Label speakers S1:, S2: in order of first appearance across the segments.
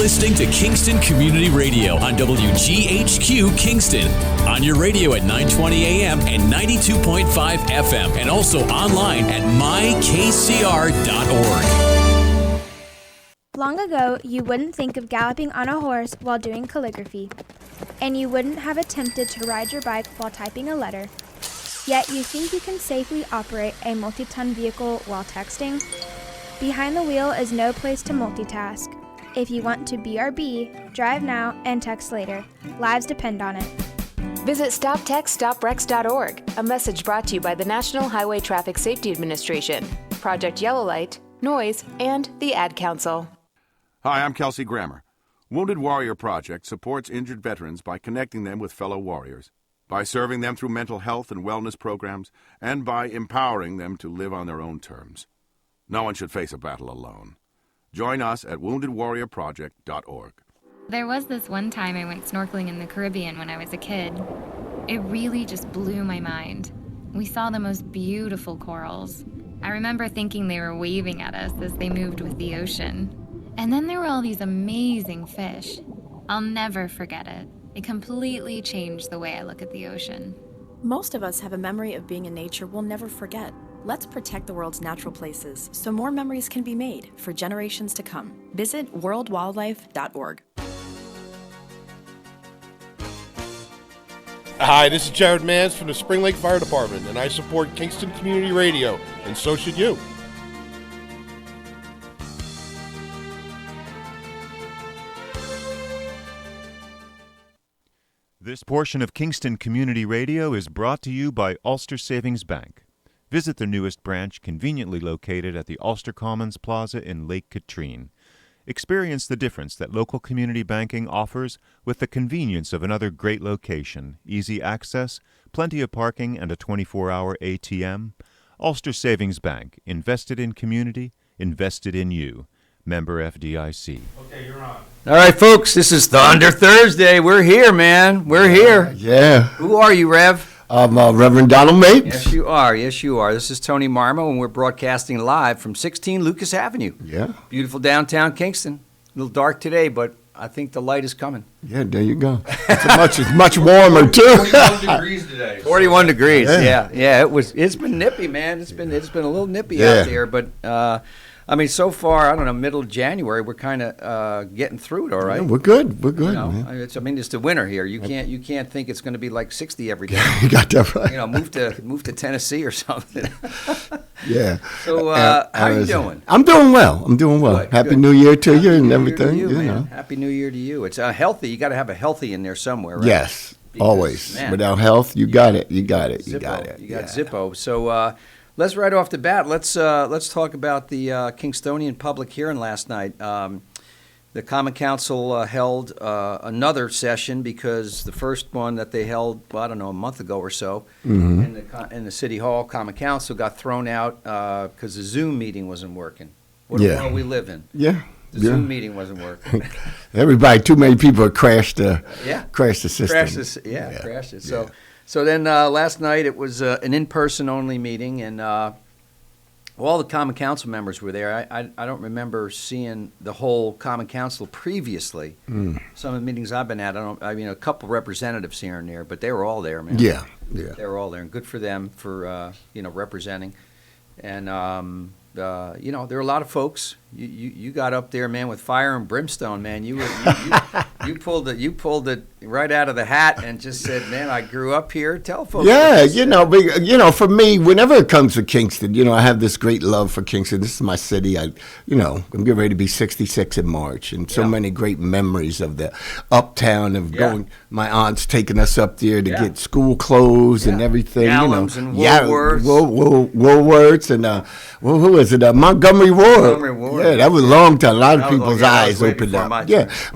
S1: listening to Kingston Community Radio on WGHQ Kingston. On your radio at 920 AM and 92.5 FM, and also online at mykcr.org.
S2: Long ago, you wouldn't think of galloping on a horse while doing calligraphy, and you wouldn't have attempted to ride your bike while typing a letter. Yet you think you can safely operate a multi-ton vehicle while texting? Behind the wheel is no place to multitask. If you want to BRB, drive now and text later. Lives depend on it.
S3: Visit StopTextStopWrecks.org, a message brought to you by the National Highway Traffic Safety Administration, Project Yellow Light, Noise, and the Ad Council.
S4: Hi, I'm Kelsey Grammer. Wounded Warrior Project supports injured veterans by connecting them with fellow warriors, by serving them through mental health and wellness programs, and by empowering them to live on their own terms. No one should face a battle alone. Join us at woundedwarriorproject.org.
S5: There was this one time I went snorkeling in the Caribbean when I was a kid. It really just blew my mind. We saw the most beautiful corals. I remember thinking they were waving at us as they moved with the ocean. And then there were all these amazing fish. I'll never forget it. It completely changed the way I look at the ocean.
S6: Most of us have a memory of being in nature we'll never forget. Let's protect the world's natural places so more memories can be made for generations to come. Visit worldwildlife.org.
S7: Hi, this is Jared Mans from the Spring Lake Fire Department, and I support Kingston Community Radio, and so should you.
S8: This portion of Kingston Community Radio is brought to you by Ulster Savings Bank. Visit their newest branch, conveniently located at the Ulster Commons Plaza in Lake Katrine. Experience the difference that local community banking offers with the convenience of another great location, easy access, plenty of parking, and a 24-hour ATM. Ulster Savings Bank, invested in community, invested in you. Member FDIC.
S7: Okay, you're on.
S9: All right, folks, this is Thunder Thursday. We're here, man. We're here.
S10: Yeah.
S9: Who are you, Rev?
S10: I'm Reverend Donald Mapes.
S9: Yes, you are. Yes, you are. This is Tony Marmo, and we're broadcasting live from 16 Lucas Avenue.
S10: Yeah.
S9: Beautiful downtown Kingston. A little dark today, but I think the light is coming.
S10: Yeah, there you go. It's much warmer, too.
S7: 41 degrees today.
S9: 41 degrees, yeah. It's been nippy, man. It's been a little nippy out there, but I mean, so far, I don't know, middle of January, we're kind of getting through it, all right?
S10: Yeah, we're good. We're good,
S9: you know,
S10: man.
S9: It's the winter here. You can't think it's going to be like 60 every day.
S10: You got that right.
S9: You know, move to Tennessee or something.
S10: Yeah.
S9: So, how are you doing?
S10: I'm doing well.
S9: Good,
S10: Happy
S9: good.
S10: New Year to you and
S9: New Year
S10: everything.
S9: to you, man.
S10: know.
S9: Happy New Year to you. It's healthy. You got to have a healthy in there somewhere, right?
S10: Yes,
S9: Because,
S10: always.
S9: man,
S10: Without health, you got it. You
S9: Zippo.
S10: got it.
S9: You got Zippo. So, let's right off the bat. Let's talk about the Kingstonian public hearing last night. The Common Council held another session because the first one that they held, well, I don't know, a month ago or so, in the City Hall, Common Council got thrown out because the Zoom meeting wasn't working. What a world we live in.
S10: Yeah.
S9: The Zoom meeting wasn't working.
S10: Too many people crashed the system.
S9: Crashed it. So then last night it was an in-person only meeting, and all the Common Council members were there. I don't remember seeing the whole Common Council previously. Some of the meetings I've been at, a couple representatives here and there, but they were all there, man.
S10: Yeah.
S9: They were all there, and good for them for representing. And there are a lot of folks. You got up there, man, with fire and brimstone, man. You pulled it right out of the hat and just said, "Man, I grew up here." Tell folks.
S10: Yeah, for me, whenever it comes to Kingston, I have this great love for Kingston. This is my city. I'm getting ready to be 66 in March, and so many great memories of the uptown of going. My aunt's taking us up there to get school clothes and everything.
S9: Gallums and Woolworths.
S10: Woolworths and who is it? Montgomery Ward. Yeah, that was a long time. A lot of people's eyes opened up.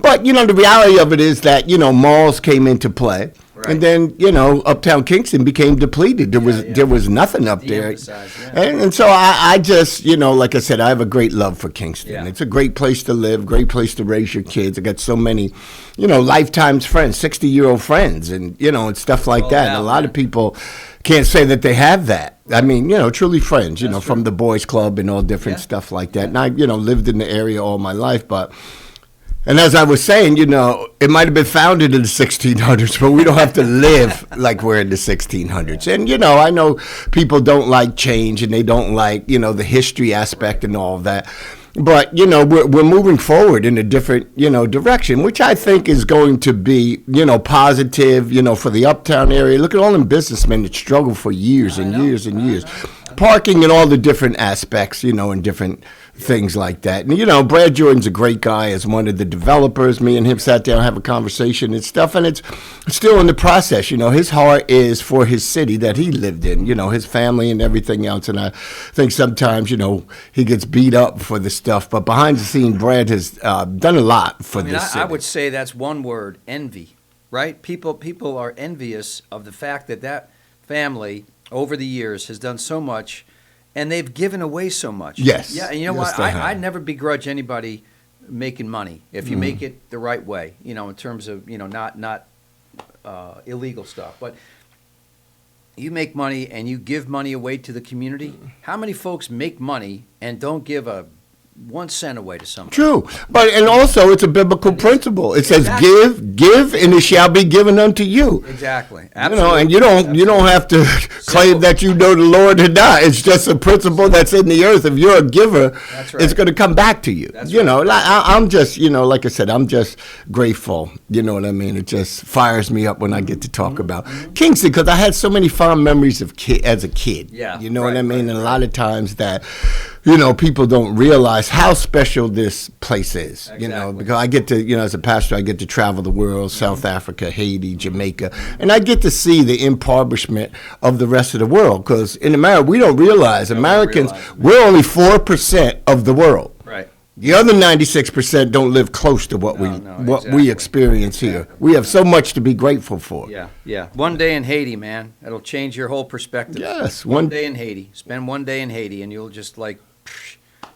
S10: But the reality of it is that malls came into play, and then uptown Kingston became depleted. There was nothing up there, and so I just like I said, I have a great love for Kingston. It's a great place to live, great place to raise your kids. I got so many, lifetime's friends, 60-year-old friends, and and stuff like that. And a lot of people can't say that they have that. I mean, truly friends, from the boys club and all different stuff like that. And I, lived in the area all my life, but And as I was saying, it might have been founded in the 1600s, but we don't have to live like we're in the 1600s. And, I know people don't like change and they don't like, the history aspect and all of that. But, we're moving forward in a different, direction, which I think is going to be, positive, for the uptown area. Look at all them businessmen that struggle for years and years and years. Parking and all the different aspects, and different things like that. And, Brad Jordan's a great guy as one of the developers. Me and him sat down, have a conversation and stuff, and it's still in the process. His heart is for his city that he lived in, his family and everything else. And I think sometimes, he gets beat up for the stuff, but behind the scene, Brad has done a lot for this city.
S9: I would say that's one word, envy, right? People are envious of the fact that family over the years has done so much, and they've given away so much.
S10: Yes.
S9: Yeah, and you know what? I never begrudge anybody making money if you make it the right way, in terms of, not illegal stuff. But you make money and you give money away to the community. How many folks make money and don't give 1 cent away to somebody?
S10: True. And also it's a biblical principle. It says give and it shall be given unto you.
S9: Exactly. Absolutely.
S10: And you don't have to claim that you know the Lord or not. It's just a principle that's in the earth. If you're a giver,
S9: that's right,
S10: it's going to come back to you.
S9: That's right.
S10: I'm just, like I said, I'm just grateful. You know what I mean? It just fires me up when I get to talk about Kingston, because I had so many fond memories as a kid.
S9: Yeah.
S10: You know what I mean? And a lot of times that people don't realize how special this place is,
S9: Exactly.
S10: because I get to, as a pastor, I get to travel the world, South Africa, Haiti, Jamaica, and I get to see the impoverishment of the rest of the world, because in America, we don't realize, Americans, we're only 4% of the world.
S9: Right.
S10: The other 96% don't live close to what we experience here. We have so much to be grateful for.
S9: Yeah. One day in Haiti, man, it'll change your whole perspective.
S10: Yes.
S9: One day in Haiti. Spend 1 day in Haiti, and you'll just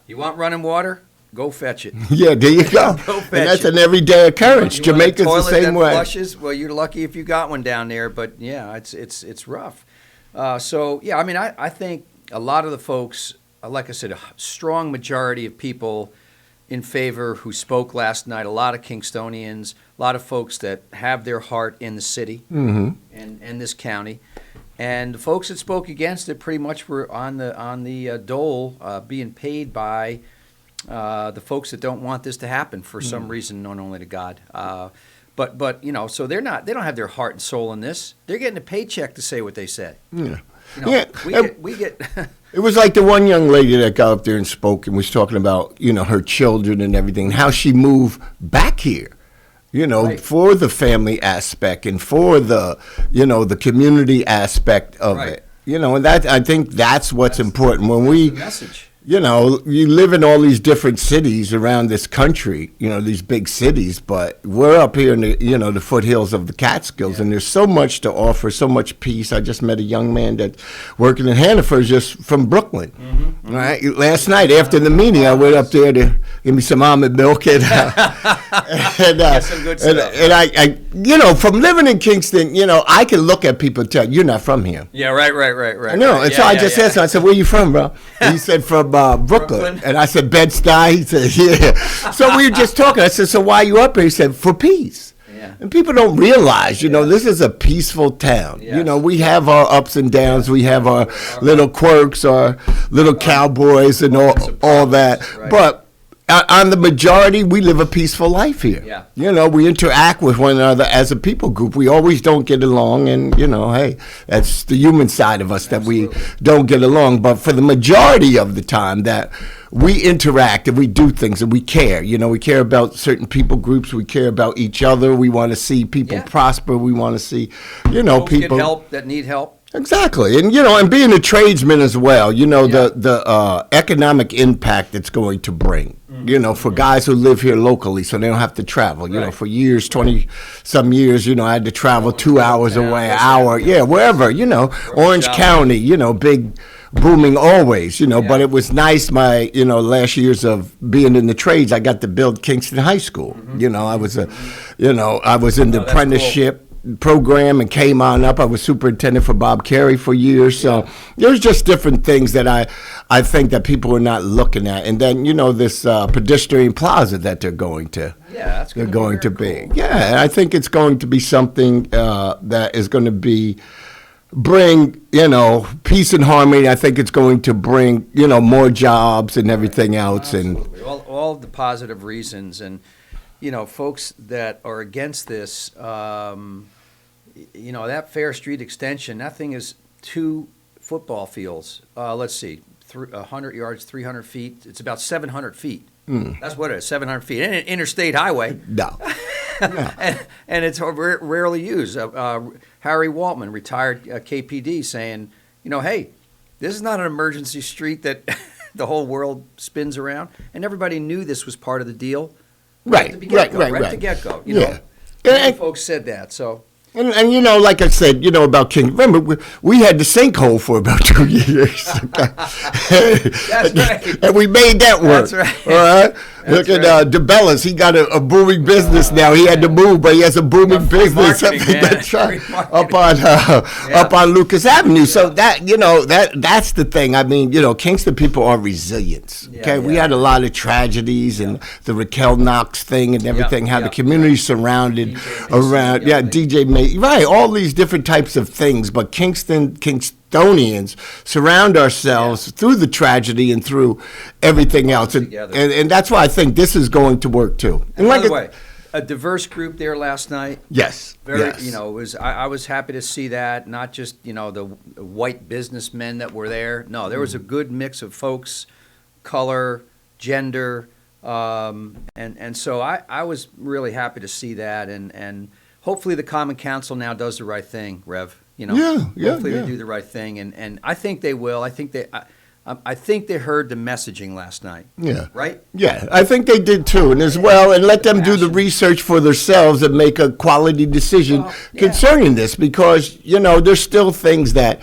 S9: you want running water? Go fetch it.
S10: Yeah, there you go.
S9: Go fetch
S10: and that's
S9: it.
S10: an everyday occurrence.
S9: You
S10: Jamaica's
S9: want
S10: the same way.
S9: Flushes? Well, you're lucky if you got one down there, but yeah, it's rough. I think a lot of the folks, like I said, a strong majority of people in favor who spoke last night, a lot of Kingstonians, a lot of folks that have their heart in the city and this county. And the folks that spoke against it pretty much were on the dole, being paid by the folks that don't want this to happen for some reason known only to God. But so they don't have their heart and soul in this. They're getting a paycheck to say what they said.
S10: Yeah.
S9: We get.
S10: It was like the one young lady that got up there and spoke and was talking about her children and everything, how she moved back here. Right. For the family aspect and for the, the community aspect of it. And that, I think that's what's important. When we,
S9: the message.
S10: You live in all these different cities around this country, these big cities, but we're up here in the, the foothills of the Catskills, and there's so much to offer, so much peace. I just met a young man that's working in Hannaford, just from Brooklyn. Right? Last night after the meeting, I went up there to give me some almond milk and
S9: some good stuff.
S10: And I from living in Kingston, I can look at people and tell you're not from here.
S9: Yeah, right.
S10: I know, and so I just asked him. I said, "Where you from, bro?" And he said, "From Brooklyn." And I said, "Bed-Stuy?" He said, "Yeah." So we were just talking. I said, "So why are you up here?" He said, "For peace."
S9: Yeah.
S10: And people don't realize, this is a peaceful town.
S9: Yes.
S10: We have our ups and downs. We have our little quirks, our little cowboys and all that.
S9: Right.
S10: But on the majority, we live a peaceful life here.
S9: Yeah.
S10: We interact with one another as a people group. We always don't get along, and, hey, that's the human side of us that we don't get along. But for the majority of the time that we interact and we do things and we care, we care about certain people groups. We care about each other. We want to see people prosper. We want to see,
S9: Folks
S10: people
S9: get help that need help.
S10: Exactly. And, and being a tradesman as well, the economic impact it's going to bring. For guys who live here locally so they don't have to travel. For years, 20-some years, I had to travel 2 hours away, an hour, wherever, Orange County, big, booming always, but it was nice my, last years of being in the trades, I got to build Kingston High School. I was I was in the apprenticeship program and came on up. I was superintendent for Bob Carey for years. So there's just different things that I think that people are not looking at. And then, this pedestrian plaza that they're going to. they're going to be. Cool. Yeah, I think it's going to be something that is going to bring, peace and harmony. I think it's going to bring, more jobs and everything else.
S9: Absolutely. And all the positive reasons. And, folks that are against this, that Fair Street extension, that thing is 2 football fields. Let's see, 100 yards, 300 feet. It's about 700 feet. That's what it is, 700 feet. And an interstate highway.
S10: No.
S9: and it's rarely used. Harry Waltman, retired KPD, saying, hey, this is not an emergency street that the whole world spins around. And everybody knew this was part of the deal. Right at the get-go. And folks said that, so...
S10: And like I said, about King. Remember, we had the sinkhole for about 2 years.
S9: That's right.
S10: And we made that work.
S9: That's right.
S10: All right. Look at DeBellis. He got a booming business now. He had to move, but he has a booming business up on Lucas Avenue. So that's the thing. I mean, Kingston people are resilient. Okay, we had a lot of tragedies and the Raquel Knox thing and everything. How the community surrounded around. DJ May. Right, all these different types of things. But Kingstonians surround ourselves through the tragedy and through everything else, and that's why I think this is going to work too.
S9: And by the way, a diverse group there last night.
S10: Yes,
S9: I was happy to see that. Not just the white businessmen that were there. No, there was a good mix of folks, color, gender, and so I was really happy to see that, and hopefully the Common Council now does the right thing, Rev. Hopefully they do the right thing, and I think they will. I think they heard the messaging last night. Yeah. Right?
S10: Yeah, I think they did too, and let them do the research for themselves and make a quality decision concerning this, because there's still things that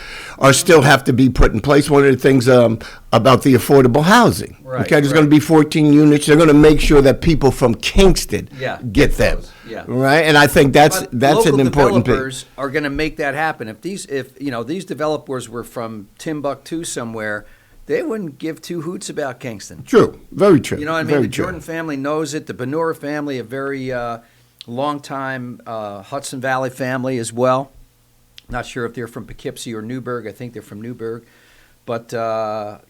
S10: still have to be put in place. One of the things about the affordable housing. Right. Okay, there's going to be 14 units. They're going to make sure that people from Kingston get them. Yeah. Right, and I think that's an important thing.
S9: Developers are going to make that happen. If these developers were from Timbuktu somewhere, they wouldn't give 2 hoots about Kingston.
S10: True, very true.
S9: You know what I mean? The Jordan family knows it. The Benura family, a very long-time Hudson Valley family as well. Not sure if they're from Poughkeepsie or Newburgh. I think they're from Newburgh. But,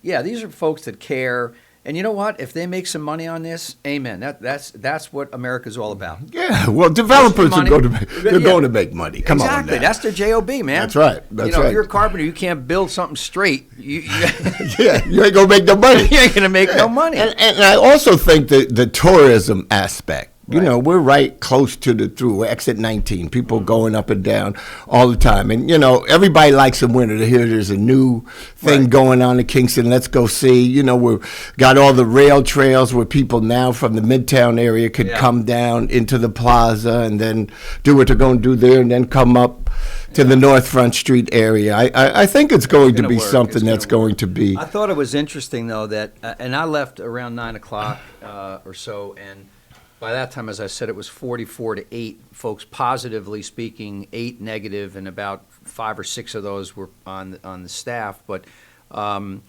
S9: these are folks that care. And you know what? If they make some money on this, amen. That's what America's all about.
S10: Yeah, well, developers are going to make money. Come on now.
S9: Exactly. That's their JOB, man.
S10: That's right.
S9: If you're a carpenter, you can't build something straight. You
S10: ain't going to make no money.
S9: You ain't going to make no money.
S10: And I also think the tourism aspect. We're right close to through exit 19. People going up and down all the time. And, everybody likes in winter to hear there's a new thing going on in Kingston. Let's go see. We've got all the rail trails where people now from the Midtown area could come down into the plaza and then do what they're going to do there and then come up to the North Front Street area. I think it's going to be something that's going to be.
S9: I thought it was interesting, though, that, and I left around 9 o'clock or so, and by that time, as I said, it was 44-8 folks positively speaking, 8 negative, and about 5 or 6 of those were on the staff. But the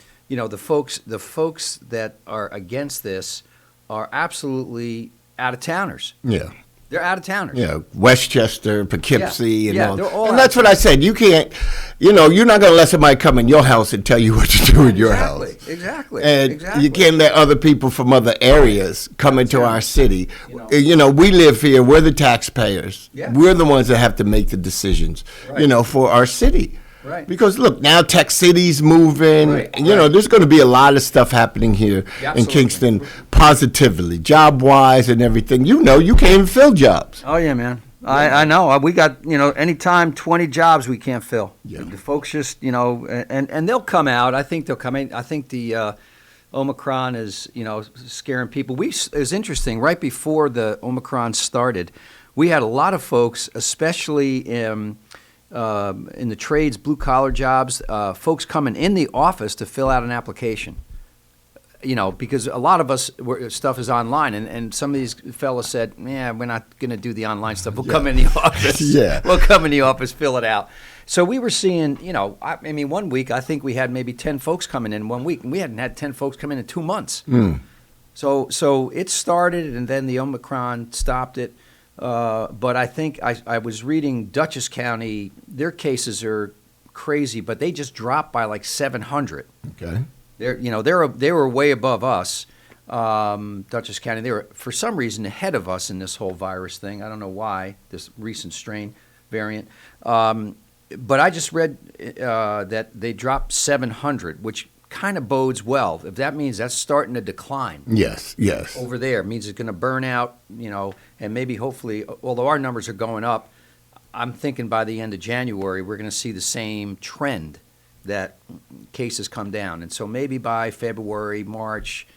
S9: folks that are against this are absolutely out of towners.
S10: Yeah.
S9: They're out of towners.
S10: Yeah, Westchester, Poughkeepsie, and all. And that's what I said. You can't, you're not going to let somebody come in your house and tell you what to do in your house.
S9: Exactly.
S10: And you can't let other people from other areas come into our city. We live here. We're the taxpayers. Yeah. We're the ones that have to make the decisions, for our city.
S9: Right.
S10: Because, look, now Tech City's moving. Right. There's going to be a lot of stuff happening here in Kingston positively, job-wise and everything. You can't even fill jobs.
S9: Oh, yeah, man. I know. We got, anytime 20 jobs we can't fill. Yeah. The folks just, and they'll come out. I think they'll come in. I think the Omicron is, scaring people. It was interesting. Right before the Omicron started, we had a lot of folks, especially in the trades, blue-collar jobs, folks coming in the office to fill out an application. Because a lot of us, stuff is online, and some of these fellas said, we're not going to do the online stuff. We'll come in the office. We'll come in the office, fill it out. So we were seeing, 1 week, I think we had maybe 10 folks coming in 1 week, and we hadn't had 10 folks come in 2 months. So it started, and then the Omicron stopped it. But I think I was reading Dutchess County. Their cases are crazy, but they just dropped by like 700.
S10: Okay.
S9: They were way above us. Dutchess County, they were for some reason ahead of us in this whole virus thing. I don't know why, this recent strain variant. But I just read that they dropped 700, which kind of bodes well. If that means that's starting to decline.
S10: Yes.
S9: Over there, it means it's going to burn out, and maybe hopefully, although our numbers are going up, I'm thinking by the end of January, we're going to see the same trend that cases come down. And so maybe by February, March,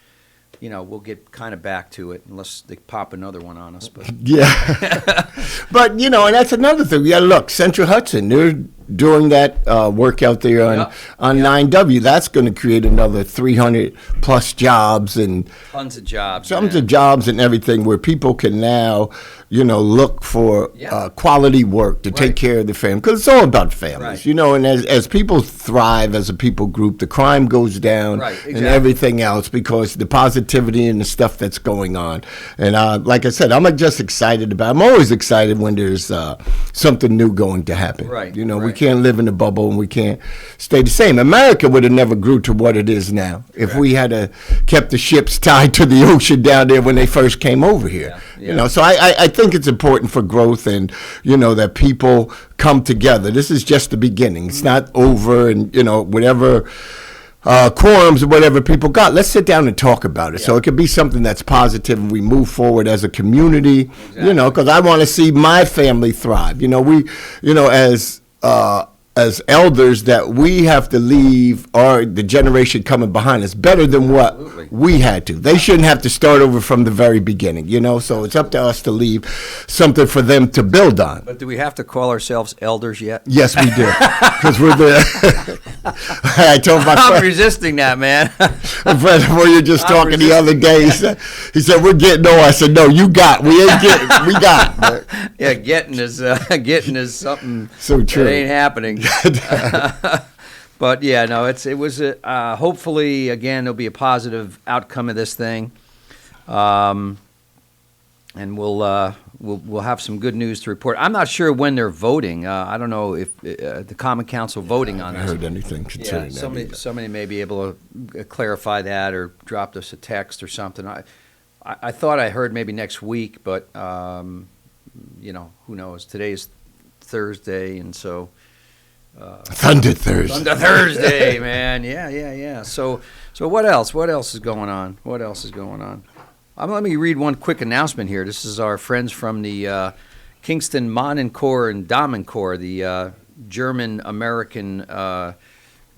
S9: we'll get kind of back to it unless they pop another one on us. But
S10: yeah. But, and that's another thing. Yeah, look, Central Hudson, they're doing that work out there on 9W. That's going to create another 300 plus jobs and
S9: tons of jobs.
S10: Tons of jobs and everything where people can now, look for quality work to take care of the family. Because it's all about families, and as people thrive as a people group, the crime goes down and everything else because the positivity and the stuff that's going on. And like I said, I'm just excited I'm always excited when there's something new going to happen. We can't live in a bubble and we can't stay the same. America would have never grew to what it is now if we had kept the ships tied to the ocean down there when they first came over here. So I think it's important for growth and, that people come together. This is just the beginning. It's not over and, whatever quorums or whatever people got, let's sit down and talk about it. So it could be something that's positive and we move forward as a community, because I want to see my family thrive. As elders that we have to leave the generation coming behind us better than what we had to. They shouldn't have to start over from the very beginning, so it's up to us to leave something for them to build on.
S9: But do we have to call ourselves elders yet?
S10: Yes, we do, because we're the... I told my friend...
S9: I'm resisting that, man.
S10: A friend of mine, you just talking the other day, he said, we're getting old. I said, no, you got. We ain't getting, we got.
S9: Yeah, getting is something
S10: so true.
S9: That ain't happening. But yeah, no, it was hopefully again there'll be a positive outcome of this thing, and we'll have some good news to report. I'm not sure when they're voting. I don't know if the Common Council voting on this.
S10: I haven't heard anything concerning that.
S9: Somebody may be able to clarify that or drop us a text or something. I thought I heard maybe next week, but who knows? Today is Thursday, and so.
S10: Thunder Thursday,
S9: man. Yeah. So what else? What else is going on? Let me read one quick announcement here. This is our friends from the Kingston Mohnenchor and Damenchor, the German-American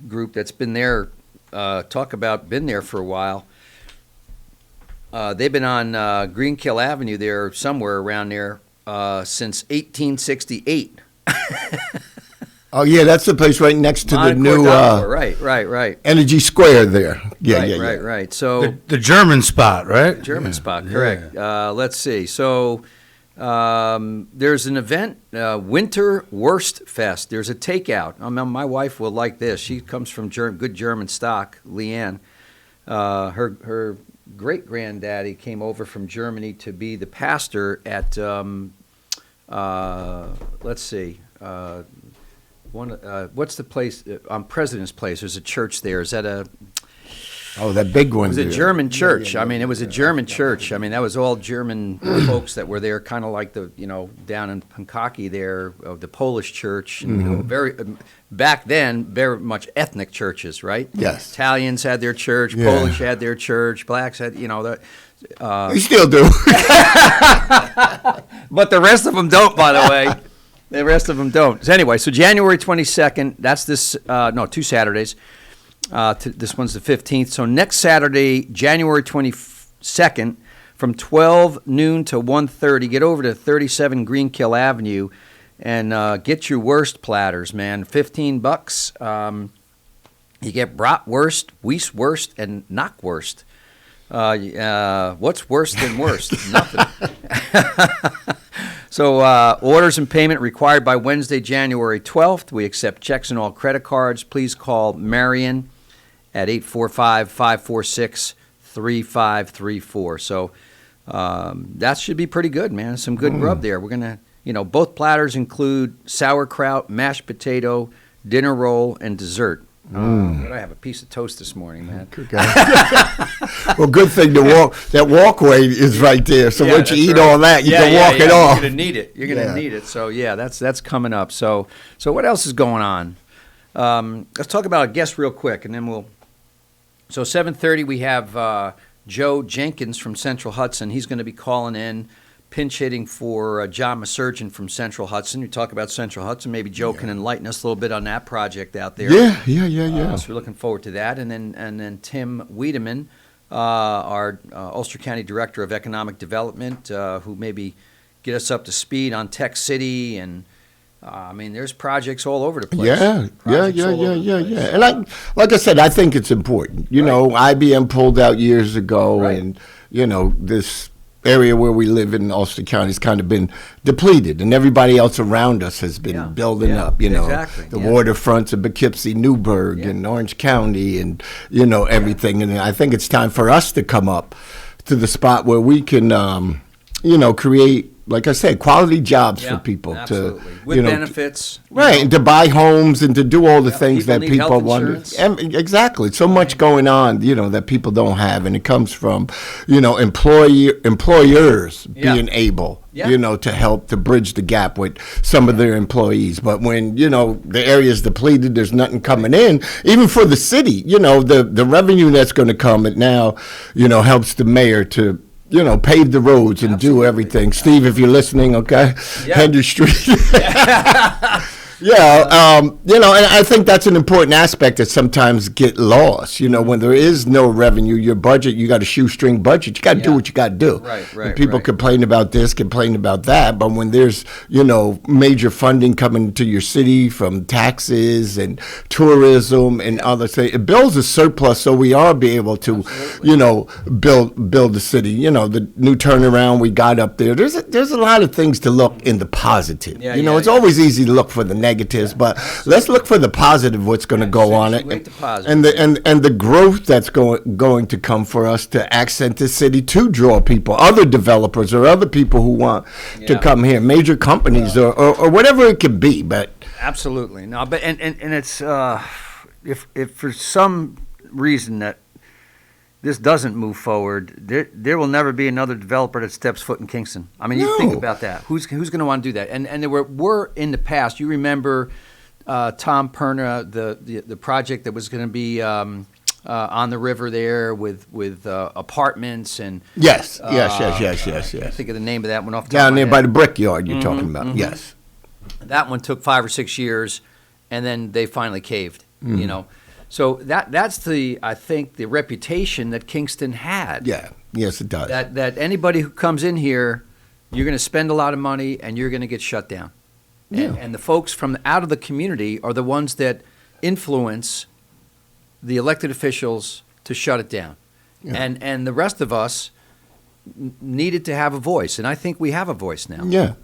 S9: group that's been there, been there for a while. They've been on Greenkill Avenue there, somewhere around there, since 1868.
S10: Oh, yeah, that's the place right next to the new
S9: right.
S10: Energy Square there.
S9: Right. So
S11: the German spot, right?
S9: German spot, correct. Let's see. So there's an event, Winter Wurst Fest. There's a takeout. My wife will like this. She comes from good German stock, Leanne. Her great-granddaddy came over from Germany to be the pastor at, let's see, what's the place on President's Place? There's a church there. Is that
S10: that big one?
S9: It was a German church. Yeah. I mean, it was a German church. I mean, that was all German folks that were there, kind of like the down in Pankaki there, the Polish church. And, very back then, very much ethnic churches, right?
S10: Yes.
S9: Italians had their church. Yeah. Polish had their church. Blacks had,
S10: they still do.
S9: But the rest of them don't, by the way. The rest of them don't. So anyway, so January 22nd, that's this, 2 Saturdays. This one's the 15th. So next Saturday, January 22nd, from 12 noon to 1:30, get over to 37 Greenkill Avenue and get your wurst platters, man. $15. You get bratwurst, Weisswurst, and Knockwurst. What's worse than worst? Nothing. So orders and payment required by Wednesday, January 12th. We accept checks and all credit cards. Please call Marion at 845-546 3534. So that should be pretty good, man. Some good grub there. We're going to, both platters include sauerkraut, mashed potato, dinner roll, and dessert. But I have a piece of toast this morning, man.
S10: Well, good thing that walkway is right there. So once you eat all that, you can walk it off.
S9: You're going to need it. You're going to need it. So, that's coming up. So what else is going on? Let's talk about a guest real quick, and then we'll. So 7:30, we have Joe Jenkins from Central Hudson. He's going to be calling in, pinch hitting for John Masurgeon from Central Hudson. You talk about Central Hudson. Maybe Joe can enlighten us a little bit on that project out there.
S10: Yeah.
S9: So we're looking forward to that. And then Tim Wiedemann, our Ulster County Director of Economic Development, who maybe get us up to speed on Tech City and. There's projects all over the place.
S10: Yeah. And like I said, I think it's important. IBM pulled out years ago, and this area where we live in Ulster County has kind of been depleted, and everybody else around us has been building up.
S9: Exactly.
S10: The waterfronts of Poughkeepsie, Newburgh, and Orange County, and everything. And I think it's time for us to come up to the spot where we can, create. Like I said, quality jobs for people
S9: with benefits,
S10: right? And to buy homes and to do all the things that people want. Exactly, so much going on, that people don't have, and it comes from, employers being able, to help to bridge the gap with some of their employees. But when the area is depleted, there's nothing coming in, even for the city. The revenue that's going to come, it now, helps the mayor to. Pave the roads and do everything. Steve, if you're listening, okay? Henry Street. And I think that's an important aspect that sometimes get lost. When there is no revenue, your budget, you got a shoestring budget. You got to do what you got to do.
S9: Right.
S10: And people complain about this, complain about that, but when there's, major funding coming to your city from taxes and tourism and other things, it builds a surplus so we are be able to, build the city. The new turnaround we got up there. There's a lot of things to look in the positive. It's always easy to look for the negatives, but let's look for the positive. What's going to go on it, and the growth that's going to come for us to accent the city to draw people, other developers or other people who want to come here, major companies or whatever it could be. But
S9: absolutely no, but and it's if for some reason that this doesn't move forward, there will never be another developer that steps foot in Kingston. You think about that. Who's going to want to do that? And there were in the past. You remember Tom Perna, the project that was going to be on the river there with apartments and
S10: yes.
S9: I think of the name of that one off the top
S10: down
S9: of my
S10: there
S9: head.
S10: by the Brickyard. You're talking about yes.
S9: That one took 5 or 6 years, and then they finally caved. So that's I think the reputation that Kingston had.
S10: Yeah, yes, it does.
S9: That anybody who comes in here, you're going to spend a lot of money and you're going to get shut down. And the folks from out of the community are the ones that influence the elected officials to shut it down. And the rest of us needed to have a voice, and I think we have a voice now.
S10: Yeah.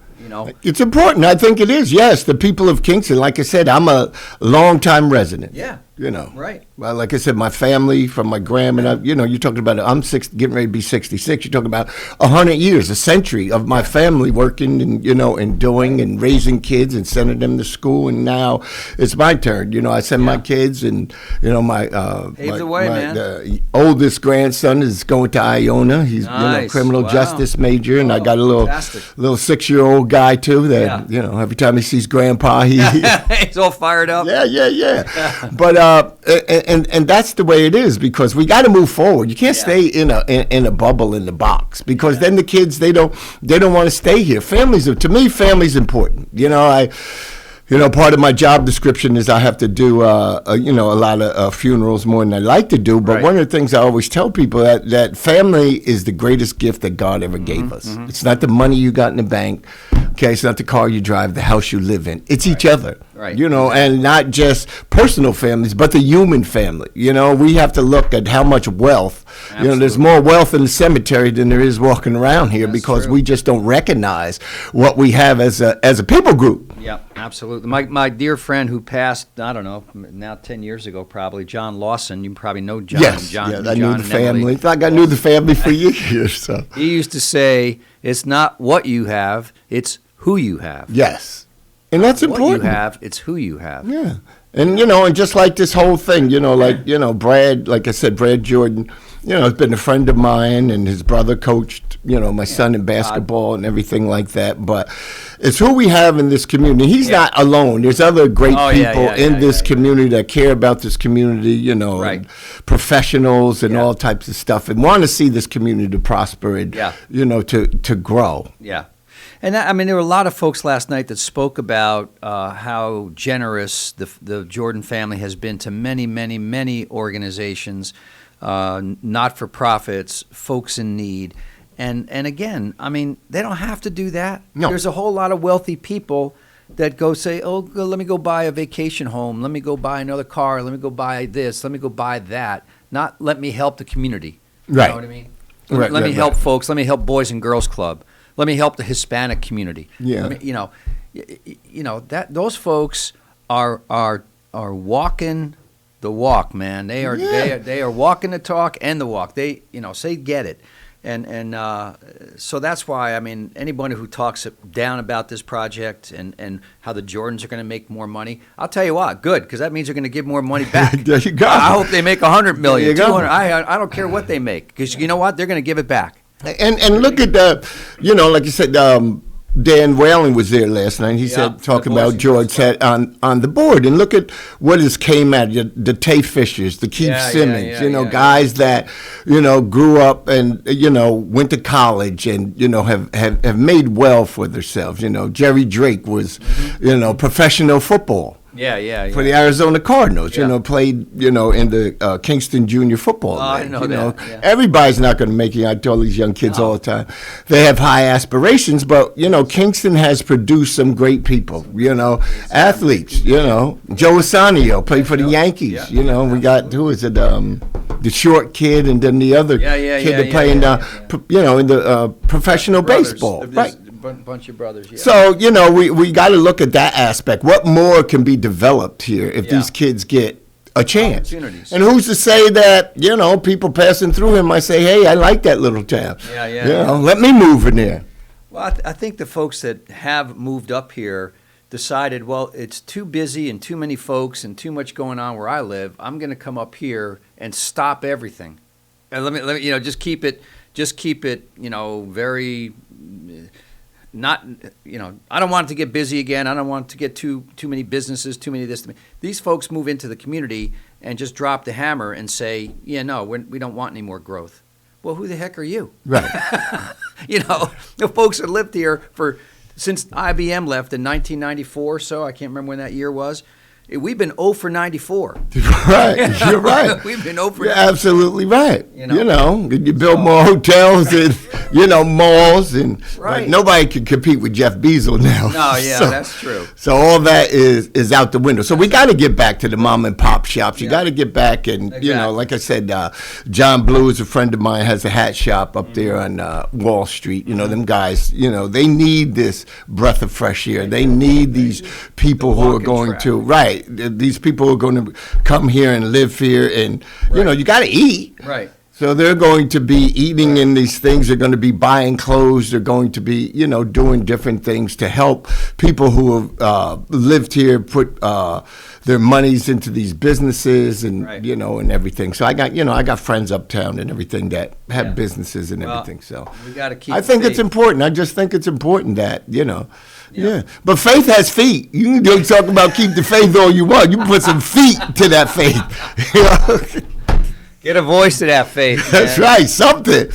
S10: It's important. I think it is. Yes, the people of Kingston. Like I said, I'm a longtime resident.
S9: Yeah. Right.
S10: Well, like I said, my family from my grandma. You're talking about. I'm getting ready to be 66. You're talking about 100 years, a century of my family working and and doing and raising kids and sending them to school. And now it's my turn. I send my kids and my the oldest grandson is going to Iona. He's criminal justice major, and I got a little 6-year-old guy too. That every time he sees Grandpa,
S9: he's all fired up.
S10: Yeah. But and that's the way it is because we got to move forward. You can't stay in a bubble in the box because then the kids they don't want to stay here. Family's important. Part of my job description is I have to do a lot of funerals more than I like to do. But one of the things I always tell people that family is the greatest gift that God ever gave us. It's not the money you got in the bank. Okay, it's not the car you drive, the house you live in. It's each other.
S9: Right.
S10: And not just personal families, but the human family. We have to look at how much wealth.
S9: Absolutely.
S10: There's more wealth in the cemetery than there is walking around here because we just don't recognize what we have as a people group.
S9: Yep, absolutely. My dear friend who passed, I don't know, now 10 years ago probably, John Lawson. You probably know John.
S10: Yes,
S9: John,
S10: I knew the family. In fact, I knew the family for years. So
S9: he used to say, "It's not what you have, it's who you have."
S10: Yes, and that's important.
S9: What you have, it's who you have.
S10: Yeah. And, and just like this whole thing, Brad, like I said, Brad Jordan, has been a friend of mine, and his brother coached, my son in basketball and everything like that. But it's who we have in this community. He's not alone. There's other great people in this community that care about this community, and professionals and all types of stuff, and want to see this community to prosper and, to grow.
S9: Yeah. And there were a lot of folks last night that spoke about how generous the Jordan family has been to many, many, many organizations, not-for-profits, folks in need. And again, they don't have to do that.
S10: No.
S9: There's a whole lot of wealthy people that go say, let me go buy a vacation home. Let me go buy another car. Let me go buy this. Let me go buy that. Not let me help the community.
S10: Right.
S9: You know what I mean? Let me help folks. Let me help Boys and Girls Club. Let me help the Hispanic community.
S10: Yeah.
S9: That those folks are walking the walk, man. They are walking the talk and the walk. They get it, and so that's why anybody who talks down about this project and how the Jordans are going to make more money, I'll tell you what, good, because that means they're going to give more money back.
S10: There you go.
S9: I hope they make $100 million,
S10: There you go.
S9: $200. I don't care what they make, because you know what, they're going to give it back.
S10: And look at like you said, Dan Whalen was there last night. He said, talking about George said on the board, and look at what has came at you, the Tay Fishers, the Keith Simmons, guys that, grew up and, went to college and, have made well for themselves. Jerry Drake was, professional football. For the Arizona Cardinals, played, in the Kingston Junior Football League.
S9: I know that. Yeah.
S10: Everybody's not going to make it. I tell these young kids all the time. They have high aspirations, but, Kingston has produced some great people, athletes, Joe Assanio played for the Yankees, we got, who is it, the short kid and then the other kid that playing, in the professional baseball. Right.
S9: Bunch of brothers, yeah.
S10: So, we got to look at that aspect. What more can be developed here if these kids get a chance?
S9: Opportunities.
S10: And who's to say that, people passing through him might say, hey, I like that little town. Let me move in there.
S9: Well, I think the folks that have moved up here decided, well, it's too busy and too many folks and too much going on where I live. I'm going to come up here and stop everything. And let me just keep it, very... Not, I don't want it to get busy again. I don't want it to get too many businesses, too many of this. These folks move into the community and just drop the hammer and say, we don't want any more growth. Well, who the heck are you?
S10: Right.
S9: The folks that lived here since IBM left in 1994, so I can't remember when that year was. We've been 0 for 94.
S10: Right, you're right.
S9: We've been 0 for 94.
S10: You're absolutely right. You build more hotels and, malls, and nobody can compete with Jeff Bezos now.
S9: No, yeah, that's true.
S10: So all that is out the window. So we got to get back to the mom and pop shops. You got to get back and, like I said, John Blue is a friend of mine, has a hat shop up there on Wall Street. Them guys, they need this breath of fresh air. They need these people who are going to, these people are going to come here and live here, and you got to eat.
S9: Right.
S10: So they're going to be eating in these things. They're going to be buying clothes. They're going to be, doing different things to help people who have lived here, put their monies into these businesses and, and everything. So I got friends uptown and everything that have businesses and everything. So
S9: we got to keep
S10: I think it's important. I just think it's important that, Yeah, but faith has feet. You can talk about keep the faith all you want. You put some feet to that faith.
S9: Get a voice to that faith.
S10: That's right, something.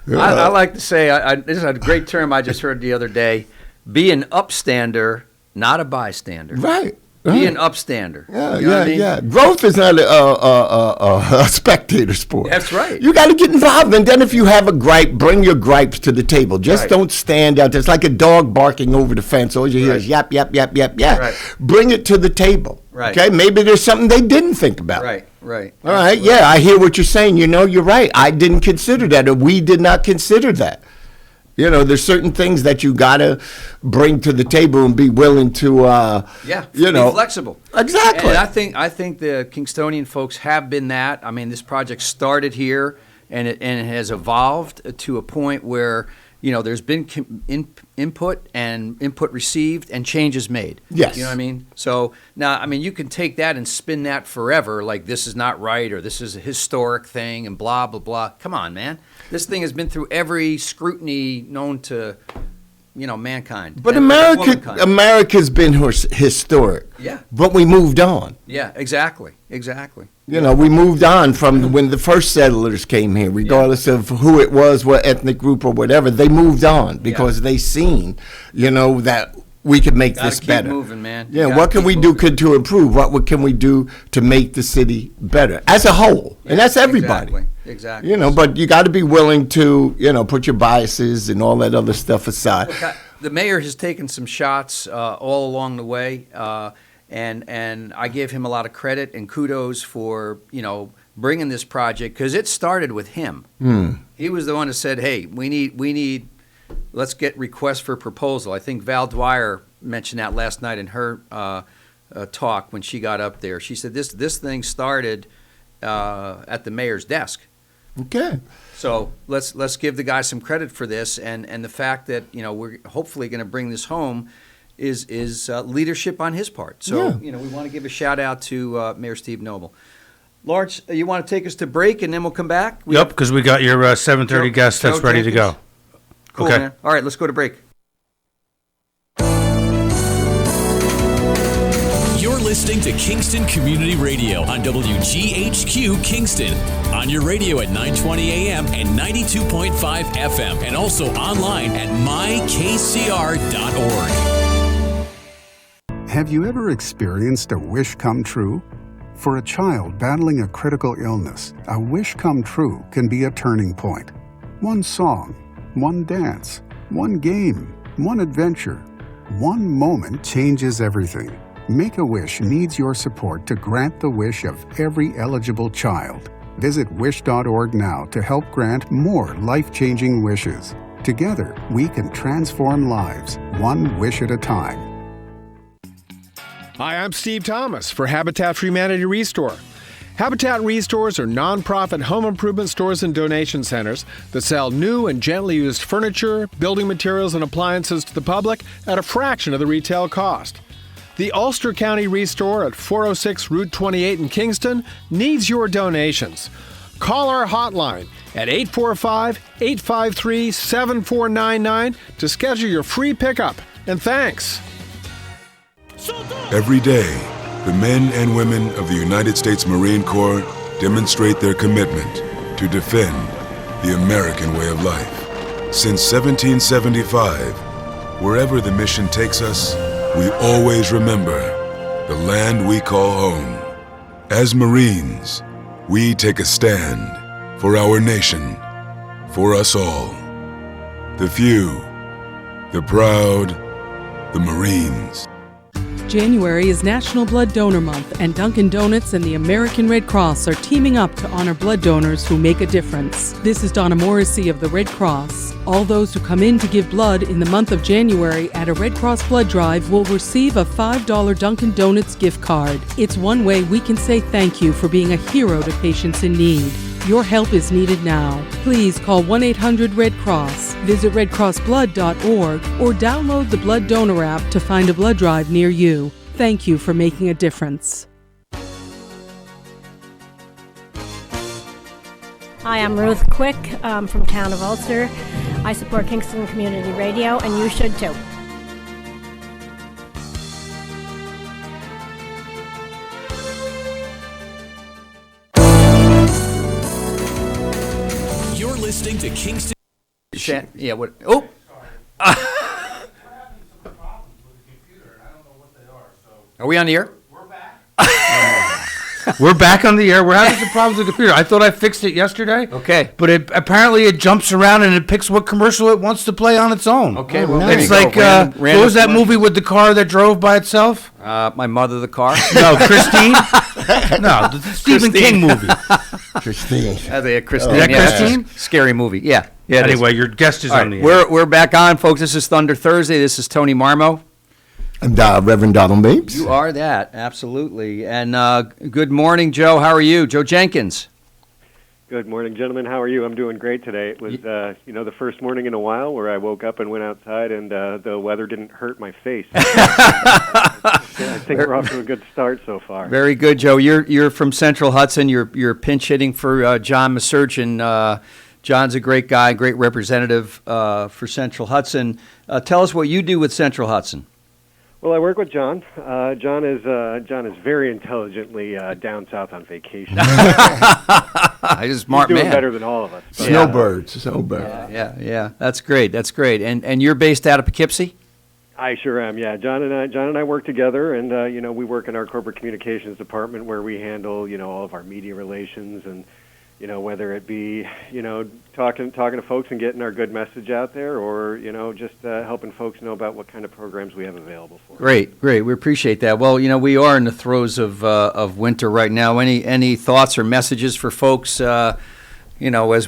S9: I like to say, this is a great term I just heard the other day, be an upstander, not a bystander.
S10: Right.
S9: Be an upstander.
S10: Yeah. Growth is not a spectator sport.
S9: That's right.
S10: You got to get involved, and then if you have a gripe, bring your gripes to the table. Just don't stand out. It's like a dog barking over the fence. All you hear is yap, yap, yap, yap, yap.
S9: Right.
S10: Bring it to the table.
S9: Right.
S10: Okay? Maybe there's something they didn't think about.
S9: Right.
S10: All right, I hear what you're saying. You're right. I didn't consider that, or we did not consider that. You know, there's certain things that you gotta bring to the table and be willing to,
S9: be flexible.
S10: Exactly.
S9: And I think the Kingstonian folks have been that. I mean, this project started here, and it has evolved to a point where, you know, there's been input received and changes made.
S10: Yes.
S9: You know what I mean? So now, I mean, you can take that and spin that forever, like this is not right or this is a historic thing and blah, blah, blah. Come on, man. This thing has been through every scrutiny known to, you know, mankind.
S10: But America's been historic.
S9: Yeah.
S10: But we moved on.
S9: Yeah, exactly.
S10: You know, we moved on from when the first settlers came here, regardless of who it was, what ethnic group or whatever. They moved on because they seen, you know, that we could make this better.
S9: Keep moving, man.
S10: Yeah, what can we do to improve? What can we do to make the city better as a whole? And that's everybody.
S9: Exactly.
S10: You know, but you got to be willing to, you know, put your biases and all that other stuff aside.
S9: Look, the mayor has taken some shots all along the way, and I give him a lot of credit and kudos for, you know, bringing this project, because it started with him. He was the one who said, hey, we need, let's get requests for proposal. I think Val Dwyer mentioned that last night in her talk when she got up there. She said this thing started at the mayor's desk.
S10: Okay.
S9: So let's give the guy some credit for this, and the fact that, you know, we're hopefully going to bring this home is leadership on his part. So you know, we want to give a shout out to Mayor Steve Noble. Lawrence, you want to take us to break and then we'll come back?
S11: Yep, because we got your 7:30 guest that's ready to go.
S9: Cool,
S11: okay.
S9: Man. All right, let's go to break.
S1: You're listening to Kingston Community Radio on WGHQ Kingston. On your radio at 920 AM and 92.5 FM, and also online at mykcr.org.
S12: Have you ever experienced a wish come true? For a child battling a critical illness, a wish come true can be a turning point. One song, one dance, one game, one adventure, one moment changes everything. Make-A-Wish needs your support to grant the wish of every eligible child. Visit wish.org now to help grant more life-changing wishes. Together, we can transform lives, one wish at a time.
S13: Hi, I'm Steve Thomas for Habitat for Humanity Restore. Habitat Restores are nonprofit home improvement stores and donation centers that sell new and gently used furniture, building materials, and appliances to the public at a fraction of the retail cost. The Ulster County Restore at 406 Route 28 in Kingston needs your donations. Call our hotline at 845-853-7499 to schedule your free pickup. And thanks.
S14: Every day, the men and women of the United States Marine Corps demonstrate their commitment to defend the American way of life. Since 1775, wherever the mission takes us, we always remember the land we call home. As Marines, we take a stand for our nation, for us all. The few, the proud, the Marines.
S15: January is National Blood Donor Month, and Dunkin' Donuts and the American Red Cross are teaming up to honor blood donors who make a difference. This is Donna Morrissey of the Red Cross. All those who come in to give blood in the month of January at a Red Cross blood drive will receive a $5 Dunkin' Donuts gift card. It's one way we can say thank you for being a hero to patients in need. Your help is needed now. Please call 1-800-RED-CROSS, visit redcrossblood.org, or download the Blood Donor app to find a blood drive near you. Thank you for making a difference.
S16: Hi, I'm Ruth Quick from Town of Ulster. I support Kingston Community Radio, and you should too.
S1: Listening to Kingston.
S9: Yeah, what? Oh! Are we on the air?
S11: We're back on the air. We're having some problems with the computer. I thought I fixed it yesterday.
S9: Okay.
S11: But apparently it jumps around and it picks what commercial it wants to play on its own.
S9: Okay, well,
S11: it's like, what was that movie with the car that drove by itself?
S9: My Mother the Car?
S11: No, Christine? No, the Stephen King movie.
S10: Christine.
S9: Christine.
S11: Is that Christine?
S9: Scary movie, yeah. Yeah.
S11: Anyway, your guest is on the
S9: air. We're back on, folks. This is Thunder Thursday. This is Tony Marmo.
S10: And Reverend Donald Mapes.
S9: You are that, absolutely. And good morning, Joe. How are you? Joe Jenkins.
S17: Good morning, gentlemen. How are you? I'm doing great today. It was, the first morning in a while where I woke up and went outside, and the weather didn't hurt my face. I think we're off to a good start so far.
S9: Very good, Joe. You're from Central Hudson. You're pinch hitting for John Masurgeon. John's a great guy, great representative for Central Hudson. Tell us what you do with Central Hudson.
S17: Well, I work with John. John is very intelligently down south on vacation.
S9: He's a smart
S17: doing
S9: man.
S17: Better than all of us.
S10: Snowbirds.
S9: Yeah. That's great. And you're based out of Poughkeepsie?
S17: I sure am. Yeah, John and I work together, and we work in our corporate communications department where we handle all of our media relations and whether it be talking to folks and getting our good message out there, or just helping folks know about what kind of programs we have available for them.
S9: Great. We appreciate that. Well, we are in the throes of winter right now. Any thoughts or messages for folks? As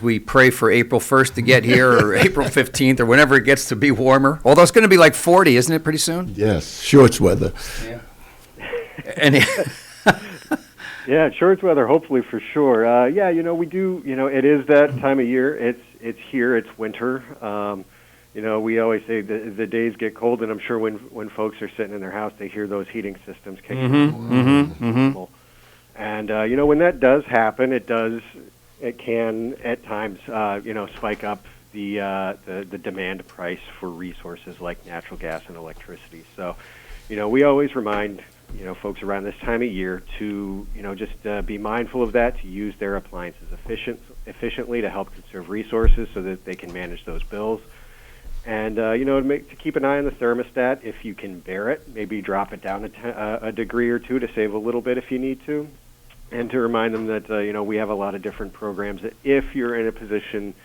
S9: we pray for April 1st to get here, or April 15th, or whenever it gets to be warmer. Although it's going to be like 40, isn't it, pretty soon?
S10: Yes, shorts weather.
S9: Yeah.
S17: Yeah, shorts weather, hopefully, for sure. We do, it is that time of year. It's here, it's winter. We always say the days get cold, and I'm sure when folks are sitting in their house, they hear those heating systems kicking in. And, when that does happen, it can, at times, spike up the demand price for resources like natural gas and electricity. So, we always remind folks around this time of year to, just be mindful of that, to use their appliances efficiently to help conserve resources so that they can manage those bills. And, to keep an eye on the thermostat if you can bear it, maybe drop it down a degree or two to save a little bit if you need to. And to remind them that, we have a lot of different programs that if you're in a position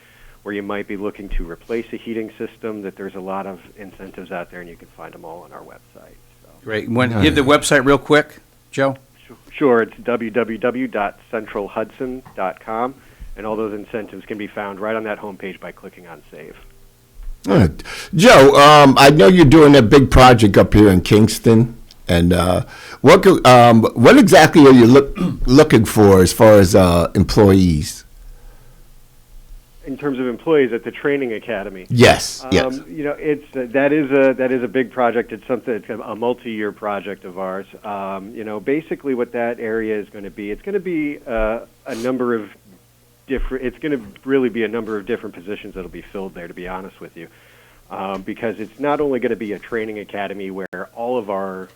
S17: where you might be looking to replace a heating system, that there's a lot of incentives out there, and you can find them all on our website.
S9: Great. Give the website real quick, Joe.
S17: Sure. It's www.centralhudson.com, and all those incentives can be found right on that homepage by clicking on Save.
S10: All right. Joe, I know you're doing a big project up here in Kingston, and what exactly are you looking for as far as employees?
S17: In terms of employees at the training academy,
S10: yes.
S17: It's that is a big project. It's a multi-year project of ours. Basically, what that area is going to be, it's going to be a number of different. It's going to really be a number of different positions that'll be filled there. To be honest with you, because it's not only going to be a training academy where all of our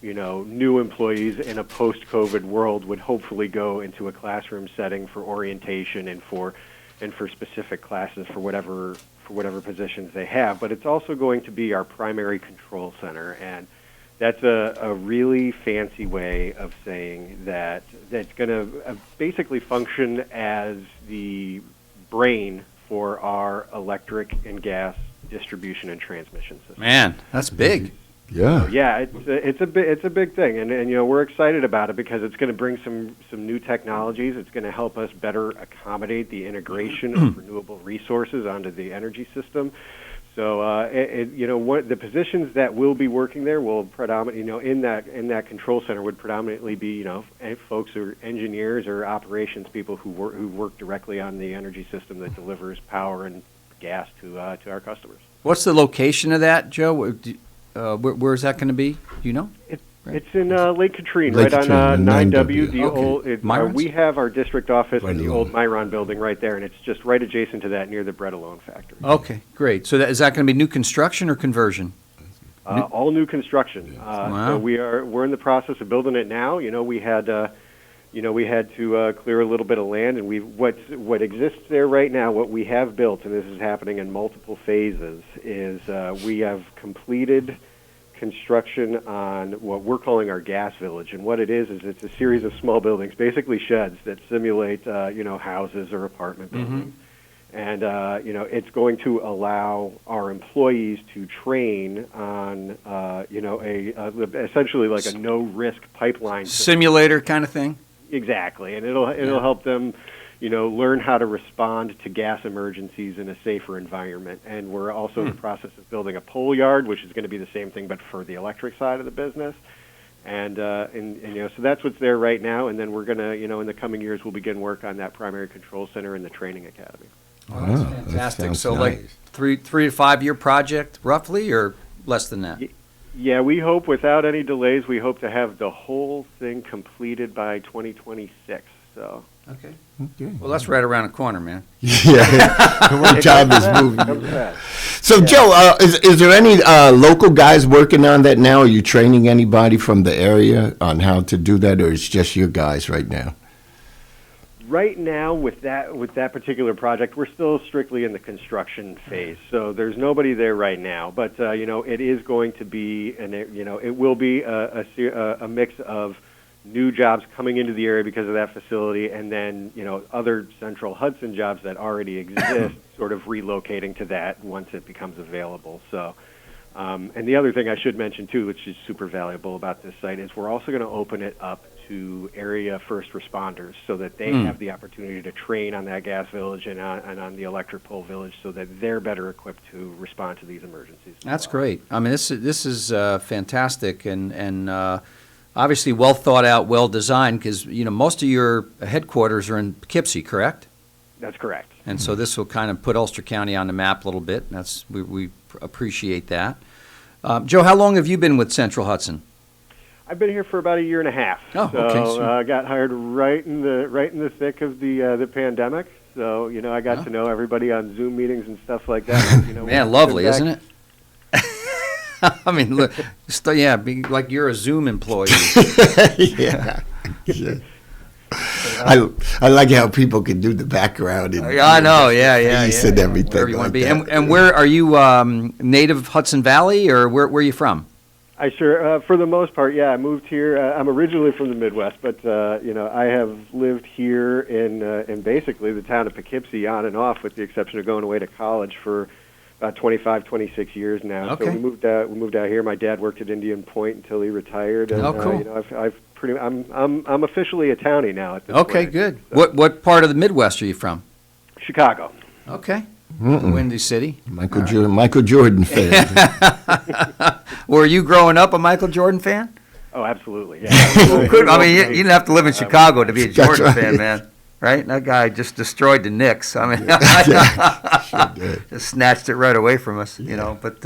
S17: new employees in a post-COVID world would hopefully go into a classroom setting for orientation and for specific classes for whatever positions they have, but it's also going to be our primary control center, and that's a really fancy way of saying that that's going to basically function as the brain for our electric and gas distribution and transmission system.
S9: Man, that's big.
S10: Yeah,
S17: it's a big thing, and we're excited about it because it's going to bring some new technologies. It's going to help us better accommodate the integration of renewable resources onto the energy system. So, the positions that will be working there will predominantly, in that control center would predominantly be, folks who are engineers or operations people who work directly on the energy system that delivers power and gas to our customers.
S9: What's the location of that, Joe? Where is that going to to be? Do you know?
S17: It's in Lake Katrine, right on 9W. The old. We have our district office in the old Myron building right there, and it's just right adjacent to that, near the Bread Alone factory.
S9: Okay, great. So is that going to be new construction or conversion?
S17: All new construction.
S9: Wow.
S17: So we're in the process of building it now. We had to clear a little bit of land, and what exists there right now, what we have built, and this is happening in multiple phases, is we have completed construction on what we're calling our gas village. And what it is it's a series of small buildings, basically sheds that simulate, houses or apartment buildings. And, it's going to allow our employees to train on, essentially like a no-risk pipeline
S9: simulator kind of thing?
S17: Exactly. And it'll help them, learn how to respond to gas emergencies in a safer environment. And we're also in the process of building a pole yard, which is going to be the same thing, but for the electric side of the business. And so that's what's there right now. And then we're going to, in the coming years, we'll begin work on that primary control center and the training academy.
S9: Oh, that's fantastic. So nice. Like 3 to 5 year project roughly, or less than that?
S17: Yeah, we hope, without any delays, we hope to have the whole thing completed by 2026. So.
S9: Okay. Well, that's right around the corner, man.
S10: Yeah, one time is moving. So, Joe, is there any local guys working on that now? Are you training anybody from the area on how to do that, or is it just your guys right now?
S17: Right now, with that particular project, we're still strictly in the construction phase, so there's nobody there right now. But it is going to be, it will be a mix of new jobs coming into the area because of that facility, and then other Central Hudson jobs that already exist, sort of relocating to that once it becomes available. So, and the other thing I should mention too, which is super valuable about this site, is we're also going to open it up to area first responders so that they have the opportunity to train on that gas village and on the electric pole village, so that they're better equipped to respond to these emergencies.
S9: That's great. I mean, this is fantastic and obviously well thought out, well designed, because most of your headquarters are in Poughkeepsie, correct?
S17: That's correct.
S9: And so this will kind of put Ulster County on the map a little bit. We appreciate that. Joe, how long have you been with Central Hudson?
S17: I've been here for about 1.5 years.
S9: Oh, okay.
S17: So I got hired right in the thick of the pandemic. So I got to know everybody on Zoom meetings and stuff like that.
S9: Man, lovely, isn't it? I mean, look, be like you're a Zoom employee.
S10: Yeah. I like how people can do the background. And,
S9: I know, yeah.
S10: And everything.
S9: Wherever you want to be. And where are you? Native Hudson Valley, or where are you from?
S17: I sure, for the most part, yeah. I moved here. I'm originally from the Midwest, but I have lived here in basically the town of Poughkeepsie on and off, with the exception of going away to college for about 25, 26 years now.
S9: Okay.
S17: So we moved out here. My dad worked at Indian Point until he retired. And,
S9: cool.
S17: I'm officially a townie now at this point.
S9: Okay, good. So. What part of the Midwest are you from?
S17: Chicago.
S9: Okay. The Windy City.
S10: Michael Jordan fan.
S9: Were you growing up a Michael Jordan fan?
S17: Oh, absolutely. Yeah.
S9: I mean, you didn't have to live in Chicago to be a Jordan fan, man. Right? That guy just destroyed the Knicks. I mean, just snatched it right away from us, But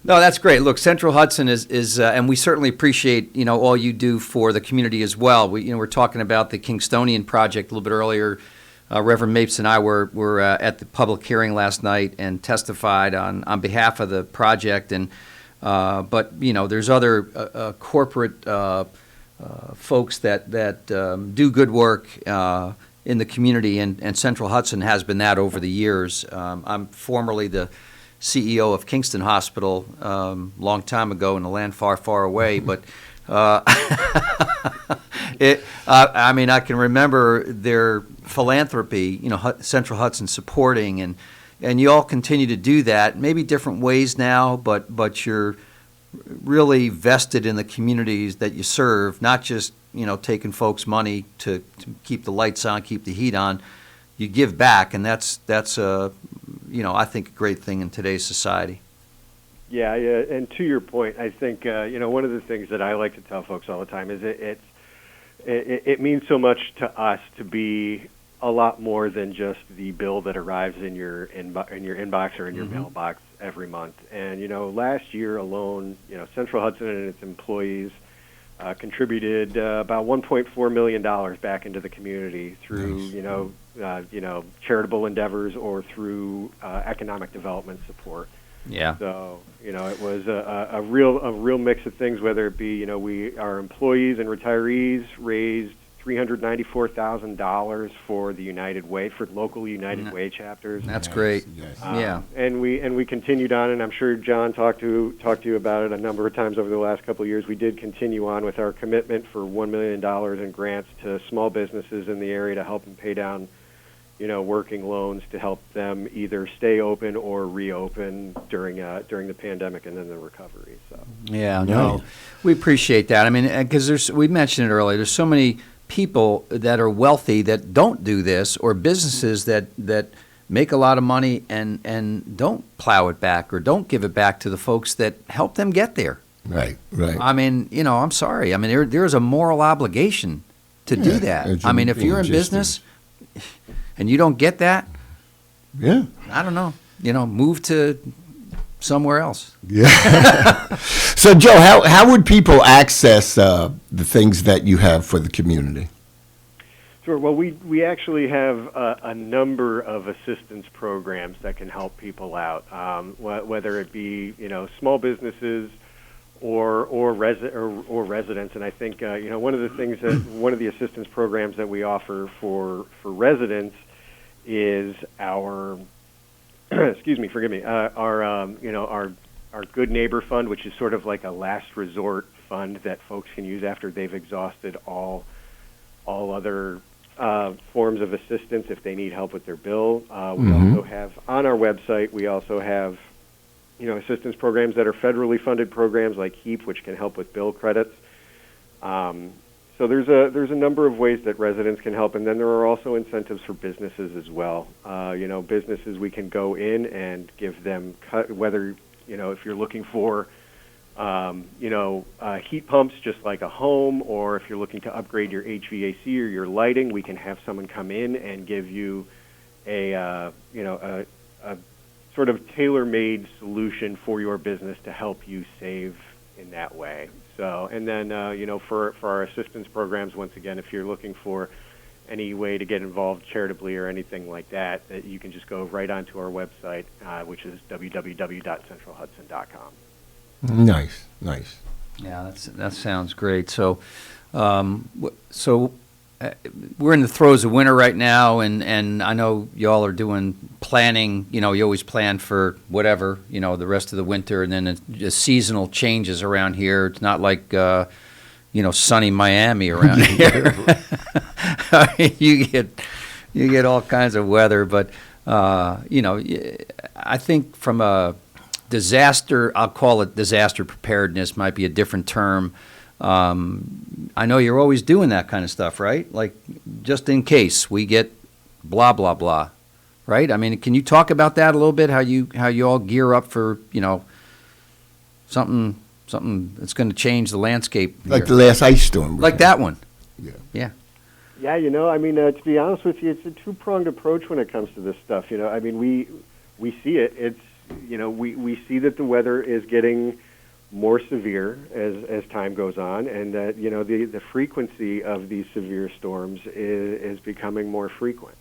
S9: no, that's great. Look, Central Hudson is and we certainly appreciate all you do for the community as well. We're talking about the Kingstonian project a little bit earlier. Reverend Mapes and I were at the public hearing last night and testified on behalf of the project. And but there's other corporate folks that do good work in the community, and Central Hudson has been that over the years. I'm formerly the CEO of Kingston Hospital long time ago in a land far, far away, but I mean, I can remember their philanthropy, Central Hudson supporting, and you all continue to do that, maybe different ways now, but you're really vested in the communities that you serve, not just taking folks money to keep the lights on, keep the heat on. You give back, and that's I think a great thing in today's society.
S17: Yeah, and to your point, I think one of the things that I like to tell folks all the time is it means so much to us to be a lot more than just the bill that arrives in your inbox or in your mailbox every month. And last year alone, Central Hudson and its employees contributed about $1.4 million back into the community through charitable endeavors or through economic development support.
S9: Yeah.
S17: So it was a real mix of things. Whether it be our employees and retirees raised $394,000 for the United Way, for local United Way chapters.
S9: That's great.
S17: Yeah. And we continued on, and I'm sure John talked to you about it a number of times over the last couple of years. We did continue on with our commitment for $1 million in grants to small businesses in the area to help them pay down working loans to help them either stay open or reopen during the pandemic and then the recovery. So
S9: yeah, no, we appreciate that. I mean, because we mentioned it earlier. There's so many people that are wealthy that don't do this, or businesses that make a lot of money and don't plow it back or don't give it back to the folks that help them get there.
S10: Right, right.
S9: I mean, I'm sorry. I mean, there's a moral obligation to do that. I mean, if you're in business and you don't get that, I don't know, move to somewhere else.
S10: Yeah. So, Joe, how would people access the things that you have for the community?
S17: Sure. Well, we actually have a number of assistance programs that can help people out, whether it be small businesses or residents. And I think one of the assistance programs that we offer for residents is our our Good Neighbor Fund, which is sort of like a last resort fund that folks can use after they've exhausted all other forms of assistance if they need help with their bill. We also have on our website, we also have assistance programs that are federally funded programs like HEAP, which can help with bill credits. So there's a number of ways that residents can help, and then there are also incentives for businesses as well. Businesses, we can go in and give them whether if you're looking for heat pumps just like a home, or if you're looking to upgrade your HVAC or your lighting, we can have someone come in and give you a sort of tailor-made solution for your business to help you save in that way. So, and then for our assistance programs, once again, if you're looking for any way to get involved charitably or anything like that, you can just go right onto our website, which is www.centralhudson.com.
S10: Nice.
S9: Yeah, that sounds great. So, we're in the throes of winter right now, and I know y'all are doing planning. You always plan for whatever, the rest of the winter, and then just seasonal changes around here. It's not like, sunny Miami around here. You get all kinds of weather, but I think from a disaster, I'll call it disaster preparedness, might be a different term. I know you're always doing that kind of stuff, right? Like, just in case we get blah, blah, blah, right? I mean, can you talk about that a little bit, how you all gear up for, something that's going to change the landscape here?
S10: Like the last ice storm.
S9: Like that one.
S10: Yeah.
S17: Yeah, to be honest with you, it's a two-pronged approach when it comes to this stuff. We see it. It's, we see that the weather is getting more severe as time goes on, and that the frequency of these severe storms is becoming more frequent.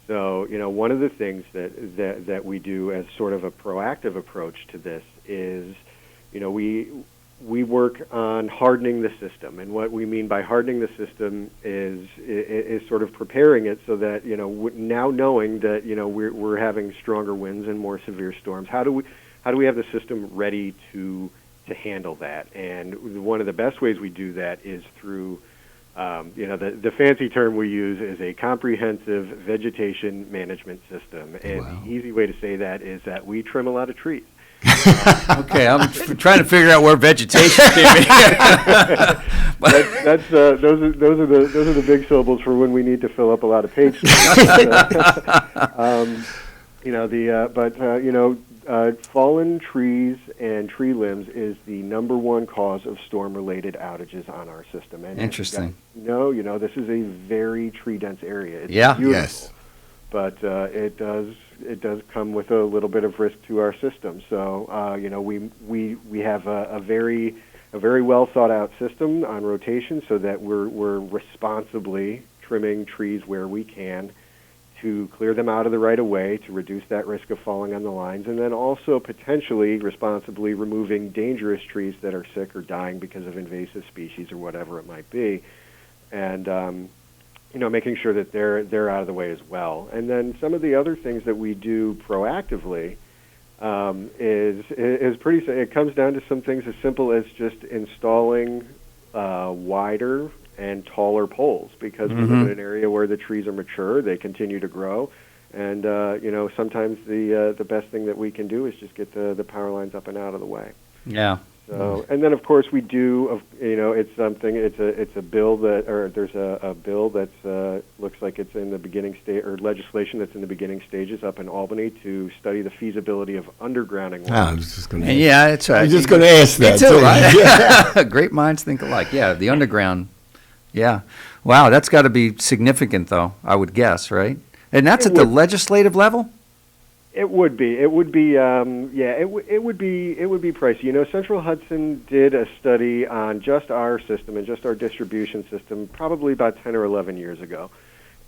S17: So one of the things that we do as sort of a proactive approach to this is we work on hardening the system, and what we mean by hardening the system is sort of preparing it so that now knowing that we're having stronger winds and more severe storms, how do we have the system ready to handle that? And one of the best ways we do that is through, the fancy term we use is a comprehensive vegetation management system. And the easy way to say that is that we trim a lot of trees.
S9: Okay, I'm trying to figure out where vegetation came in.
S17: Those are the big syllables for when we need to fill up a lot of pages. Fallen trees and tree limbs is the number one cause of storm-related outages on our system. And
S9: interesting.
S17: This is a very tree-dense area. It's beautiful, yes, but it does come with a little bit of risk to our system. So we have a very well thought out system on rotation, so that we're responsibly trimming trees where we can, to clear them out of the right of way, to reduce that risk of falling on the lines, and then also potentially responsibly removing dangerous trees that are sick or dying because of invasive species or whatever it might be, and making sure that they're out of the way as well. And then some of the other things that we do proactively is pretty. It comes down to some things as simple as just installing wider and taller poles, because we live in an area where the trees are mature, they continue to grow, and sometimes the best thing that we can do is just get the power lines up and out of the way.
S9: Yeah.
S17: So, and then of course we do, it's something. It's a bill there's a bill that's looks like it's in the beginning stage, or legislation that's in the beginning stages up in Albany to study the feasibility of undergrounding.
S10: I was just going to.
S9: Yeah, it's.
S10: I was just going to ask that
S9: too. Right? Great minds think alike. Yeah, the underground. Yeah, wow, that's got to be significant, though. I would guess, right? And that's at the legislative level.
S17: It would be. It would be. It would be. It would be pricey. Central Hudson did a study on just our system and just our distribution system probably about 10 or 11 years ago,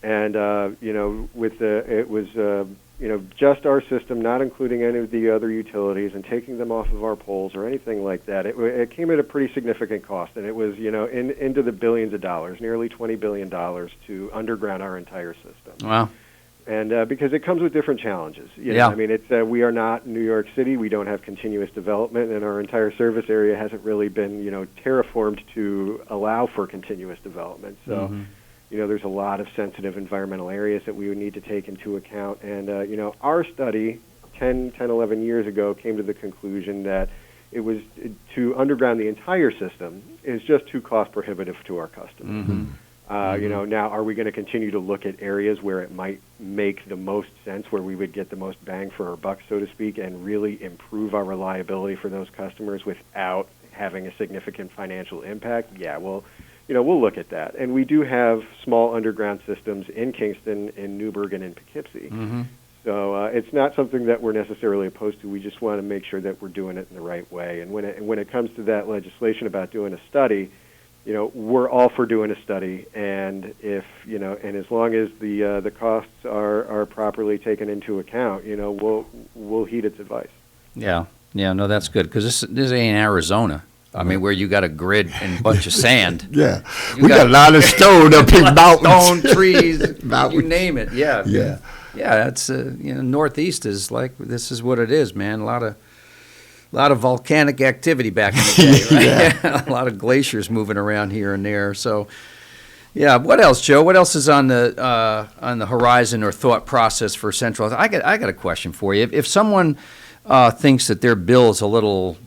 S17: and it was just our system, not including any of the other utilities, and taking them off of our poles or anything like that. It came at a pretty significant cost, and it was into the billions of dollars, nearly $20 billion to underground our entire system.
S9: Wow.
S17: And because it comes with different challenges.
S9: Yeah.
S17: I mean, we are not New York City. We don't have continuous development, and our entire service area hasn't really been, terraformed to allow for continuous development. So, there's a lot of sensitive environmental areas that we would need to take into account. And, our study 10, 11 years ago came to the conclusion that it was to underground the entire system is just too cost prohibitive to our customers.
S9: Mm-hmm.
S17: Now, are we going to continue to look at areas where it might make the most sense, where we would get the most bang for our buck, so to speak, and really improve our reliability for those customers without having a significant financial impact? Yeah, well, we'll look at that. And we do have small underground systems in Kingston, in Newburgh, and in Poughkeepsie.
S9: Mm-hmm.
S17: So it's not something that we're necessarily opposed to. We just want to make sure that we're doing it in the right way. And when it comes to that legislation about doing a study, we're all for doing a study, and if and as long as the costs are properly taken into account, we'll heed its advice.
S9: Yeah, no, that's good, because this ain't Arizona. I mean, where you got a grid and a bunch of sand.
S10: Yeah, we got a lot of stone up in mountains,
S9: stone trees, you name it. Yeah. That's Northeast is like, this is what it is, man. A lot of volcanic activity back in the day, right? A lot of glaciers moving around here and there. So, yeah. What else, Joe? What else is on the horizon or thought process for Central? I got a question for you. If someone thinks that their bill is a little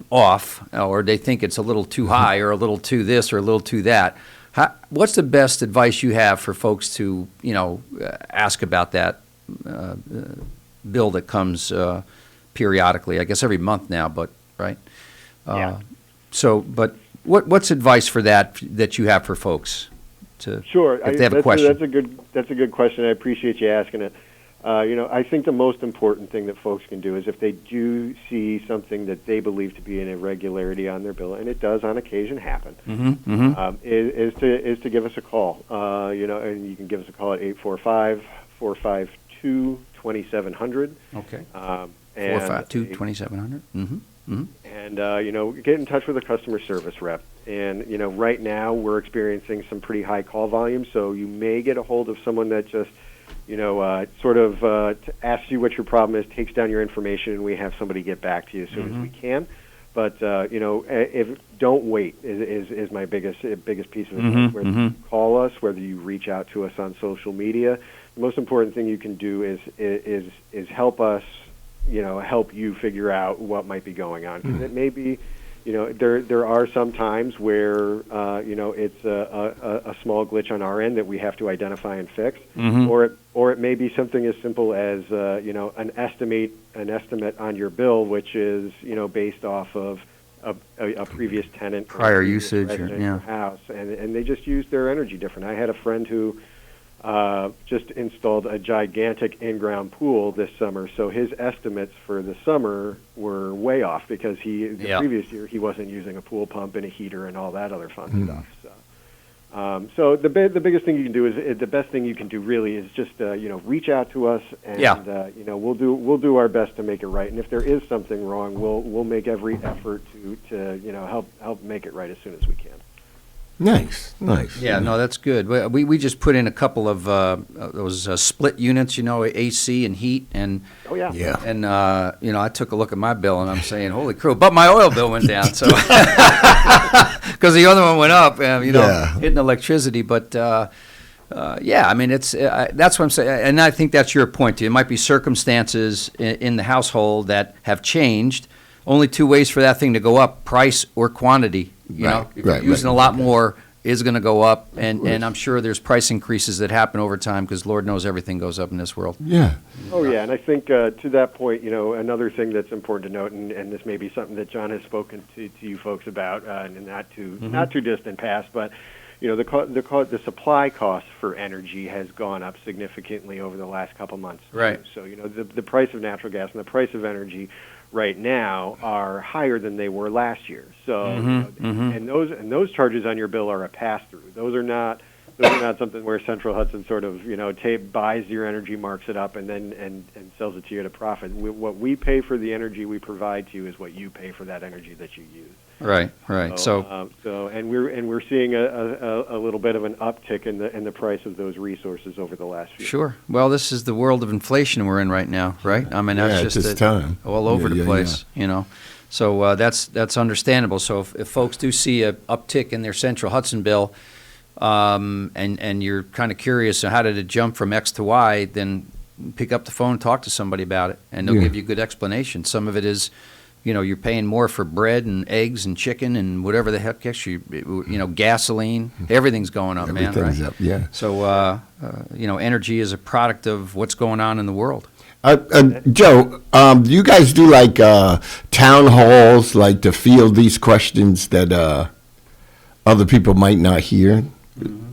S9: off, or they think it's a little too high, or a little too this, or a little too that, what's the best advice you have for folks to ask about that bill that comes periodically? I guess every month now, but right. So, but what's advice for that you have for folks to if they have a question?
S17: That's a good question. I appreciate you asking it. I think the most important thing that folks can do is if they do see something that they believe to be an irregularity on their bill, and it does on occasion happen, is to give us a call. And you can give us a call at 845-452-2700.
S9: Okay. 452-2700.
S17: And get in touch with a customer service rep. And right now we're experiencing some pretty high call volume, so you may get a hold of someone that just asks you what your problem is, takes down your information, and we have somebody get back to you as soon as we can. But don't wait is my biggest piece of advice. Whether you call us, whether you reach out to us on social media, the most important thing you can do is help us, help you figure out what might be going on. Because it may be, there are some times where it's a small glitch on our end that we have to identify and fix, or it may be something as simple as an estimate on your bill, which is based off of a previous tenant,
S9: prior usage,
S17: in your house, and they just use their energy different. I had a friend who just installed a gigantic in-ground pool this summer, so his estimates for the summer were way off because the previous year he wasn't using a pool pump and a heater and all that other fun stuff. So the biggest thing you can do is the best thing you can do really is just reach out to us, and we'll do our best to make it right. And if there is something wrong, we'll make every effort to help make it right as soon as we can.
S10: Nice.
S9: Yeah, no, that's good. We just put in a couple of those split units, AC and heat, and and I took a look at my bill and I'm saying, holy crow! But my oil bill went down, so because the other one went up, hitting electricity. But I mean, it's that's what I'm saying, and I think that's your point too. It might be circumstances in the household that have changed. only two ways for that thing to go up: price or quantity. You know, if you're using a lot more, is going to go up, and I'm sure there's price increases that happen over time because Lord knows everything goes up in this world.
S10: Yeah.
S17: Oh, yeah, and I think to that point, another thing that's important to note, and this may be something that John has spoken to you folks about in the not too distant past, but the supply cost for energy has gone up significantly over the last couple months.
S9: Right.
S17: So the price of natural gas and the price of energy right now are higher than they were last year. So and those charges on your bill are a pass through. Those are not something where Central Hudson sort of buys your energy, marks it up, and then and sells it to you at a profit. What we pay for the energy we provide to you is what you pay for that energy that you use.
S9: Right.
S17: So we're seeing a little bit of an uptick in the price of those resources over the last few.
S9: Sure. Well, this is the world of inflation we're in right now, right? I mean, that's just all over the place, So that's understandable. So if folks do see a uptick in their Central Hudson bill, and you're kind of curious, how did it jump from X to Y? Then pick up the phone and talk to somebody about it, and they'll give you a good explanation. Some of it is, you're paying more for bread and eggs and chicken and whatever the heck gasoline. Everything's going up, man.
S10: Everything's
S9: right?
S10: up, yeah.
S9: So, energy is a product of what's going on in the world.
S10: Joe, do you guys do like town halls, like to field these questions that other people might not hear?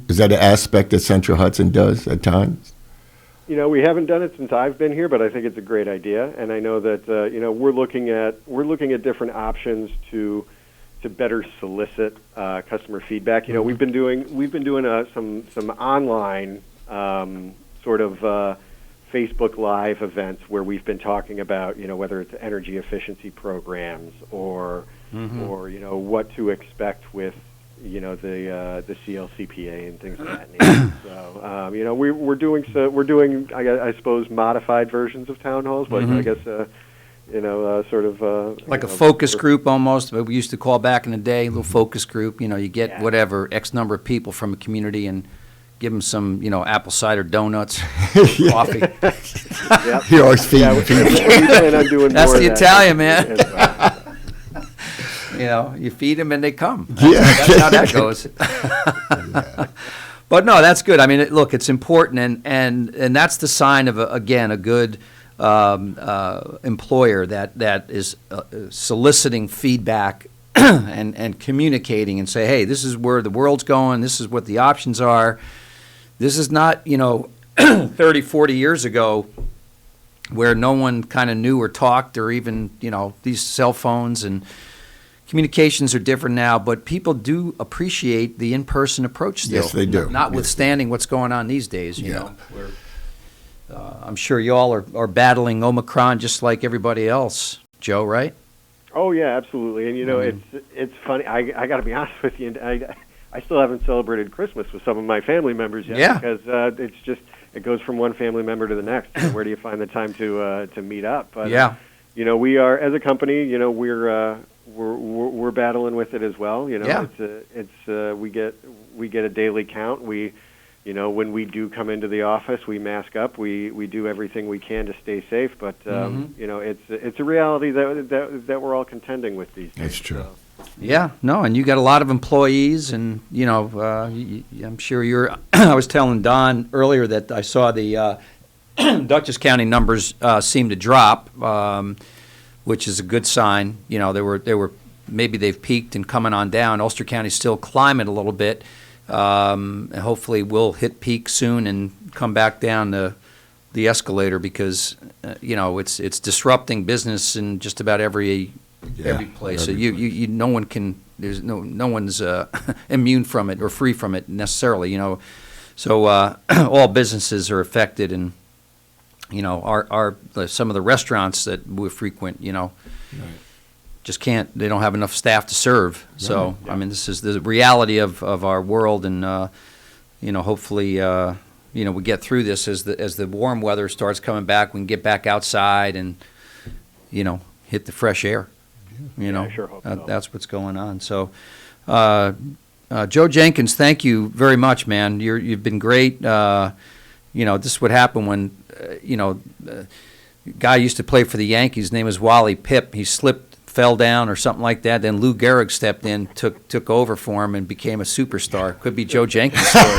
S10: Is that an aspect that Central Hudson does at times?
S17: We haven't done it since I've been here, but I think it's a great idea, and I know that we're looking at different options to better solicit customer feedback. We've been doing some online sort of Facebook Live events where we've been talking about whether it's energy efficiency programs or what to expect with the CLCPA and things of that nature. So we're doing I suppose modified versions of town halls, but I guess sort of
S9: like a focus group almost. We used to call back in the day, a little focus group. You get whatever X number of people from a community and give them some apple cider donuts, coffee.
S10: Yep. You always feed people.
S9: That's the Italian, man. You feed them and they come. That's how that goes. But no, that's good. I mean, look, it's important, and that's the sign of a good employer that is soliciting feedback and communicating and say, hey, this is where the world's going. This is what the options are. This is not 30, 40 years ago where no one kind of knew or talked, or even these cell phones and communications are different now, but people do appreciate the in-person approach still.
S10: Yes, they do.
S9: Notwithstanding what's going on these days, you know. I'm sure you all are battling Omicron just like everybody else, Joe, right?
S17: Oh, yeah, absolutely. And, it's funny. I got to be honest with you. I still haven't celebrated Christmas with some of my family members yet because it's just it goes from one family member to the next. Where do you find the time to meet up? But, we are, as a company, we're battling with it as well. We get a daily count. When we do come into the office, we mask up. We do everything we can to stay safe. But it's a reality that we're all contending with these days.
S10: That's true.
S17: So.
S9: Yeah, no, and you got a lot of employees, and I'm sure you're. I was telling Don earlier that I saw the Dutchess County numbers seem to drop. Which is a good sign. They were maybe they've peaked and coming on down. Ulster County's still climbing a little bit. And hopefully we'll hit peak soon and come back down the escalator because it's disrupting business in just about every place. So you no one can. There's no one's immune from it or free from it necessarily. So all businesses are affected and. Our some of the restaurants that we frequent, just can't. They don't have enough staff to serve. So I mean, this is the reality of our world, and hopefully, we get through this as the warm weather starts coming back. We can get back outside and hit the fresh air.
S17: I sure hope so.
S9: That's what's going on. So, Joe Jenkins, thank you very much, man. You've been great. This is what happened when. A guy used to play for the Yankees. His name was Wally Pipp. He slipped fell down or something like that. Then Lou Gehrig stepped in, took over for him, and became a superstar. Could be Joe Jenkins' story.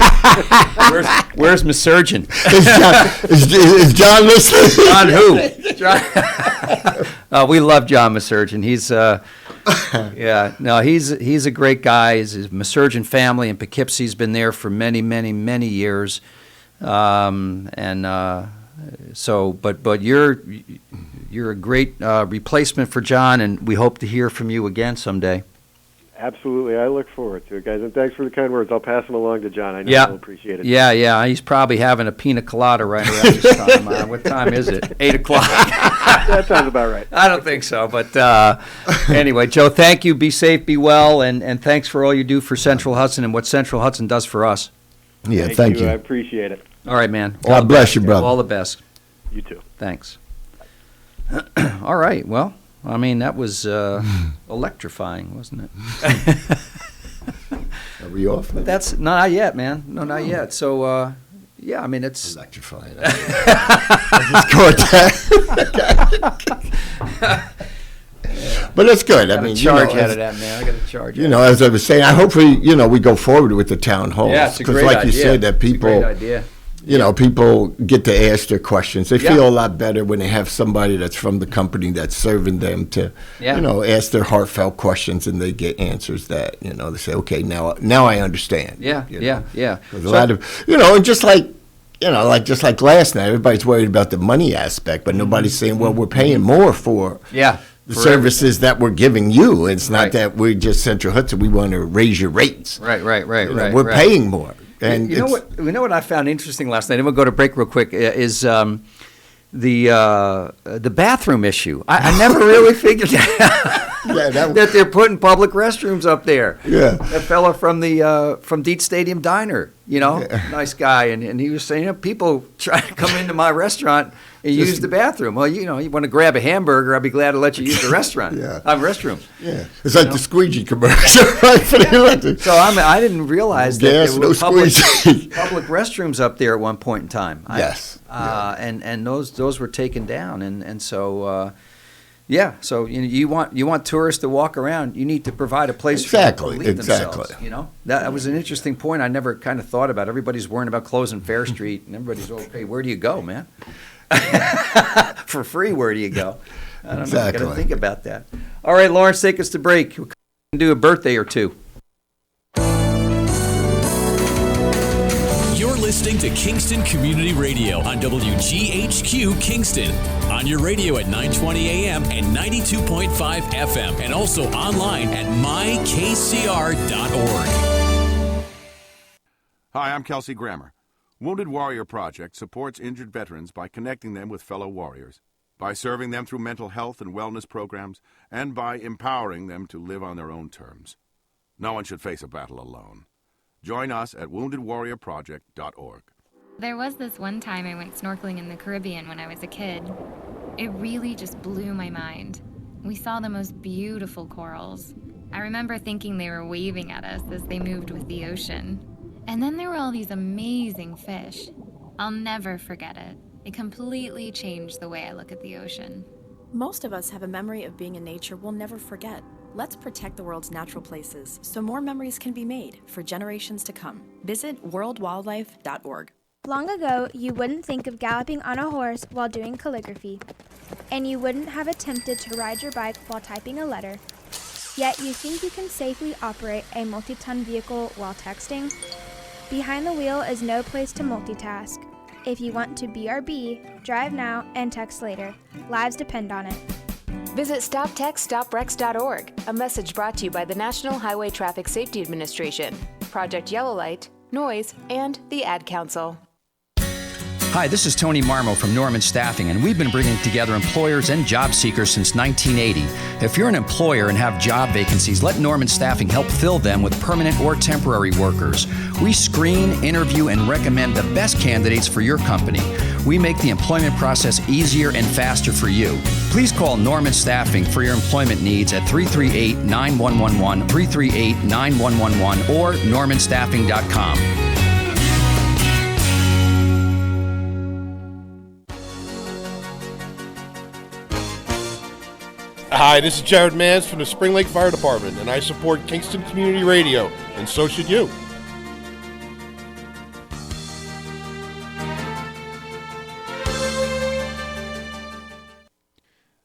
S9: Where's my surgeon?
S10: Is John listening?
S9: John who? John. We love John Masurgeon. He's he's a great guy. His Masurgeon family in Poughkeepsie's been there for many, many, many years. But you're a great replacement for John, and we hope to hear from you again someday.
S17: Absolutely. I look forward to it, guys. And thanks for the kind words. I'll pass them along to John. I know he'll appreciate it.
S9: Yeah. He's probably having a pina colada right around this time. What time is it? 8 o'clock.
S17: That sounds about right.
S9: I don't think so. But anyway, Joe, thank you. Be safe, be well, and thanks for all you do for Central Hudson and what Central Hudson does for us.
S10: Yeah, thank you.
S17: I appreciate it.
S9: All right, man.
S10: God bless you, brother.
S9: All the best.
S17: You too.
S9: Thanks. All right. Well, I mean, that was electrifying, wasn't it?
S10: Are we off?
S9: But that's not yet, man. No, not yet. So, yeah, I mean, it's
S10: electrifying. But it's good. I mean,
S9: charge out of that, man. I got to charge.
S10: As I was saying, I hopefully, we go forward with the town halls.
S9: Yeah, it's a great idea.
S10: Because, like you said, that people,
S9: it's a great idea.
S10: People get to ask their questions. They feel a lot better when they have somebody that's from the company that's serving them to, ask their heartfelt questions, and they get answers that, they say, okay, now I understand.
S9: Yeah.
S10: There's a lot of, and just like last night, everybody's worried about the money aspect, but nobody's saying, well, we're paying more for the services that we're giving you. It's not that we're just Central Hudson. We want to raise your rates.
S9: Right.
S10: We're paying more. And
S9: you know what I found interesting last night, and we'll go to break real quick, is the bathroom issue. I never really figured that they're putting public restrooms up there.
S10: Yeah.
S9: That fella from Dietz Stadium Diner, nice guy, and he was saying, people try to come into my restaurant and use the bathroom. Well, you want to grab a hamburger, I'd be glad to let you use the restaurant. Restroom.
S10: Yeah, it's like the squeegee commercial, right?
S9: So I didn't realize that there were public restrooms up there at one point in time.
S10: Yes.
S9: And those were taken down, and so. So you want tourists to walk around, you need to provide a place for them to relieve themselves. That was an interesting point I never kind of thought about. Everybody's worrying about closing Fair Street, and everybody's okay. Where do you go, man? For free, where do you go? I don't know. Got to think about that. All right, Lawrence, take us to break. We'll do a birthday or two.
S1: You're listening to Kingston Community Radio on WGHQ Kingston. On your radio at 920 AM and 92.5 FM, and also online at mykcr.org.
S4: Hi, I'm Kelsey Grammer. Wounded Warrior Project supports injured veterans by connecting them with fellow warriors, by serving them through mental health and wellness programs, and by empowering them to live on their own terms. No one should face a battle alone. Join us at woundedwarriorproject.org.
S5: There was this one time I went snorkeling in the Caribbean when I was a kid. It really just blew my mind. We saw the most beautiful corals. I remember thinking they were waving at us as they moved with the ocean. And then there were all these amazing fish. I'll never forget it. It completely changed the way I look at the ocean.
S6: Most of us have a memory of being in nature we'll never forget. Let's protect the world's natural places so more memories can be made for generations to come. Visit worldwildlife.org.
S2: Long ago, you wouldn't think of galloping on a horse while doing calligraphy, and you wouldn't have attempted to ride your bike while typing a letter. Yet you think you can safely operate a multi-ton vehicle while texting? Behind the wheel is no place to multitask. If you want to BRB, drive now and text later. Lives depend on it.
S3: Visit StopTextStopWrecks.org, a message brought to you by the National Highway Traffic Safety Administration, Project Yellow Light, Noise, and the Ad Council.
S9: Hi, this is Tony Marmo from Norman Staffing, and we've been bringing together employers and job seekers since 1980. If you're an employer and have job vacancies, let Norman Staffing help fill them with permanent or temporary workers. We screen, interview, and recommend the best candidates for your company. We make the employment process easier and faster for you. Please call Norman Staffing for your employment needs at 338-9111, 338-9111, or normanstaffing.com.
S7: Hi, this is Jared Mans from the Spring Lake Fire Department, and I support Kingston Community Radio, and so should you.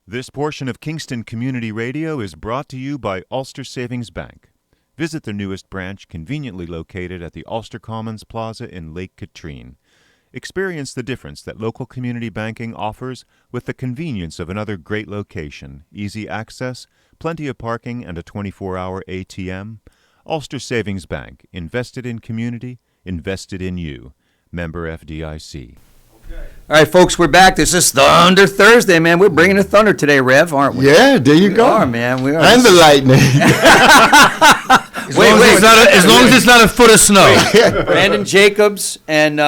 S8: This portion of Kingston Community Radio is brought to you by Ulster Savings Bank. Visit their newest branch, conveniently located at the Ulster Commons Plaza in Lake Katrine. Experience the difference that local community banking offers with the convenience of another great location, easy access, plenty of parking, and a 24-hour ATM. Ulster Savings Bank, invested in community, invested in you. Member FDIC.
S9: All right, folks, we're back. This is Thunder Thursday, man. We're bringing the thunder today, Rev, aren't we?
S10: Yeah, there you go.
S9: We are, man. We are.
S10: And the lightning.
S11: As long as it's not a foot of snow.
S9: Brandon Jacobs and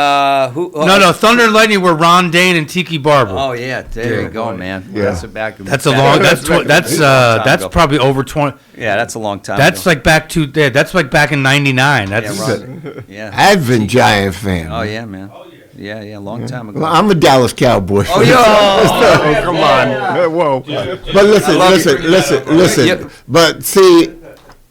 S9: who?
S11: No, Thunder and Lightning were Ron Dane and Tiki Barber.
S9: Oh yeah, there you go, man.
S10: Yeah.
S11: That's a long. That's probably over 20.
S9: Yeah, that's a long time.
S11: That's
S9: ago.
S11: like that's like back in '99.
S9: Yeah.
S10: I've been Giant fan.
S9: Oh yeah, man. Yeah, long time ago.
S10: Well, I'm a Dallas Cowboy fan.
S9: Oh, yeah.
S10: Come on. Whoa. But listen. But see,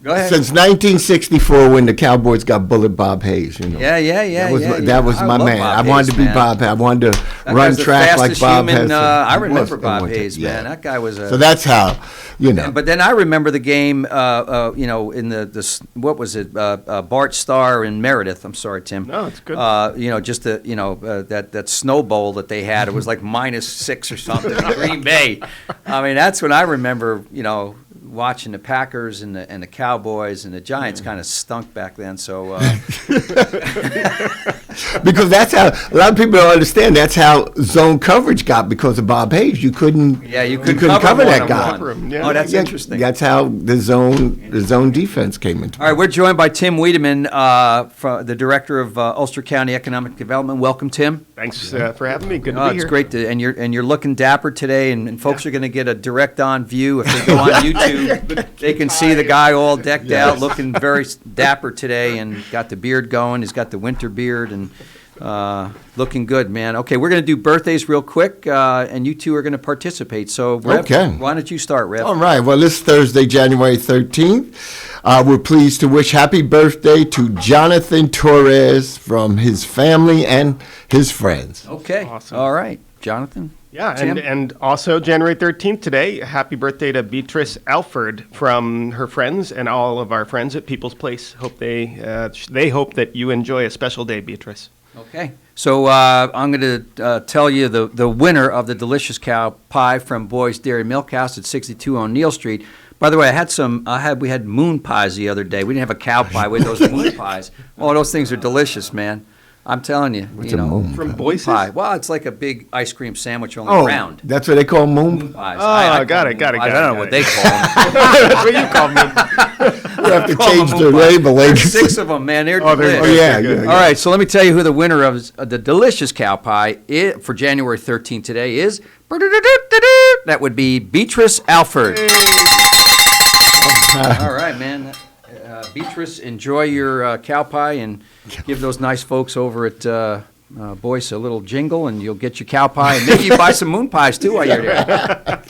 S9: Go ahead.
S10: Since 1964, when the Cowboys got Bullet Bob Hayes, you know. That was my man. I wanted to be Bob Hayes. I wanted to run track like Bob Hayes.
S9: I remember Bob Hayes, man. That guy was a.
S10: So that's how, you know.
S9: But then I remember the game, in the what was it, Bart Starr and Meredith. I'm sorry, Tim.
S18: No, it's good.
S9: Just that Snow Bowl that they had. It was like -6 or something in Green Bay. I mean, that's when I remember, watching the Packers and the Cowboys, and the Giants kind of stunk back then. So
S10: because that's how a lot of people don't understand. That's how zone coverage got because of Bob Hayes. You couldn't cover that guy.
S9: Yeah. Oh, that's interesting.
S10: That's how the zone defense came into.
S9: All right, we're joined by Tim Wiedemann, the director of Ulster County Economic Development. Welcome, Tim.
S18: Thanks for having me. Good to be here.
S9: It's great and you're looking dapper today, and folks are going to get a direct on view if they go on YouTube. They can see the guy all decked out, looking very dapper today, and got the beard going. He's got the winter beard, and looking good, man. Okay, we're going to do birthdays real quick, and you two are going to participate. So, Rev, why don't you start, Rev?
S10: All right. Well, this Thursday, January 13th, we're pleased to wish happy birthday to Jonathan Torres from his family and his friends.
S9: Okay. Awesome. All right. Jonathan?
S18: Yeah, and also January 13th today, happy birthday to Beatrice Alford from her friends and all of our friends at People's Place. Hope they hope that you enjoy a special day, Beatrice.
S9: Okay. So I'm going to tell you the winner of the delicious cow pie from Boy's Dairy Milk House at 62 O'Neill Street. By the way, we had moon pies the other day. We didn't have a cow pie. We had those moon pies. Oh, those things are delicious, man. I'm telling you,
S18: from Boyce's
S9: pie. Well, it's like a big ice cream sandwich, only round.
S10: That's what they call moon
S9: pies.
S18: Oh, got it.
S9: I don't know what they call them.
S18: That's what you call them.
S10: You have to change the label.
S9: There's 6 of them, man. They're delicious.
S10: Yeah.
S9: All right, so let me tell you who the winner of the delicious cow pie for January 13th today is. That would be Beatrice Alford. All right, man. Beatrice, enjoy your cow pie and give those nice folks over at Boyce a little jingle, and you'll get your cow pie. And maybe you buy some moon pies, too, while you're there.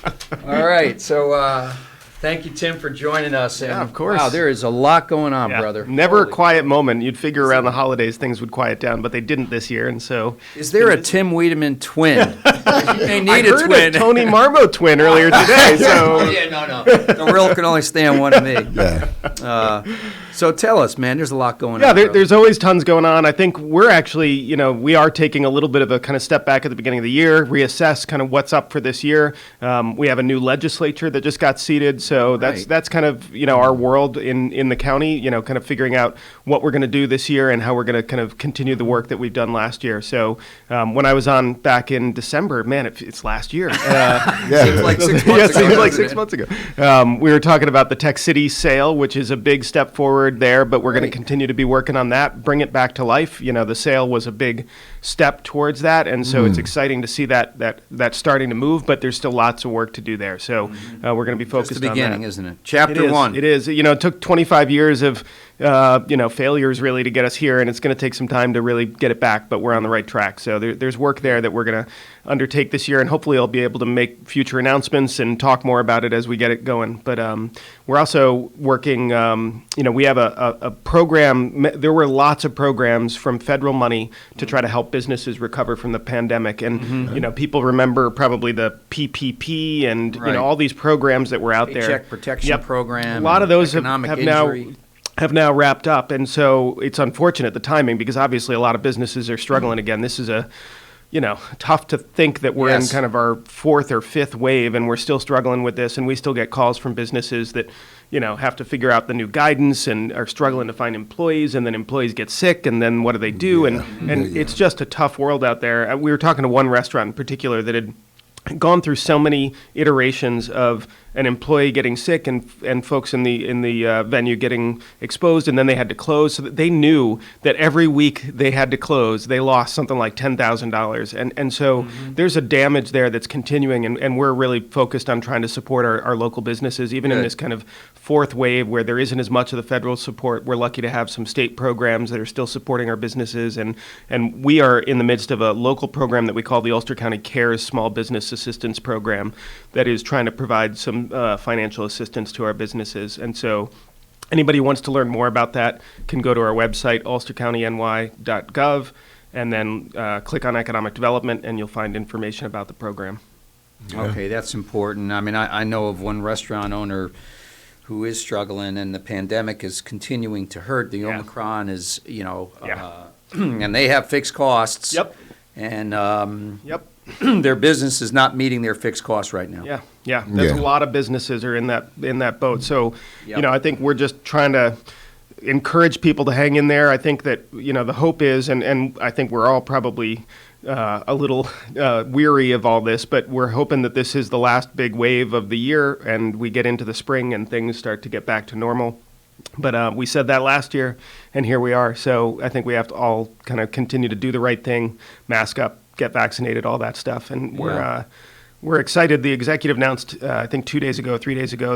S9: All right. So thank you, Tim, for joining us. And,
S18: of course.
S9: Wow, there is a lot going on, brother.
S18: Never a quiet moment. You'd figure around the holidays things would quiet down, but they didn't this year, and so...
S9: Is there a Tim Wiedemann twin? They need
S18: a twin. A Tony Marmo twin earlier today, so...
S9: No. The world can only stand one of me. Yeah. So tell us, man, there's a lot going on.
S18: Yeah, there's always tons going on. I think we're actually, we are taking a little bit of a kind of step back at the beginning of the year, reassess kind of what's up for this year. We have a new legislature that just got seated, so that's kind of, our world in the county, kind of figuring out what we're going to do this year and how we're going to kind of continue the work that we've done last year. So when I was on back in December, man, it's last year.
S9: Seems like 6 months ago.
S18: Seems like 6 months ago. We were talking about the Tech City sale, which is a big step forward there, but we're going to continue to be working on that, bring it back to life. The sale was a big step towards that, and so it's exciting to see that starting to move. But there's still lots of work to do there. So we're going to be focused
S9: Just the
S18: on
S9: beginning,
S18: that.
S9: isn't it? Chapter 1.
S18: It is. It took 25 years of failures really to get us here, and it's going to take some time to really get it back. But we're on the right track. So there's work there that we're going to undertake this year, and hopefully I'll be able to make future announcements and talk more about it as we get it going. But we're also working. We have a program. There were lots of programs from federal money to try to help businesses recover from the pandemic, and people remember probably the PPP and all these programs that were out there.
S9: Paycheck protection program.
S18: A lot of those have
S9: injury.
S18: now wrapped up, and so it's unfortunate the timing, because obviously a lot of businesses are struggling again. This is tough to think that we're in kind of our fourth or fifth wave, and we're still struggling with this, and we still get calls from businesses that have to figure out the new guidance and are struggling to find employees, and then employees get sick, and then what do they do? And it's just a tough world out there. We were talking to one restaurant in particular that had gone through so many iterations of an employee getting sick and folks in the venue getting exposed, and then they had to close. So that they knew that every week they had to close, they lost something like $10,000. And so there's a damage there that's continuing, and we're really focused on trying to support our local businesses, even in this kind of fourth wave where there isn't as much of the federal support. We're lucky to have some state programs that are still supporting our businesses, and we are in the midst of a local program that we call the Ulster County CARES Small Business Assistance Program that is trying to provide some financial assistance to our businesses. And so anybody who wants to learn more about that can go to our website, ulstercountyny.gov, and then click on economic development, and you'll find information about the program.
S9: Okay, that's important. I mean, I know of one restaurant owner who is struggling, and the pandemic is continuing to hurt. The Omicron is, and they have fixed costs.
S18: Yep.
S9: And their business is not meeting their fixed costs right now.
S18: Yeah. There's a lot of businesses are in that boat. So, I think we're just trying to encourage people to hang in there. I think that, the hope is, and I think we're all probably a little weary of all this, but we're hoping that this is the last big wave of the year, and we get into the spring and things start to get back to normal. But we said that last year, and here we are. So I think we have to all kind of continue to do the right thing, mask up, get vaccinated, all that stuff. And we're excited. The executive announced, I think 3 days ago,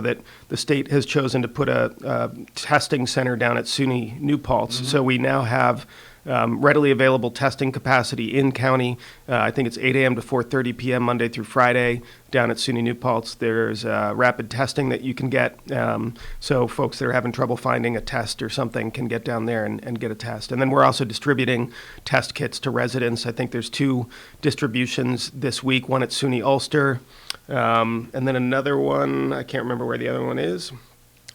S18: that the state has chosen to put a testing center down at SUNY New Paltz. So we now have readily available testing capacity in county. I think it's 8 a.m. to 4:30 p.m. Monday through Friday down at SUNY New Paltz. There's rapid testing that you can get. So folks that are having trouble finding a test or something can get down there and get a test. And then we're also distributing test kits to residents. I think there's 2 distributions this week, one at SUNY Ulster, and then another one, I can't remember where the other one is,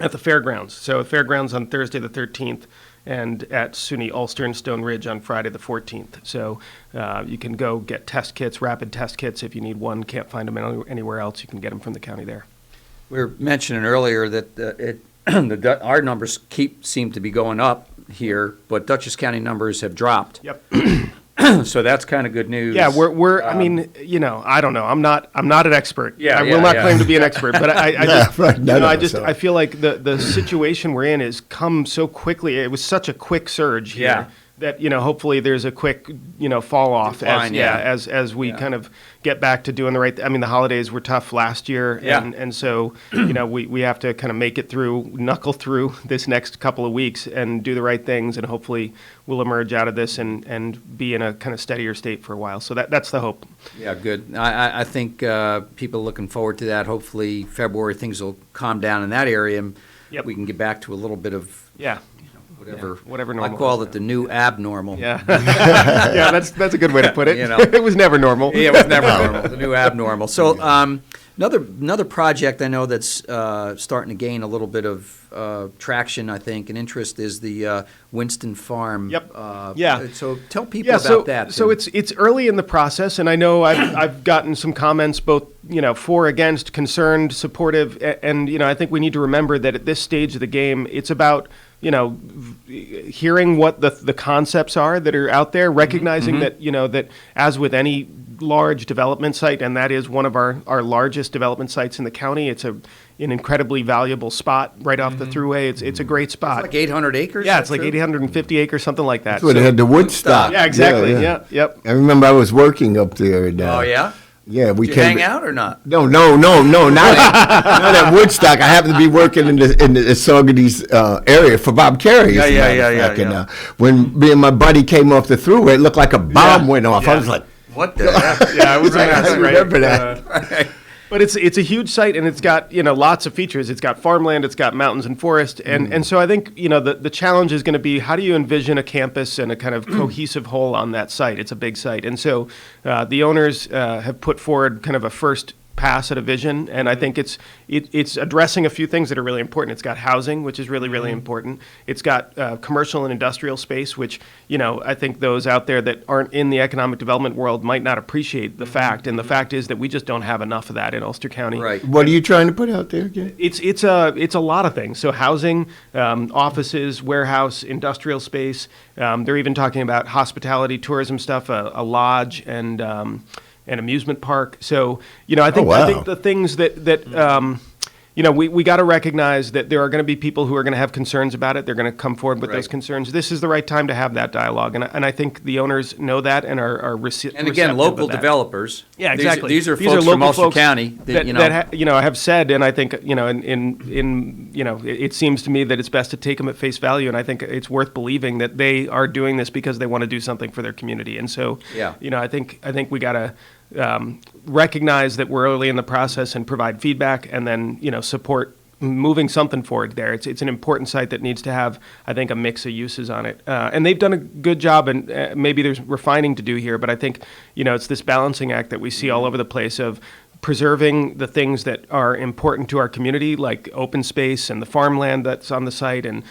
S18: at the fairgrounds. So fairgrounds on Thursday the 13th, and at SUNY Ulster and Stone Ridge on Friday the 14th. So you can go get test kits, rapid test kits. If you need one, can't find them anywhere else, you can get them from the county there.
S9: We were mentioning earlier that our numbers seem to be going up here, but Dutchess County numbers have dropped.
S18: Yep.
S9: So that's kind of good news.
S18: Yeah, we're. I mean, I don't know. I'm not an expert. I will not claim to be an expert, but I feel like the situation we're in has come so quickly. It was such a quick surge here that hopefully there's a quick fall off
S9: decline,
S18: as we kind of get back to doing the right. I mean, the holidays were tough last year, and so we have to kind of make it through, knuckle through this next couple of weeks and do the right things, and hopefully we'll emerge out of this and be in a kind of steadier state for a while. So that's the hope.
S9: Yeah, good. I think people are looking forward to that. Hopefully February things will calm down in that area, and we can get back to a little bit of whatever normal. I call it the new abnormal.
S18: Yeah, that's a good way to put it. It was never normal.
S9: Yeah, it was never normal. The new abnormal. So another project I know that's starting to gain a little bit of traction, I think, and interest is the Winston Farm.
S18: Yep.
S9: So tell people about that.
S18: So it's early in the process, and I know I've gotten some comments both for, against, concerned, supportive, and I think we need to remember that at this stage of the game, it's about hearing what the concepts are that are out there, recognizing that that as with any large development site, and that is one of our largest development sites in the county, it's an incredibly valuable spot right off the thruway. It's a great spot.
S9: It's like 800 acres?
S18: Yeah, it's like 850 acres, something like that.
S10: That's where they had the Woodstock.
S18: Yeah, exactly. Yeah. Yep.
S10: I remember I was working up there. And,
S9: Oh, yeah?
S10: Yeah, we
S9: Did you
S10: came.
S9: hang out or not?
S10: No, not at Woodstock. I happened to be working in the Saugerties area for Bob Carey.
S9: Yeah.
S10: When me and my buddy came off the thruway, it looked like a bomb went off. I was like,
S9: what the heck?
S18: Yeah, it was a mess,
S10: I remember that.
S9: Right.
S18: But it's a huge site, and it's got lots of features. It's got farmland, it's got mountains and forest, and so I think the challenge is going to be, how do you envision a campus and a kind of cohesive whole on that site? It's a big site, and so the owners have put forward kind of a first pass at a vision, and I think it's addressing a few things that are really important. It's got housing, which is really, really important. It's got commercial and industrial space, which, I think those out there that aren't in the economic development world might not appreciate the fact, and the fact is that we just don't have enough of that in Ulster County.
S9: Right.
S10: What are you trying to put out there again?
S18: It's a lot of things. So housing, offices, warehouse, industrial space. They're even talking about hospitality, tourism stuff, a lodge, and an amusement park. So, I think the things that we got to recognize that there are going to be people who are going to have concerns about it. They're going to come forward with those concerns. This is the right time to have that dialogue, and I think the owners know that and are receptive.
S9: And again, local developers.
S18: Yeah, exactly.
S9: These are folks from Ulster County
S18: that have said, and I think it seems to me that it's best to take them at face value, and I think it's worth believing that they are doing this because they want to do something for their community. And so, I think we got to recognize that we're early in the process and provide feedback, and then support moving something forward there. It's an important site that needs to have, I think, a mix of uses on it, and they've done a good job, and maybe there's refining to do here, but I think it's this balancing act that we see all over the place of preserving the things that are important to our community, like open space and the farmland that's on the site, and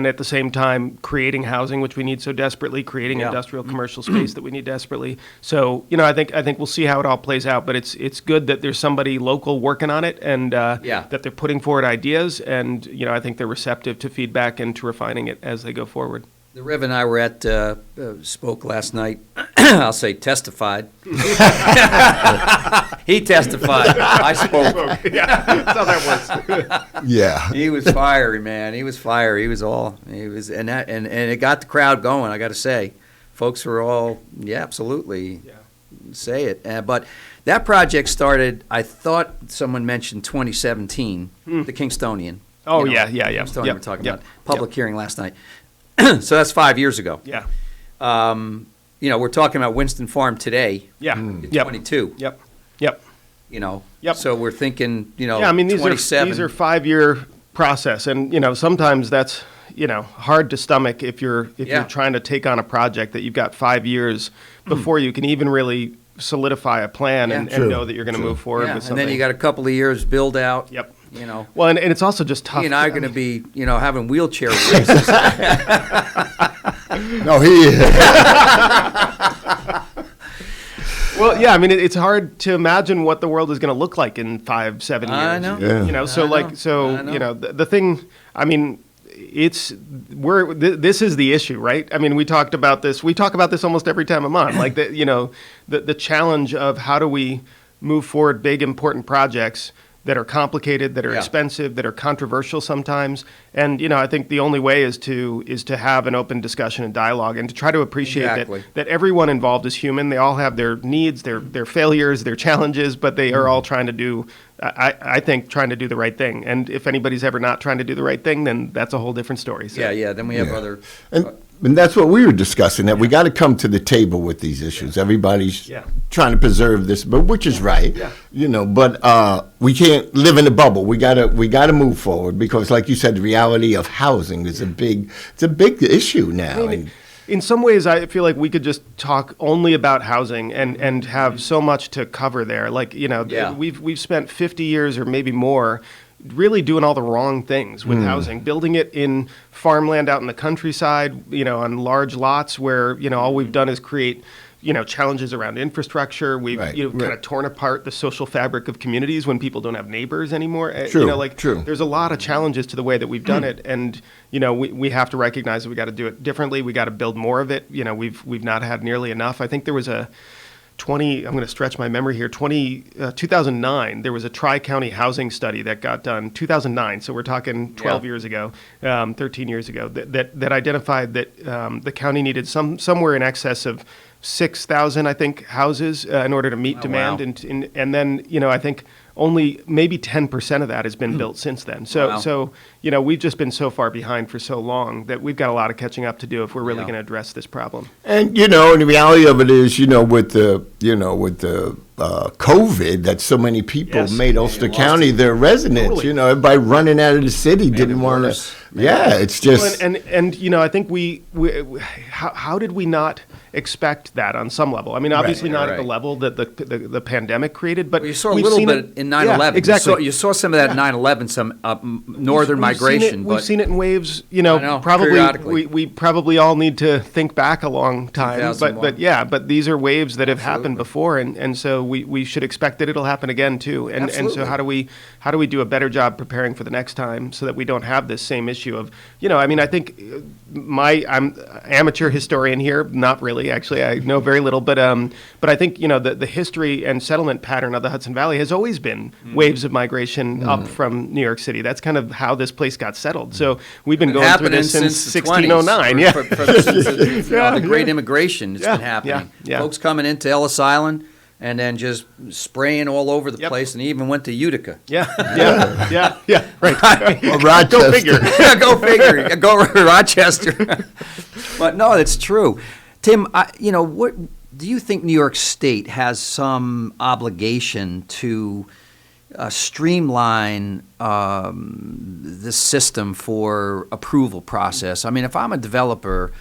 S18: at the same time creating housing, which we need so desperately, creating industrial commercial space that we need desperately. So, I think we'll see how it all plays out, but it's good that there's somebody local working on it, and that they're putting forward ideas, and I think they're receptive to feedback and to refining it as they go forward.
S9: The Rev and I were at, spoke last night. I'll say testified. He testified. I spoke.
S18: Yeah, that's how that works.
S10: Yeah.
S9: He was fiery, man. He was fiery. And it got the crowd going, I got to say. Folks were all, absolutely. Yeah. Say it. But that project started, I thought someone mentioned 2017, the Kingstonian.
S18: Oh, yeah.
S9: Kingstonian we're talking about. Public hearing last night. So that's 5 years ago.
S18: Yeah.
S9: We're talking about Winston Farm today.
S18: Yeah.
S9: In 22.
S18: Yep.
S9: So we're thinking,
S18: these are 5-year process, and sometimes that's hard to stomach if you're trying to take on a project that you've got 5 years before you can even really solidify a plan and know that you're going to move forward with something.
S9: And then you got a couple of years build out.
S18: Yep. Well, and it's also just tough.
S9: He and I are going to be, having wheelchair races.
S10: No, he is.
S18: Well, yeah, it's hard to imagine what the world is going to look like in 5-7 years.
S9: I know.
S10: Yeah.
S18: The thing, this is the issue, right? We talked about this. We talk about this almost every time I'm on. Like the challenge of how do we move forward big, important projects that are complicated, that are expensive, that are controversial sometimes. And, I think the only way is to have an open discussion and dialogue, and to try to appreciate that everyone involved is human. They all have their needs, their failures, their challenges, but they are all trying to do, I think, trying to do the right thing. And if anybody's ever not trying to do the right thing, then that's a whole different story. So.
S9: Then we have other...
S10: And that's what we were discussing, that we got to come to the table with these issues. Everybody's trying to preserve this, but which is right, but we can't live in a bubble. We got to move forward, because like you said, the reality of housing is a big issue now.
S18: In some ways, I feel like we could just talk only about housing and have so much to cover there. Like, we've spent 50 years or maybe more really doing all the wrong things with housing, building it in farmland out in the countryside, on large lots where, all we've done is create, challenges around infrastructure. We've kind of torn apart the social fabric of communities when people don't have neighbors anymore.
S10: True.
S18: There's a lot of challenges to the way that we've done it. And, we have to recognize that we got to do it differently. We got to build more of it. We've not had nearly enough. I think there was I'm going to stretch my memory here, 2009, there was a tri-county housing study that got done, 2009, so we're talking 12 years ago, 13 years ago, that identified that the county needed somewhere in excess of 6,000, I think, houses in order to meet demand. Wow. And then, I think only maybe 10% of that has been built since then. So we've just been so far behind for so long that we've got a lot of catching up to do if we're really going to address this problem.
S10: And, and the reality of it is, with the COVID, that so many people made Ulster County their residence.
S18: Totally.
S10: Everybody running out of the city didn't want to. Yeah, it's just.
S18: And I think how did we not expect that on some level? I mean, obviously not at the level that the pandemic created, but
S9: you saw a little bit in 9/11.
S18: Yeah, exactly.
S9: You saw some of that in 9/11, some northern migration.
S18: We've seen it in waves. Probably we probably all need to think back a long time. But these are waves that have happened before, and so we should expect that it'll happen again too. And so how do we do a better job preparing for the next time so that we don't have this same issue of I think I'm amateur historian here, not really. Actually, I know very little, but I think the history and settlement pattern of the Hudson Valley has always been waves of migration up from New York City. That's kind of how this place got settled. So we've been going through this since 1609.
S9: Since the Great Immigration, it's been happening. Folks coming into Ellis Island and then just spraying all over the place, and he even went to Utica.
S18: Yeah,
S10: right. Well, Rochester.
S9: Go figure. Go figure. Go Rochester. But no, it's true. Tim, what do you think New York State has some obligation to streamline the system for approval process? I mean, if I'm a developer,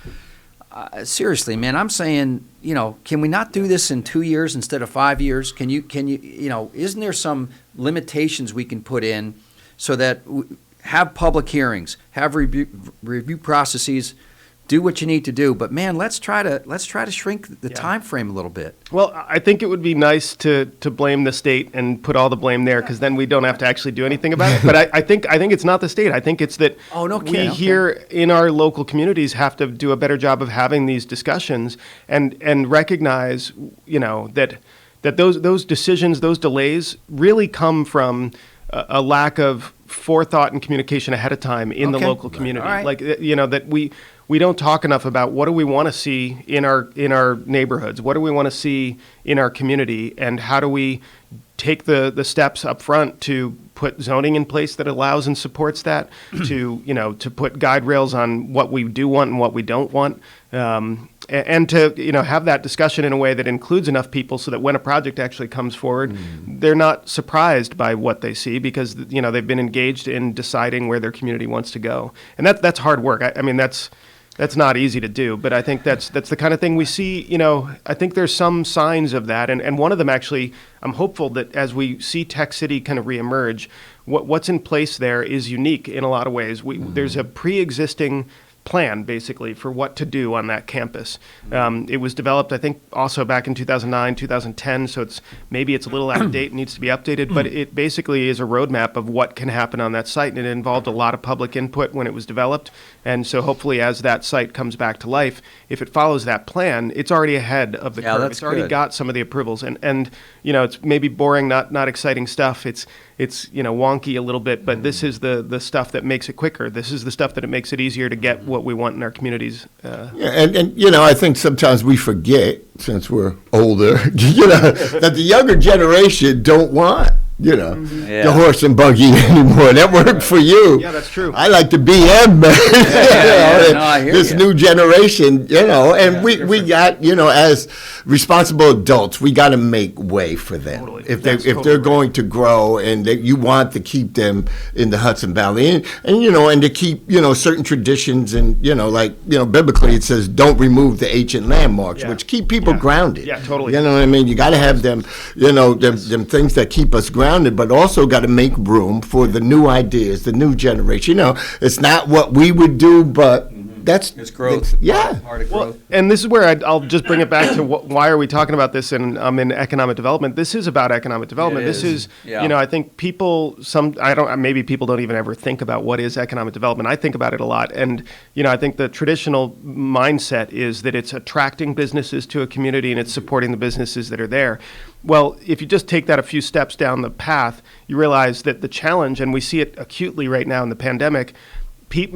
S9: seriously, man, I'm saying, can we not do this in 2 years instead of 5 years? Can you, isn't there some limitations we can put in so that have public hearings, have review processes, do what you need to do, but man, let's try to shrink the time frame a little bit.
S18: Well, I think it would be nice to blame the state and put all the blame there, because then we don't have to actually do anything about it. But I think it's not the state. I think it's that we here in our local communities have to do a better job of having these discussions and recognize, that those decisions, those delays really come from a lack of forethought and communication ahead of time in the local community. Right. Like, that we don't talk enough about what do we want to see in our neighborhoods, what do we want to see in our community, and how do we take the steps up front to put zoning in place that allows and supports that, to put guide rails on what we do want and what we don't want, and to have that discussion in a way that includes enough people so that when a project actually comes forward, they're not surprised by what they see, because they've been engaged in deciding where their community wants to go, and that's hard work. I mean, that's not easy to do, but I think that's the kind of thing we see. I think there's some signs of that, and one of them actually, I'm hopeful that as we see Tech City kind of reemerge, what's in place there is unique in a lot of ways. There's a pre-existing plan, basically, for what to do on that campus. It was developed, I think, also back in 2009, 2010, so maybe it's a little out of date and needs to be updated, but it basically is a roadmap of what can happen on that site, and it involved a lot of public input when it was developed. And so hopefully as that site comes back to life, if it follows that plan, it's already ahead of the curve. It's already got some of the approvals, and it's maybe boring, not exciting stuff. It's wonky a little bit, but this is the stuff that makes it quicker. This is the stuff that it makes it easier to get what we want in our communities.
S10: And I think sometimes we forget, since we're older, that the younger generation don't want the horse and buggy anymore. That worked for you.
S18: Yeah, that's true.
S10: I like the BM, man. I hear this new generation, and we got, as responsible adults, we got to make way for them. Totally. If they're going to grow, and you want to keep them in the Hudson Valley, and to keep, certain traditions, and, biblically it says don't remove the ancient landmarks, which keep people grounded.
S18: Yeah, totally.
S10: You know what I mean? You got to have them, them things that keep us grounded, but also got to make room for the new ideas, the new generation. It's not what we would do, but
S9: it's growth.
S10: Yeah.
S9: Part of
S18: Well,
S9: growth.
S18: and this is where I'll just bring it back to why are we talking about this? And I'm in economic development. This is about economic development.
S9: It
S18: This
S9: is.
S18: is,
S9: Yeah.
S18: you know, I think maybe people don't even ever think about what is economic development. I think about it a lot. And, you know, I think the traditional mindset is that it's attracting businesses to a community and it's supporting the businesses that are there. Well, if you just take that a few steps down the path, you realize that the challenge, and we see it acutely right now in the pandemic,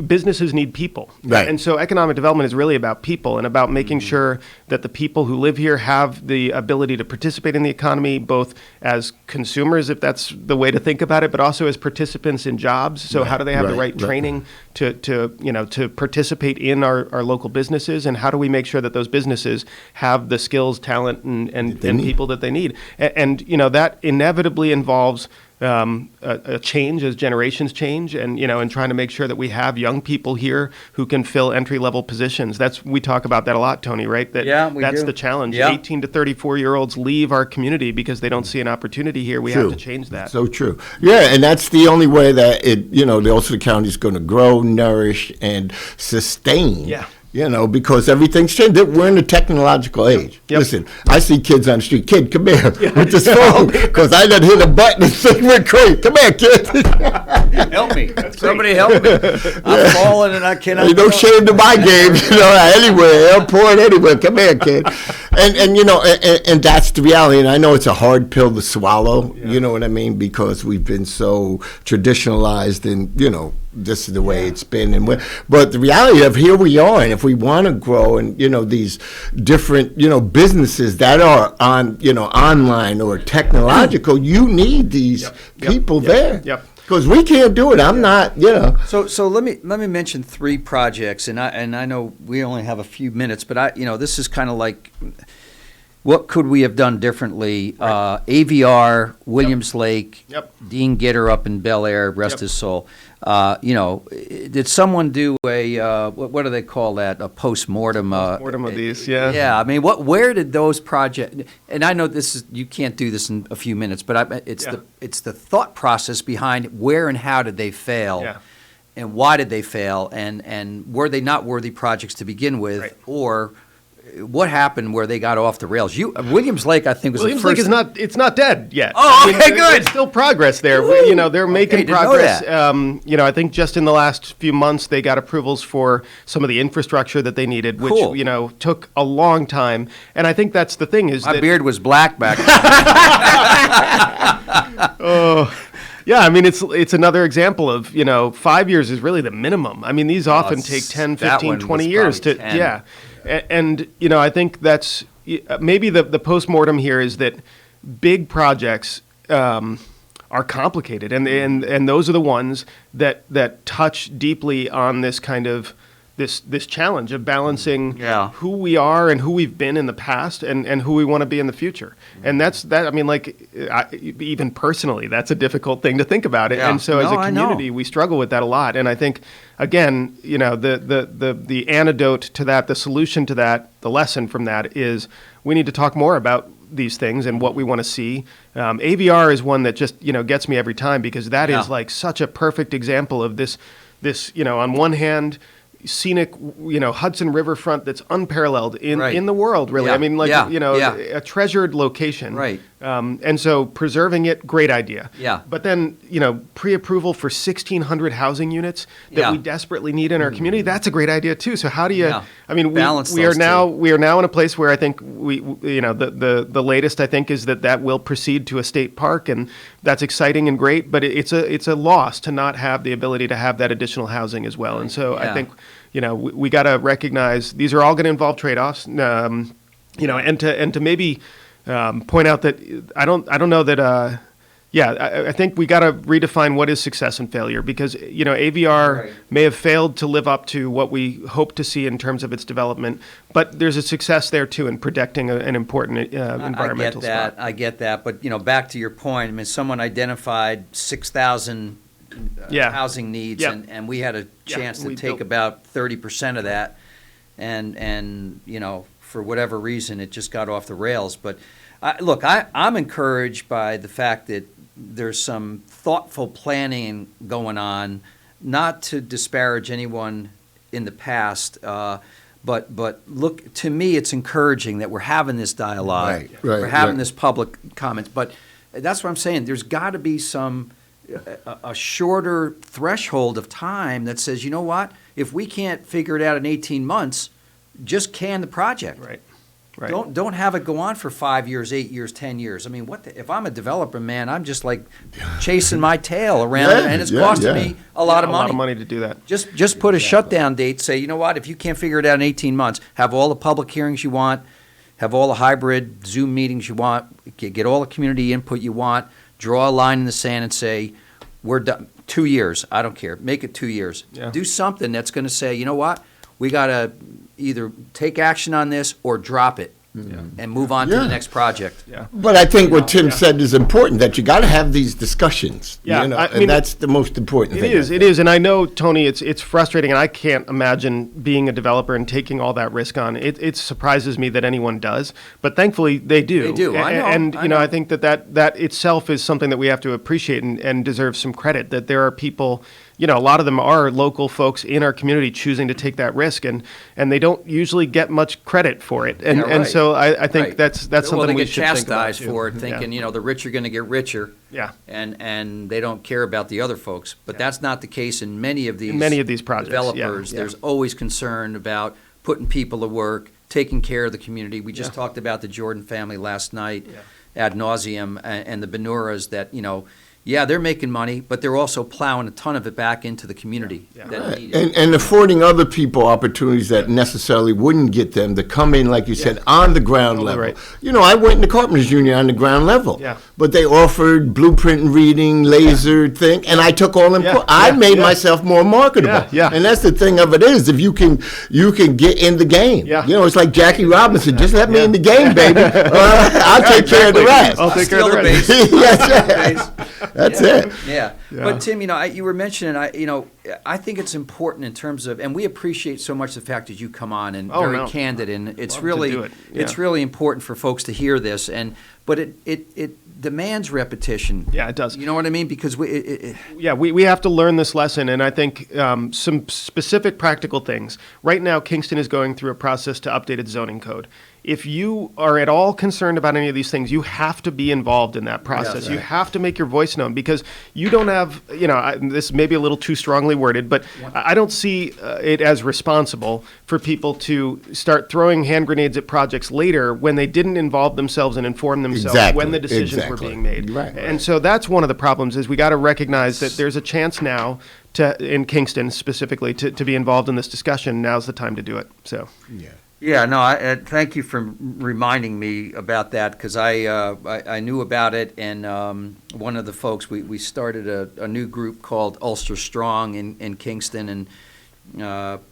S18: businesses need people.
S10: Right.
S18: And so economic development is really about people and about making sure that the people who live here have the ability to participate in the economy, both as consumers, if that's the way to think about it, but also as participants in jobs. So how do they have the right training to participate in our local businesses, and how do we make sure that those businesses have the skills, talent, and people that they need? And you know, that inevitably involves a change as generations change, and and trying to make sure that we have young people here who can fill entry-level positions. We talk about that a lot, Tony, right? That's the challenge. 18 to 34-year-olds leave our community because they don't see an opportunity here. We have to change that.
S10: So true. Yeah, and that's the only way that the Ulster County is going to grow, nourish, and sustain.
S18: Yeah.
S10: Because everything's changed. We're in the technological age.
S18: Yep.
S10: Listen, I see kids on the street. Kid, come here with this phone, because I done hit a button and thing went crazy. Come here, kid.
S9: Help me. Somebody help me. I'm falling and I cannot.
S10: There's no shame to my game, anywhere, airport, anywhere. Come here, kid. And that's the reality. And I know it's a hard pill to swallow, you know what I mean? Because we've been so traditionalized and, this is the way it's been. But the reality of here we are, and if we want to grow and, these different, businesses that are on, online or technological, you need these people there.
S18: Yep.
S10: Because we can't do it. I'm not,
S9: So let me mention 3 projects, and I know we only have a few minutes, but this is kind of like, what could we have done differently? AVR, Williams Lake, Dean Gitter up in Bel Air, rest his soul. Did someone do a what do they call that? A post-mortem?
S18: Post-mortem of these, yeah.
S9: Yeah, I mean, where did those projects? And I know you can't do this in a few minutes, but it's the thought process behind where and how did they fail, and why did they fail, and were they not worthy projects to begin with, or what happened where they got off the rails? Williams Lake, I think, was
S18: Williams
S9: the first.
S18: Lake it's not dead yet.
S9: Oh, okay, good.
S18: There's still progress there. They're making progress. I think just in the last few months they got approvals for some of the infrastructure that they needed, which took a long time. And I think that's the thing is
S9: my beard was black back then.
S18: Oh. Yeah, I mean, it's another example of, 5 years is really the minimum. I mean, these often take 10, 15, 20 years to, 10. And, I think that's, maybe the postmortem here is that big projects are complicated. And those are the ones that touch deeply on this kind of, this challenge of balancing who we are and who we've been in the past and who we want to be in the future. And even personally, that's a difficult thing to think about it. And so as a community, we struggle with that a lot. And I think, again, the antidote to that, the solution to that, the lesson from that is we need to talk more about these things and what we want to see. AVR is one that just, gets me every time, because that is like such a perfect example of this, on one hand, scenic, Hudson riverfront that's unparalleled in the world, really. I mean, a treasured location.
S9: Right.
S18: And so preserving it, great idea.
S9: Yeah.
S18: But then, pre-approval for 1,600 housing units that we desperately need in our community, that's a great idea too. So how do you, I mean, we are now in a place where I think the latest I think is that will proceed to a state park, and that's exciting and great, but it's a loss to not have the ability to have that additional housing as well. And so I think, we got to recognize these are all going to involve trade-offs, and to maybe point out that I don't know that I think we got to redefine what is success and failure, because AVR may have failed to live up to what we hope to see in terms of its development, but there's a success there too in protecting an important environmental spot.
S9: I get that, but back to your point, I mean, someone identified 6,000 housing needs, and we had a chance to take about 30% of that, and for whatever reason, it just got off the rails. But I'm encouraged by the fact that there's some thoughtful planning going on, not to disparage anyone in the past. But look, to me, it's encouraging that we're having this dialogue.
S10: Right,
S9: we're having this public comments. But that's what I'm saying. There's got to be a shorter threshold of time that says, you know what? If we can't figure it out in 18 months, just can the project.
S18: Right.
S9: Don't have it go on for 5 years, 8 years, 10 years. I mean, if I'm a developer, man, I'm just like chasing my tail around, and it's costing me a lot of money.
S18: A lot of money to do that.
S9: Just put a shutdown date. Say, you know what? If you can't figure it out in 18 months, have all the public hearings you want, have all the hybrid Zoom meetings you want, get all the community input you want, draw a line in the sand and say, we're done. 2 years. I don't care. Make it 2 years.
S18: Yeah.
S9: Do something that's going to say, you know what? We got to either take action on this or drop it and move on to the next project.
S18: Yeah.
S10: But I think what Tim said is important, that you got to have these discussions.
S18: Yeah,
S10: you know,
S18: I
S10: and
S18: mean,
S10: that's the most important thing.
S18: It is. And I know, Tony, it's frustrating, and I can't imagine being a developer and taking all that risk on. It surprises me that anyone does, but thankfully they do.
S9: They do, I know.
S18: And, you know, I think that itself is something that we have to appreciate and deserves some credit, that there are people, you know, a lot of them are local folks in our community choosing to take that risk, and they don't usually get much credit for it. And so I think that's something we should think about.
S9: They get chastised for it, thinking, you know, the rich are going to get richer.
S18: Yeah.
S9: And they don't care about the other folks. But that's not the case in many of these
S18: projects.
S9: Developers. There's always concern about putting people to work, taking care of the community. We just talked about the Jordan family last night ad nauseum, and the Benuras that, you know, they're making money, but they're also plowing a ton of it back into the community that need it.
S10: And affording other people opportunities that necessarily wouldn't get them to come in, like you said, on the ground level.
S18: Right.
S10: You know, I went in the Carpenters Union on the ground level,
S18: Yeah.
S10: but they offered blueprint and reading, laser thing, and I took all them. I made myself more marketable.
S18: Yeah.
S10: And that's the thing of it is, if you can get in the game.
S18: Yeah.
S10: You know, it's like Jackie Robinson. Just let me in the game, baby. I'll take care of the rest.
S18: I'll take care of the rest.
S10: Yes, that's it.
S9: Yeah. But Tim, you know, you were mentioning, I think it's important in terms of, and we appreciate so much the fact that you come on and very candid, and it's really it's really important for folks to hear this, but it demands repetition.
S18: Yeah, it does.
S9: You know what I mean? Because we
S18: have to learn this lesson, and I think some specific practical things. Right now, Kingston is going through a process to update its zoning code. If you are at all concerned about any of these things, you have to be involved in that process.
S9: Yes, right.
S18: You have to make your voice known, because you don't have, you know, this may be a little too strongly worded, but I don't see it as responsible for people to start throwing hand grenades at projects later when they didn't involve themselves and inform themselves when the decisions were being made.
S10: Right.
S18: And so that's one of the problems, is we got to recognize that there's a chance now in Kingston specifically to be involved in this discussion. Now's the time to do it. So.
S9: Yeah, no, thank you for reminding me about that, because I knew about it, and one of the folks, we started a new group called Ulster Strong in Kingston, and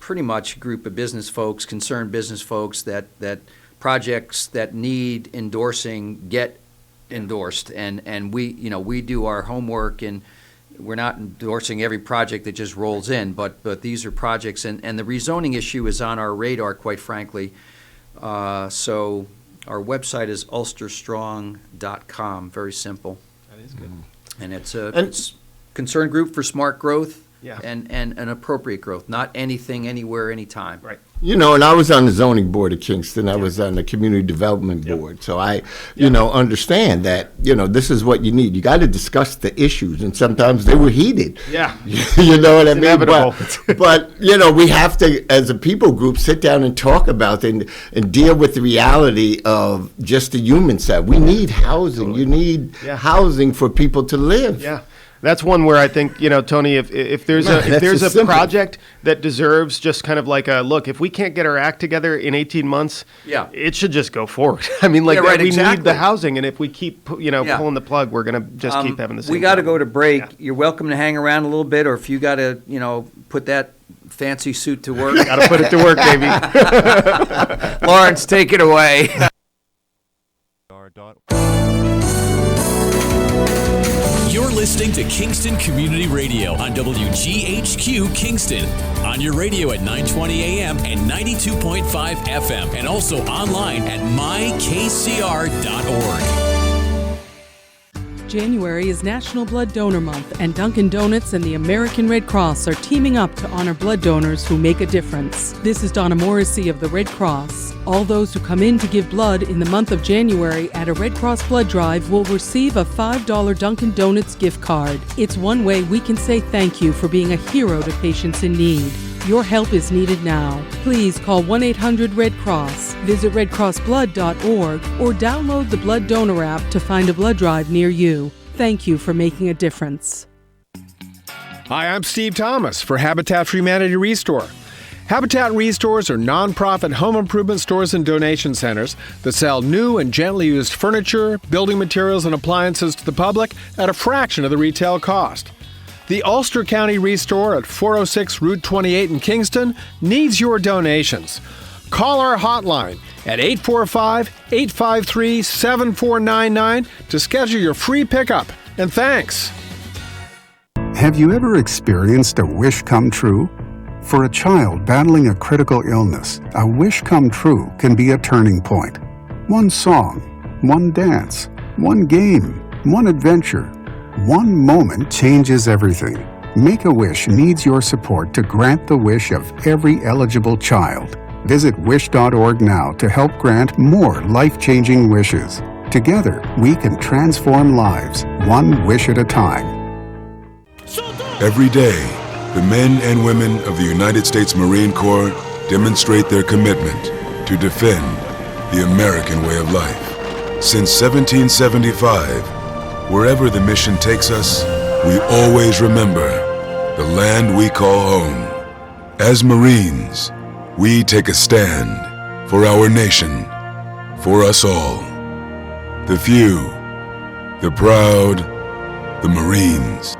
S9: pretty much a group of business folks, concerned business folks, that projects that need endorsing get endorsed, and we do our homework, and we're not endorsing every project that just rolls in, but these are projects, and the rezoning issue is on our radar, quite frankly. So our website is ulsterstrong.com, very simple.
S18: That is good.
S9: And it's a concerned group for smart growth
S18: Yeah.
S9: and an appropriate growth, not anything, anywhere, anytime.
S18: Right.
S10: You know, and I was on the zoning board of Kingston. I was on the community development board. So I, you know, understand that, you know, this is what you need. You got to discuss the issues, and sometimes they were heated.
S18: Yeah.
S10: You know what I mean?
S18: Inevitable.
S10: But, you know, we have to, as a people group, sit down and talk about it and deal with the reality of just the human side. We need housing.
S18: Totally.
S10: You need housing for people to live.
S18: Yeah. That's one where I think, you know, Tony, if there's a project that deserves just kind of like a look, if we can't get our act together in 18 months, it should just go forward. I mean, like, we need the housing, and if we keep, pulling the plug, we're going to just keep having the same
S9: We got to
S18: problem.
S9: go to break. Yeah. You're welcome to hang around a little bit, or if you got to, put that fancy suit to work.
S18: Got to put it to work, baby.
S9: Lawrence, take it away.
S1: You're listening to Kingston Community Radio on WGHQ Kingston. On your radio at 920 AM and 92.5 FM, and also online at mykcr.org.
S15: January is National Blood Donor Month, and Dunkin' Donuts and the American Red Cross are teaming up to honor blood donors who make a difference. This is Donna Morrissey of the Red Cross. All those who come in to give blood in the month of January at a Red Cross blood drive will receive a $5 Dunkin' Donuts gift card. It's one way we can say thank you for being a hero to patients in need. Your help is needed now. Please call 1-800-RED-CROSS, visit redcrossblood.org, or download the Blood Donor app to find a blood drive near you. Thank you for making a difference.
S13: Hi, I'm Steve Thomas for Habitat for Humanity Restore. Habitat Restores are nonprofit home improvement stores and donation centers that sell new and gently used furniture, building materials, and appliances to the public at a fraction of the retail cost. The Ulster County Restore at 406 Route 28 in Kingston needs your donations. Call our hotline at 845-853-7499 to schedule your free pickup. And thanks.
S12: Have you ever experienced a wish come true? For a child battling a critical illness, a wish come true can be a turning point. One song, one dance, one game, one adventure. One moment changes everything. Make-A-Wish needs your support to grant the wish of every eligible child. Visit wish.org now to help grant more life-changing wishes. Together, we can transform lives, one wish at a time.
S14: Every day, the men and women of the United States Marine Corps demonstrate their commitment to defend the American way of life. Since 1775, wherever the mission takes us, we always remember the land we call home. As Marines, we take a stand for our nation, for us all. The few, the proud, the Marines.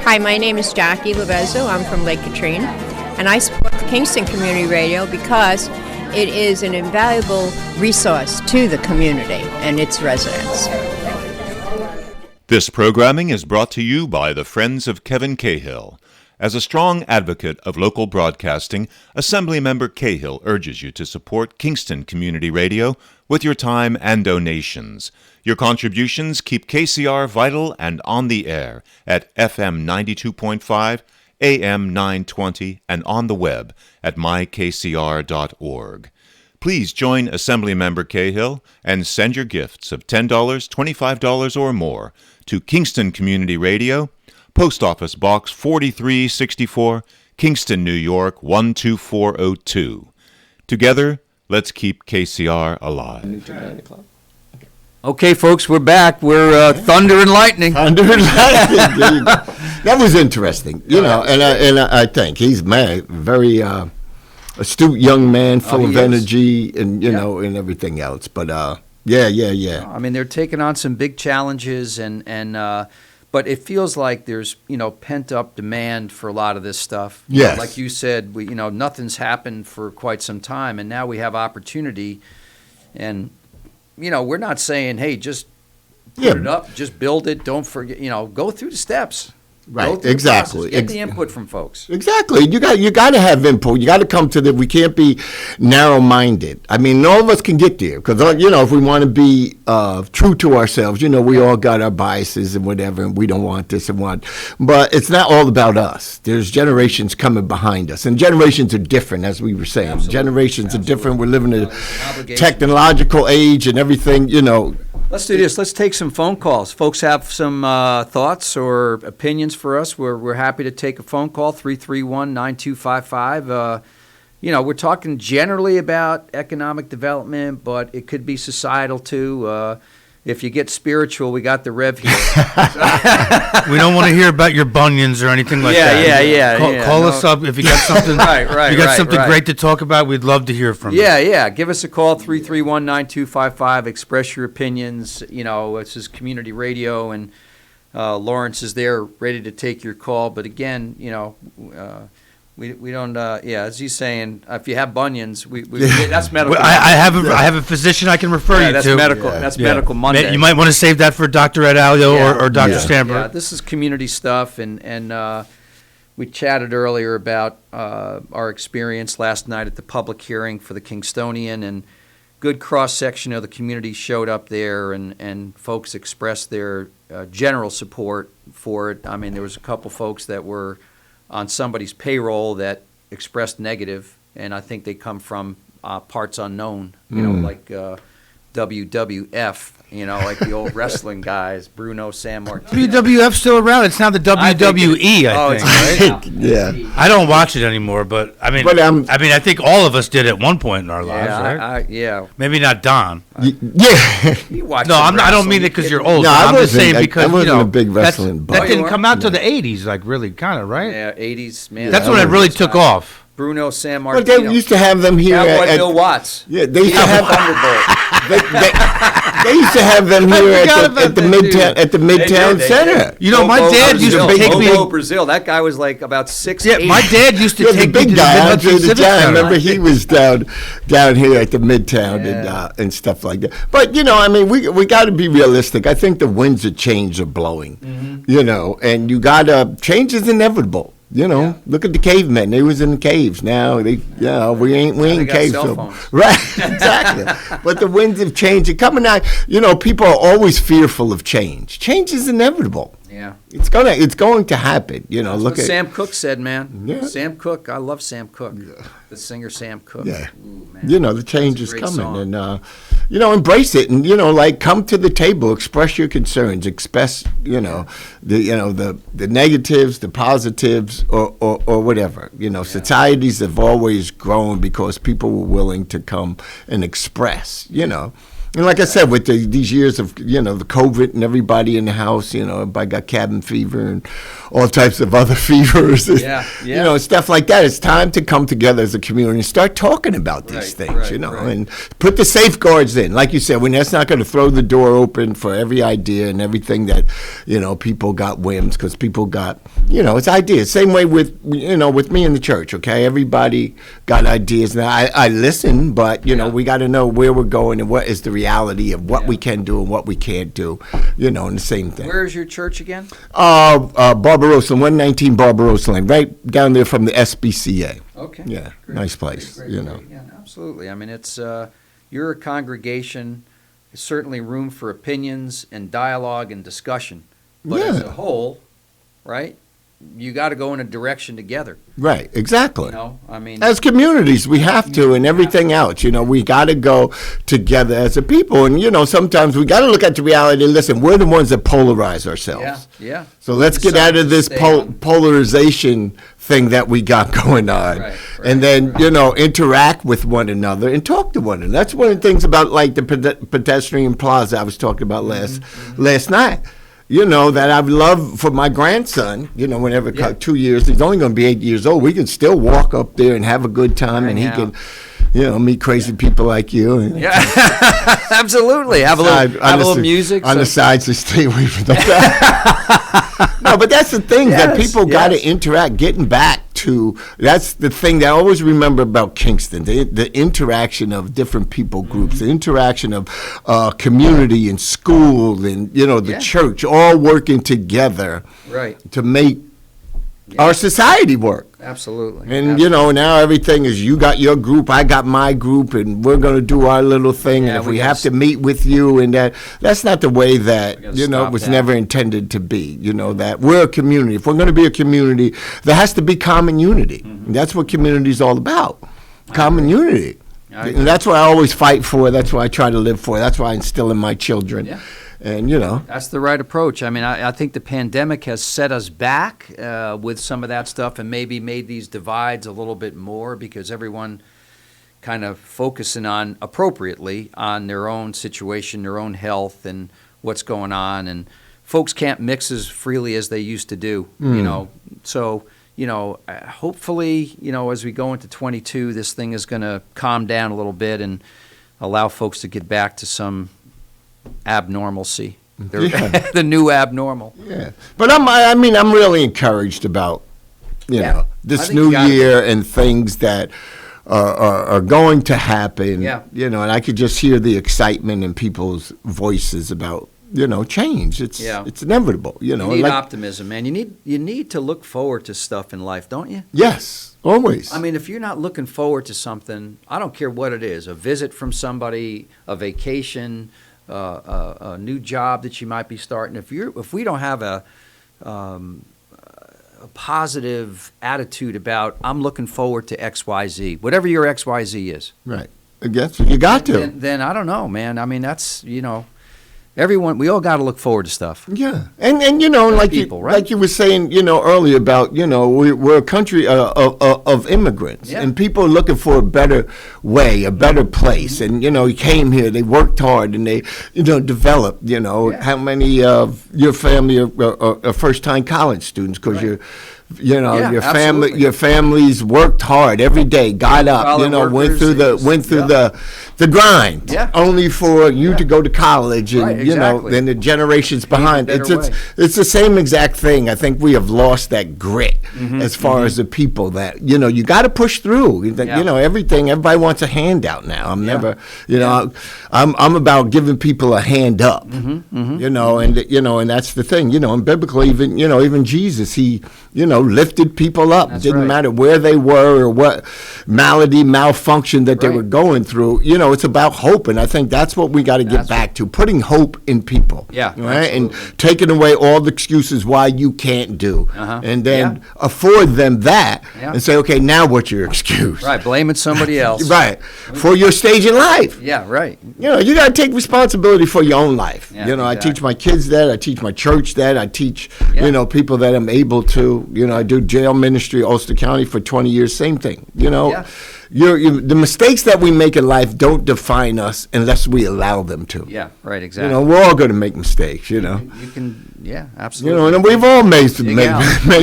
S19: Hi, my name is Jackie Levezzo. I'm from Lake Katrine, and I support Kingston Community Radio because it is an invaluable resource to the community and its residents.
S8: This programming is brought to you by the Friends of Kevin Cahill. As a strong advocate of local broadcasting, Assemblymember Cahill urges you to support Kingston Community Radio with your time and donations. Your contributions keep KCR vital and on the air at FM 92.5, AM 920, and on the web at mykcr.org. Please join Assemblymember Cahill and send your gifts of $10, $25, or more to Kingston Community Radio, Post Office Box 4364, Kingston, New York 12402. Together, let's keep KCR alive.
S9: Okay, folks, we're back. We're Thunder and Lightning.
S10: Thunder and Lightning. That was interesting, you know, and I think he's very astute young man, full of energy, and you know, and everything else. But yeah.
S9: I mean, they're taking on some big challenges, but it feels like there's pent up demand for a lot of this stuff.
S10: Yes,
S9: like you said, nothing's happened for quite some time, and now we have opportunity, and. We're not saying, hey, just put it up, just build it, don't forget, go through the steps.
S10: Right, exactly.
S9: Get the input from folks.
S10: Exactly. You got to have input. You got to come to we can't be narrow-minded. I mean, all of us can get there because, if we want to be true to ourselves, we all got our biases and whatever, and we don't want this and want. But it's not all about us. There's generations coming behind us, and generations are different, as we were saying. Absolutely. Generations are different. We're living in a technological age and everything,
S9: Let's do this. Let's take some phone calls. Folks have some thoughts or opinions for us. We're happy to take a phone call, 331-9255. We're talking generally about economic development, but it could be societal too. If you get spiritual, we got the Rev here.
S11: We don't want to hear about your bunions or anything like that.
S9: Yeah.
S11: Call us up if you got something.
S9: Right.
S11: You got something great to talk about. We'd love to hear from you.
S9: Yeah. Give us a call, 331-9255. Express your opinions. This is community radio, and Lawrence is there ready to take your call. But again, we don't. As he's saying, if you have bunions, that's medical.
S11: I have a physician I can refer you
S9: that's
S11: to.
S9: Medical. That's medical Monday.
S11: You might want to save that for Dr. Ed Alio or Dr. Stamper.
S9: Yeah, this is community stuff, and we chatted earlier about our experience last night at the public hearing for the Kingstonian, and good cross-section of the community showed up there, and folks expressed their general support for it. I mean, there was a couple folks that were on somebody's payroll that expressed negative, and I think they come from parts unknown, like WWF, like the old wrestling guys, Bruno Sammartino.
S11: WWF's still around. It's now the WWE, I think, right?
S10: Yeah.
S11: I don't watch it anymore, but I mean, I think all of us did at one point in our lives, right?
S9: Yeah.
S11: Maybe not Don.
S10: Yeah.
S11: I don't mean it because you're old.
S10: No,
S11: I'm just saying because
S10: I wasn't a big wrestling buff.
S11: That didn't come out till the 80s, like really, kind of, right?
S9: Yeah, 80s, man.
S11: That's when it really took off.
S9: Bruno Sammartino.
S10: But they used to have them here
S9: at Bill Watts.
S10: Yeah, they used to have they used to have them here at the Midtown Center.
S11: My dad used to take me
S9: to Brazil. That guy was like about 6'8".
S11: Yeah, my dad used to take me to the
S10: Andre
S11: Hudson
S10: the Giant. I remember he was down here at the Midtown and stuff like that. But we got to be realistic. I think the winds of change are blowing. And you got change is inevitable. Look at the cavemen. They was in the caves. Now we ain't caves. Right, exactly. But the winds of change are coming out. People are always fearful of change. Change is inevitable.
S9: Yeah,
S10: it's going to happen. Look
S9: what
S10: at
S9: Sam Cooke said, man.
S10: Yeah.
S9: Sam Cooke. I love Sam Cooke. The singer Sam Cooke.
S10: Yeah.
S9: Ooh, man.
S10: The change is coming,
S9: song.
S10: and embrace it, and come to the table, express your concerns, express the negatives, the positives, or whatever. Societies have always grown because people were willing to come and express. And like I said, with these years of, the COVID and everybody in the house, everybody got cabin fever and all types of other fevers, stuff like that. It's time to come together as a community and start talking about these things, and put the safeguards in. Like you said, when that's not going to throw the door open for every idea and everything that, people got whims because people got, it's ideas. Same way with me in the church, okay? Everybody got ideas. Now, I listen, but, we got to know where we're going and what is the reality of what we can do and what we can't do, and the same thing.
S9: Where is your church again?
S10: Barbarossa, 119 Barbarossa Lane, right down there from the SBCA.
S9: Okay.
S10: Yeah,
S9: great.
S10: Nice place,
S9: Great. Yeah, absolutely. I mean, it's you're a congregation. There's certainly room for opinions and dialogue and discussion. But as a whole, right, you got to go in a direction together.
S10: Right, exactly.
S9: I mean,
S10: as communities, we have to, and everything else. We got to go together as a people, and sometimes we got to look at the reality. Listen, we're the ones that polarize ourselves.
S9: Yeah.
S10: So let's get out of this polarization thing that we got going on, and then interact with one another and talk to one another. That's one of the things about like the pedestrian plaza I was talking about last night. That I've loved for my grandson, whenever 2 years, he's only going to be 8 years old. We can still walk up there and have a good time, and he can, meet crazy people like you. And
S9: absolutely. Have a little music.
S10: On the sides to stay away from the No, but that's the thing, that people got to interact, getting back to, that's the thing that I always remember about Kingston, the interaction of different people groups, the interaction of community and school and, the church, all working together to make our society work.
S9: Absolutely.
S10: And, now everything is, you got your group, I got my group, and we're going to do our little thing. And if we have to meet with you, and that's not the way that, it was never intended to be, that we're a community. If we're going to be a community, there has to be common unity. And that's what community is all about, common unity. And that's what I always fight for. That's what I try to live for. That's why I instill in my children.
S9: Yeah.
S10: And,
S9: That's the right approach. I mean, I think the pandemic has set us back with some of that stuff and maybe made these divides a little bit more because everyone kind of focusing on, appropriately, on their own situation, their own health and what's going on. And folks can't mix as freely as they used to do, So, hopefully, as we go into 22, this thing is going to calm down a little bit and allow folks to get back to some abnormalcy, the new abnormal.
S10: Yeah, but I'm really encouraged about this new year and things that are going to happen. And I could just hear the excitement in people's voices about change. It's inevitable.
S9: You need optimism, man. You need to look forward to stuff in life, don't you?
S10: Yes, always.
S9: I mean, if you're not looking forward to something, I don't care what it is, a visit from somebody, a vacation, a new job that you might be starting. If we don't have a positive attitude about, I'm looking forward to XYZ, whatever your XYZ is.
S10: Right. I guess you got to.
S9: Then I don't know, man. I mean, that's, everyone, we all got to look forward to stuff.
S10: Yeah. And like people, like you were saying, earlier about, we're a country of immigrants. Yeah. And people are looking for a better way, a better place. And, you came here, they worked hard, and they, developed, how many of your family are first-time college students because your families worked hard every day, got up, went through the grind, only for you to go to college, and then the generations behind. It's the same exact thing. I think we have lost that grit as far as the people that you got to push through. Everything. Everybody wants a handout now. I'm never, I'm about giving people a hand up. And that's the thing. And biblically, even Jesus, he lifted people up. It didn't matter where they were or what malfunction that they were going through. It's about hope, and I think that's what we got to get back to, putting hope in people.
S9: Yeah,
S10: right, and taking away all the excuses why you can't do, and then afford them that, and say, okay, now what's your excuse?
S9: Right, blaming somebody else.
S10: Right, for your stage in life.
S9: Yeah, right.
S10: You got to take responsibility for your own life.
S9: Yeah,
S10: I teach my kids that. I teach my church that. I teach people that I'm able to. I do jail ministry, Ulster County for 20 years. Same thing. The mistakes that we make in life don't define us unless we allow them to.
S9: Yeah, right, exactly.
S10: We're all going to make mistakes,
S9: You can, absolutely.
S10: And we've all made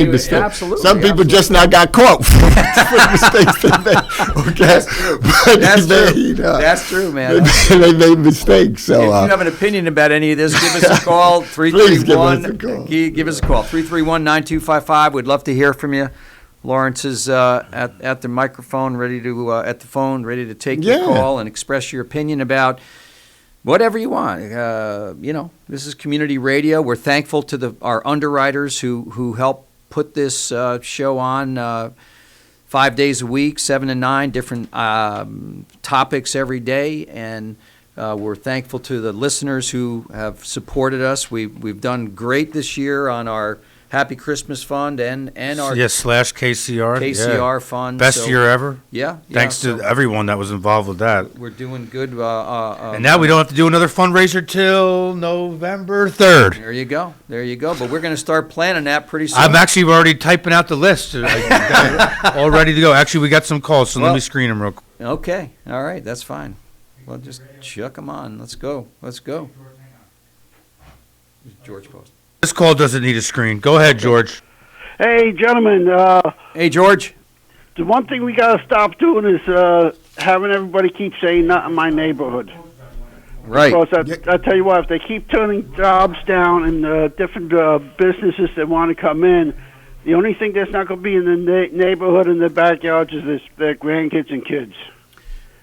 S10: mistakes.
S9: Absolutely.
S10: Some people just not got caught for the mistakes they made. Okay?
S9: That's true, man.
S10: They made mistakes. So,
S9: if you have an opinion about any of this, give us a call. 331. Give us a call. 331-9255. We'd love to hear from you. Lawrence is at the microphone, ready to take your call and express your opinion about whatever you want. This is community radio. We're thankful to our underwriters who help put this show on 5 days a week, 7 to 9, different topics every day, and we're thankful to the listeners who have supported us. We've done great this year on our Happy Christmas Fund and our
S11: /KCR
S9: fund.
S11: Best year ever.
S9: Yeah.
S11: Thanks to everyone that was involved with that.
S9: We're doing good.
S11: And now we don't have to do another fundraiser till November 3rd.
S9: There you go. But we're going to start planning that pretty soon.
S11: I'm actually already typing out the list. All ready to go. Actually, we got some calls, so let me screen them real quick.
S9: Okay. All right. That's fine. Well, just chuck them on. Let's go. George Post.
S11: This call doesn't need a screen. Go ahead, George.
S20: Hey, gentlemen.
S9: Hey, George.
S20: The one thing we got to stop doing is having everybody keep saying not in my neighborhood.
S9: Right.
S20: Because I tell you what, if they keep turning jobs down and different businesses that want to come in, the only thing that's not going to be in the neighborhood and the backyards is their grandkids and kids.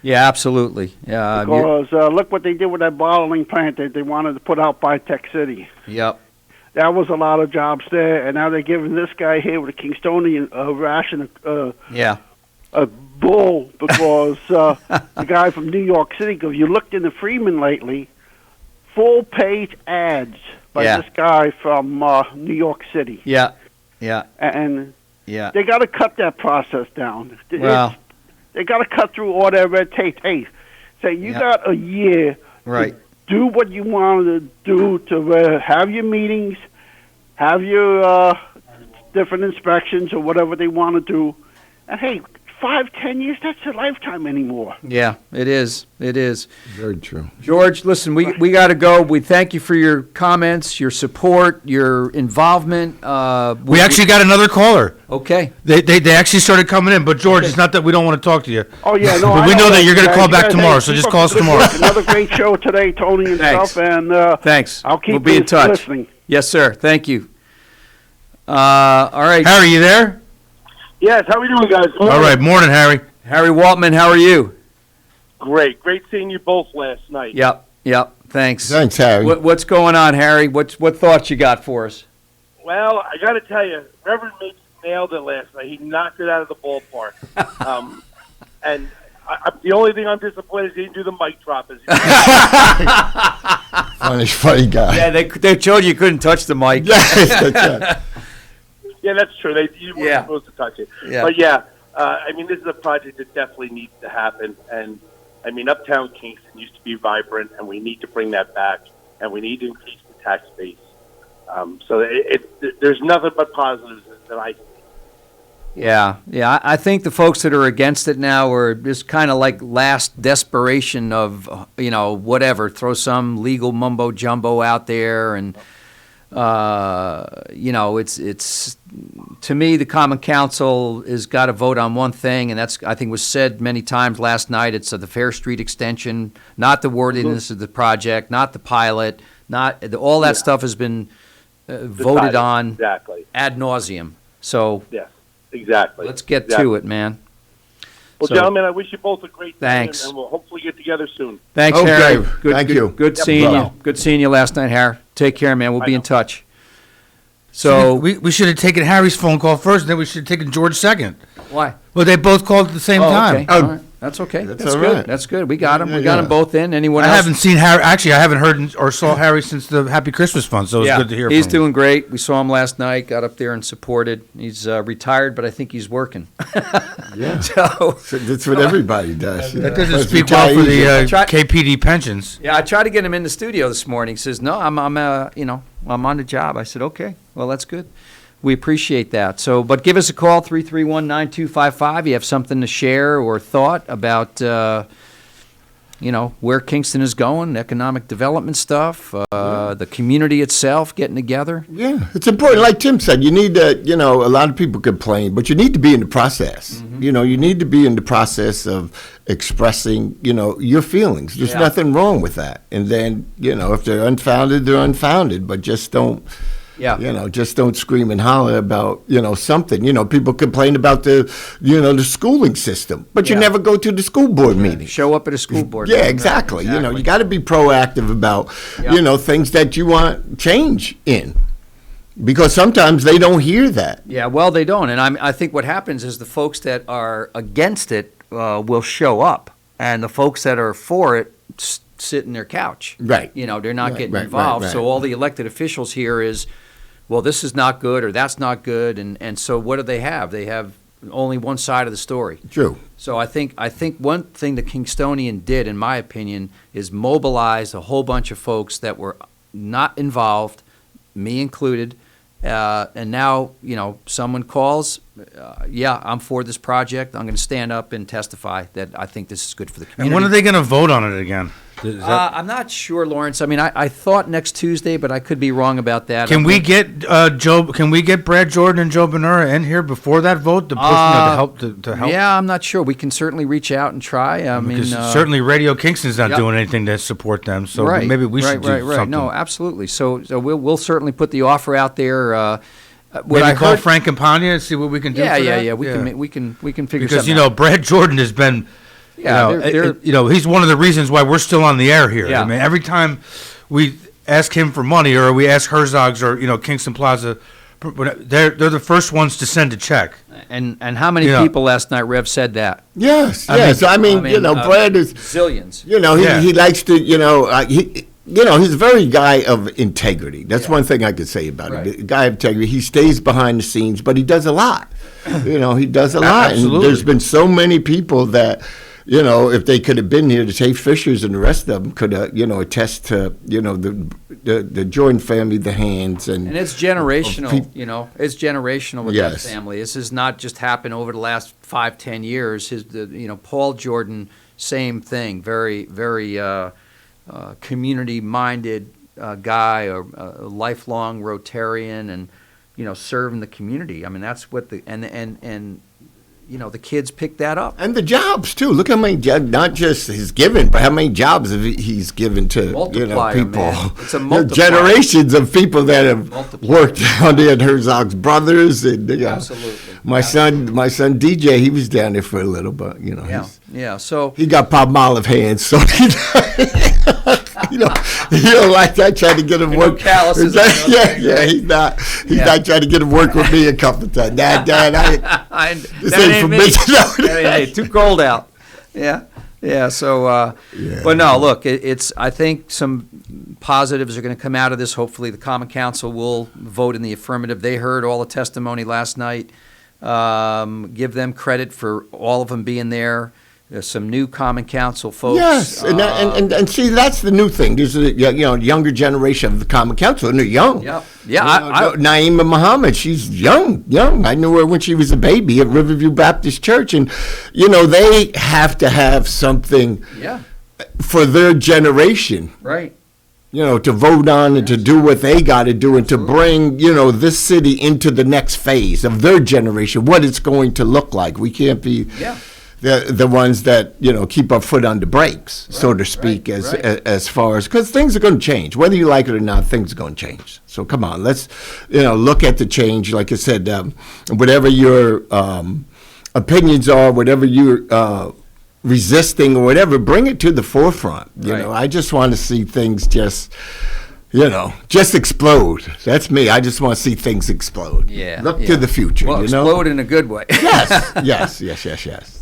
S9: Yeah, absolutely.
S20: Because look what they did with that bottling plant that they wanted to put out by Tech City.
S9: Yep.
S20: That was a lot of jobs there, and now they're giving this guy here with a Kingstonian ration a bull because the guy from New York City, because you looked in the Freeman lately, full-page ads by this guy from New York City.
S9: Yeah.
S20: And they got to cut that process down.
S9: Well,
S20: they got to cut through all that red tape. Hey, say you got a year.
S9: Right.
S20: Do what you want to do to have your meetings, have your different inspections or whatever they want to do. And, hey, 5-10 years, that's a lifetime anymore.
S9: Yeah, it is.
S10: Very true.
S9: George, listen, we got to go. We thank you for your comments, your support, your involvement.
S11: We actually got another caller.
S9: Okay.
S11: They actually started coming in, but George, it's not that we don't want to talk to you.
S20: Oh, yeah, no,
S11: but we know that you're going to call back tomorrow, so just call us tomorrow.
S20: Another great show today, Tony and stuff. And
S9: thanks.
S20: I'll keep
S9: we'll be in touch.
S20: Listening.
S9: Yes, sir. Thank you. All right.
S11: Harry, you there?
S21: Yes, how are we doing, guys?
S11: All right, morning, Harry.
S9: Harry Waltman, how are you?
S21: Great seeing you both last night.
S9: Yep. Thanks.
S10: Thanks, Harry.
S9: What's going on, Harry? What thoughts you got for us?
S21: Well, I got to tell you, Reverend Mapes nailed it last night. He knocked it out of the ballpark. And the only thing I'm disappointed is he didn't do the mic drop.
S10: Funny guy.
S9: Yeah, they told you couldn't touch the mic.
S21: Yeah, that's true. You weren't supposed to touch it.
S9: Yeah.
S21: But I mean, this is a project that definitely needs to happen. And I mean, Uptown Kingston used to be vibrant, and we need to bring that back, and we need to increase the tax base. So there's nothing but positives that I see.
S9: Yeah. I think the folks that are against it now are just kind of like last desperation of, whatever, throw some legal mumbo jumbo out there. And, it's to me, the Common Council has got to vote on one thing, and that's, I think, was said many times last night. It's the Fair Street extension, not the worthiness of the project, not the pilot, all that stuff has been voted on ad nauseum. So
S21: yes, exactly.
S9: Let's get to it, man.
S21: Well, gentlemen, I wish you both a great day,
S9: thanks.
S21: and we'll hopefully get together soon.
S9: Thanks, Harry.
S10: Thank you.
S9: Good seeing you. Good seeing you last night, Harry. Take care, man. We'll be in touch. So
S11: we should have taken Harry's phone call first, and then we should have taken George second.
S9: Why?
S11: Well, they both called at the same time.
S9: Okay. All right. That's okay. That's good.
S10: Right.
S9: That's good. We got them. We got them both in. Anyone
S11: I
S9: else?
S11: haven't seen Harry. Actually, I haven't heard or saw Harry since the Happy Christmas Fund, so it's good to hear from him.
S9: He's doing great. We saw him last night, got up there and supported. He's retired, but I think he's working.
S10: Yeah.
S9: So
S10: that's what everybody does.
S11: That doesn't speak well for the KPD pensions.
S9: Yeah, I tried to get him in the studio this morning. He says, "No, I'm on the job." I said, "Okay, well, that's good. We appreciate that." So, but give us a call, 331-9255. You have something to share or thought about, where Kingston is going, economic development stuff, the community itself getting together.
S10: Yeah, it's important. Like Tim said, you need to, a lot of people complain, but you need to be in the process.
S9: Mm-hmm.
S10: You need to be in the process of expressing, your feelings. There's nothing wrong with that. And then, if they're unfounded, they're unfounded, but just don't.
S9: Yeah.
S10: Just don't scream and holler about, something. People complain about the schooling system, but you never go to the school board meeting.
S9: Show up at a school board
S10: meeting.
S9: Yeah,
S10: exactly. You got to be proactive about, things that you want change in. Because sometimes they don't hear that.
S9: Yeah, well, they don't. And I think what happens is the folks that are against it will show up, and the folks that are for it sit in their couch.
S10: Right.
S9: They're not getting involved. So all the elected officials here is, well, this is not good or that's not good. And so what do they have? They have only one side of the story.
S10: True.
S9: So I think one thing the Kingstonian did, in my opinion, is mobilize a whole bunch of folks that were not involved, me included. And now, someone calls, I'm for this project. I'm going to stand up and testify that I think this is good for the community.
S11: And when are they going to vote on it again?
S9: I'm not sure, Lawrence. I mean, I thought next Tuesday, but I could be wrong about that.
S11: Can we get Can we get Brad Jordan and Joe Benura in here before that vote to push to help?
S9: Yeah, I'm not sure. We can certainly reach out and try.
S11: Because certainly Radio Kingston's not doing anything to support them. So maybe we should do something.
S9: No, absolutely. So we'll certainly put the offer out there.
S11: Maybe call Frank Campagna and see what we can do.
S9: Yeah. We can figure something
S11: out. Brad Jordan has been. He's one of the reasons why we're still on the air here.
S9: Yeah.
S11: I mean, every time we ask him for money, or we ask Herzog's or Kingston Plaza, they're the first ones to send a check.
S9: And how many people last night, Rev, said that?
S10: Yes. I mean, Brad is
S9: zillions.
S10: He likes to. He's a very guy of integrity. That's one thing I could say about him. A guy of integrity. He stays behind the scenes, but he does a lot. He does a lot.
S11: Absolutely.
S10: And there's been so many people that. If they could have been here, the Tate Fishers and the rest of them could have, attest to, the Jordan family, the Hands, and
S9: it's generational. It's generational with that family. This has not just happened over the last 5-10 years. Paul Jordan, same thing. Very, very community-minded guy, a lifelong Rotarian, and serving the community. I mean, that's what the kids picked that up.
S10: And the jobs, too. Look how many, not just his giving, but how many jobs he's given to, people.
S9: Man. It's a multiplier.
S10: Generations of people that have worked down there at Herzog's Brothers. And,
S9: Absolutely.
S10: My son DJ, he was down there for a little, but,
S9: so
S10: he got Palmolive hands, so You don't like that, trying to get him work.
S9: Calluses.
S10: He's not trying to get him work with me a couple of times. Dad, this ain't for me.
S9: Hey, too cold out. Yeah. So, but no, look, I think some positives are going to come out of this. Hopefully, the Common Council will vote in the affirmative. They heard all the testimony last night. Give them credit for all of them being there. There's some new Common Council folks.
S10: Yes, and see, that's the new thing. There's a younger generation of the Common Council, and they're young.
S9: Yeah.
S10: Naima Muhammad, she's young. I knew her when she was a baby at Riverview Baptist Church, and they have to have something for their generation.
S9: Right.
S10: To vote on and to do what they got to do and to bring, this city into the next phase of their generation, what it's going to look like. We can't be the ones that, keep our foot on the brakes, so to speak, as far as, because things are going to change. Whether you like it or not, things are going to change. So come on, let's, look at the change. Like I said, whatever your opinions are, whatever you're resisting or whatever, bring it to the forefront. I just want to see things just explode. That's me. I just want to see things explode. Look to the future.
S9: Well, explode in a good way.
S10: Yes.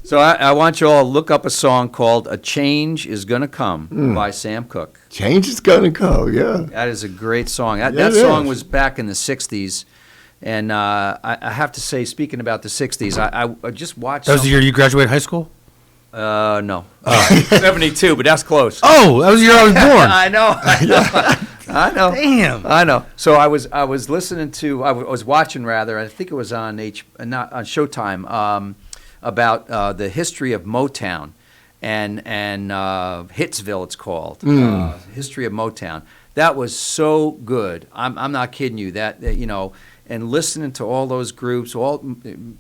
S9: So I want you all to look up a song called "A Change Is Gonna Come" by Sam Cooke.
S10: Change is gonna come. Yeah.
S9: That is a great song. That song was back in the '60s. And I have to say, speaking about the '60s, I just watched.
S11: That was the year you graduated high school?
S9: No. 72, but that's close.
S11: Oh, that was the year I was born.
S9: I know.
S11: Damn.
S9: I know. So I was watching rather. I think it was on not on Showtime about the history of Motown and Hitsville. It's called History of Motown. That was so good. I'm not kidding you. And listening to all those groups,